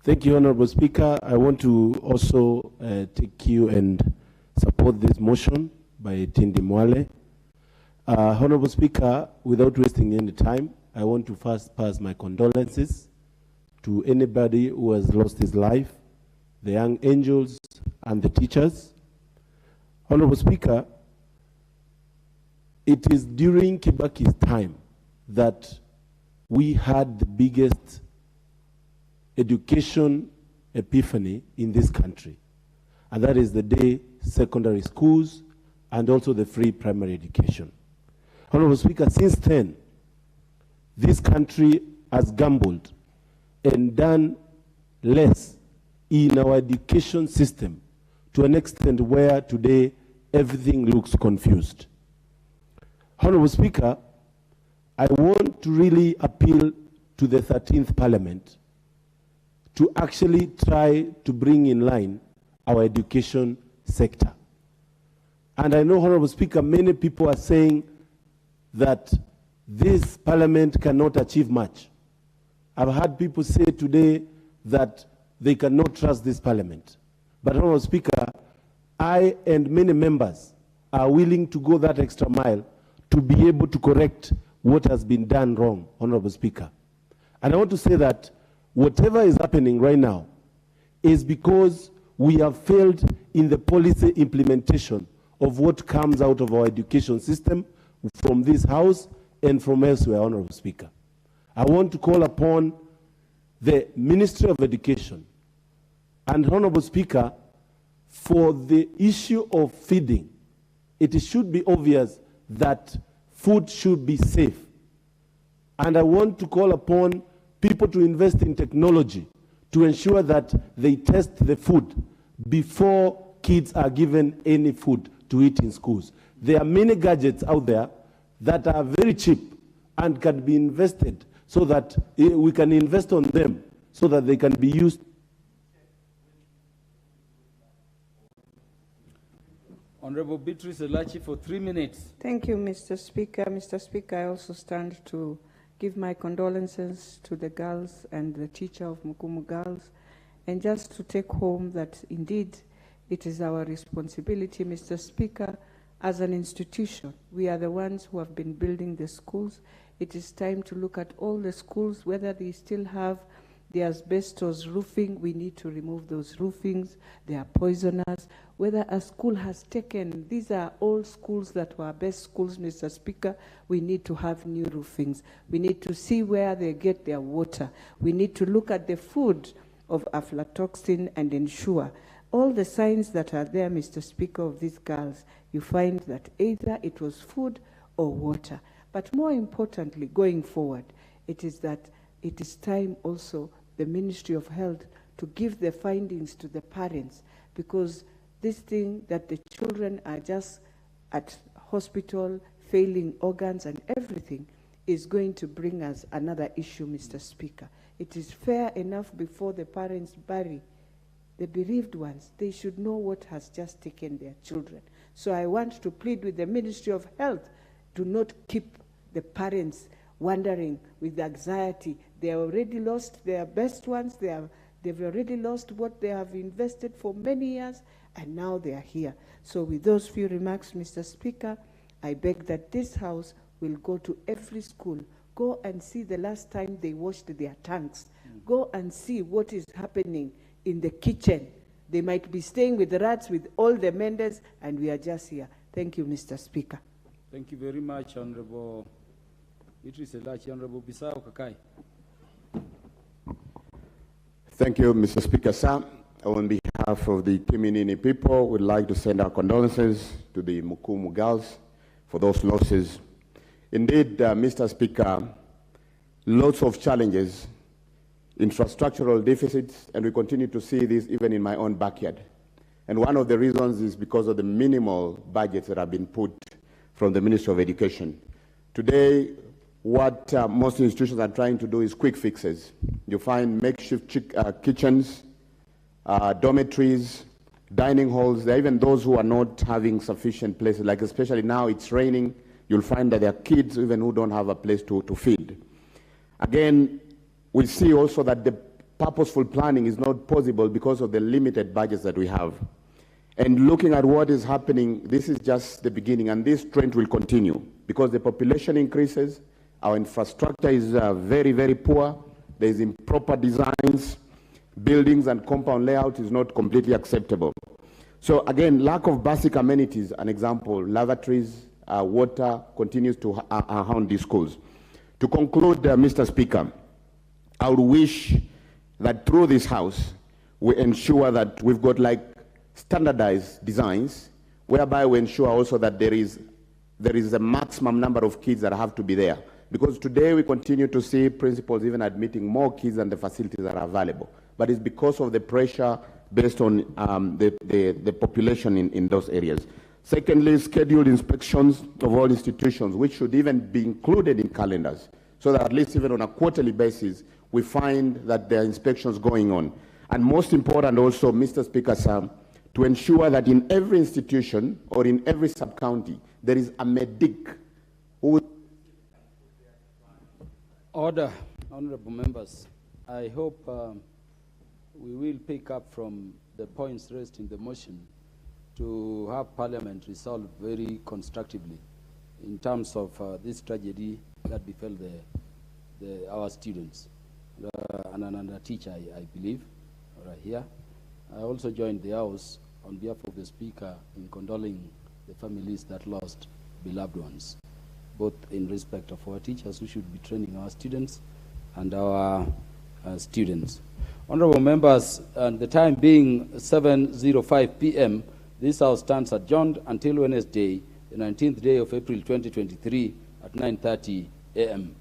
Thank you, Honorable Speaker. I want to also take you and support this motion by Tindi Mwale. Honorable Speaker, without wasting any time, I want to first pass my condolences to anybody who has lost his life, the young angels and the teachers. Honorable Speaker, it is during Kibaki's time that we had the biggest education epiphany in this country, and that is the day secondary schools and also the free primary education. Honorable Speaker, since then, this country has gambled and done less in our education system to an extent where today everything looks confused. Honorable Speaker, I want to really appeal to the 13th Parliament to actually try to bring in line our education sector. And I know, Honorable Speaker, many people are saying that this Parliament cannot achieve much. I've heard people say today that they cannot trust this Parliament. But, Honorable Speaker, I and many members are willing to go that extra mile to be able to correct what has been done wrong, Honorable Speaker. And I want to say that whatever is happening right now is because we have failed in the policy implementation of what comes out of our education system from this House and from elsewhere, Honorable Speaker. I want to call upon the Ministry of Education and Honorable Speaker for the issue of feeding. It should be obvious that food should be safe. And I want to call upon people to invest in technology to ensure that they test the food before kids are given any food to eat in schools. There are many gadgets out there that are very cheap and can be invested so that we can invest on them so that they can be used. Honorable Beatrice Elachi for 3 minutes. Thank you, Mr. Speaker. Mr. Speaker, I also stand to give my condolences to the girls and the teacher of Mukumu Girls, and just to take home that indeed it is our responsibility, Mr. Speaker, as an institution. We are the ones who have been building the schools. It is time to look at all the schools, whether they still have the asbestos roofing. We need to remove those roofings. They are poisonous. Whether a school has taken, these are all schools that were best schools, Mr. Speaker. We need to have new roofings. We need to see where they get their water. We need to look at the food of aflatoxin and ensure all the signs that are there, Mr. Speaker, of these girls, you find that either it was food or water. But more importantly, going forward, it is that it is time also the Ministry of Health to give the findings to the parents, because this thing that the children are just at hospital, failing organs and everything, is going to bring us another issue, Mr. Speaker. It is fair enough before the parents bury the bereaved ones, they should know what has just taken their children. So I want to plead with the Ministry of Health to not keep the parents wondering with anxiety. They have already lost their best ones. They've already lost what they have invested for many years, and now they are here. So with those few remarks, Mr. Speaker, I beg that this House will go to every school. Go and see the last time they washed their tanks. Go and see what is happening in the kitchen. They might be staying with the rats, with all the Mendes, and we are just here. Thank you, Mr. Speaker. Thank you very much, Honorable Beatrice Elachi. Honorable Bisau Kakai. Thank you, Mr. Speaker, sir. On behalf of the Kenyans people, we'd like to send our condolences to the Mukumu girls for those losses. Indeed, Mr. Speaker, lots of challenges, infrastructural deficits, and we continue to see this even in my own backyard. And one of the reasons is because of the minimal budgets that have been put from the Ministry of Education. Today, what most institutions are trying to do is quick fixes. You find makeshift kitchens, dormitories, dining halls. There are even those who are not having sufficient places, like especially now it's raining, you'll find that there are kids even who don't have a place to feed. Again, we see also that the purposeful planning is not possible because of the limited budgets that we have. And looking at what is happening, this is just the beginning, and this trend will continue because the population increases, our infrastructure is very, very poor, there is improper designs, buildings and compound layout is not completely acceptable. So again, lack of basic amenities, an example, lavatories, water continues to hound these schools. To conclude, Mr. Speaker, I would wish that through this House, we ensure that we've got like standardized designs, whereby we ensure also that there is a maximum number of kids that have to be there. Because today we continue to see principals even admitting more kids than the facilities that are available. But it's because of the pressure based on the population in those areas. Secondly, scheduled inspections of all institutions, which should even be included in calendars, so that at least even on a quarterly basis, we find that there are inspections going on. And most important also, Mr. Speaker, sir, to ensure that in every institution or in every sub-county, there is a medic who... Order, honorable members. I hope we will pick up from the points raised in the motion to have Parliament resolve very constructively in terms of this tragedy that befell our students and another teacher, I believe, right here. I also joined the House on behalf of the Speaker in condoling the families that lost beloved ones. both in respect of our teachers who should be training our students and our students. Honorable members, the time being 7:05 p.m., this House stands adjourned until Wednesday, the 19th day of April 2023 at 9:30 a.m.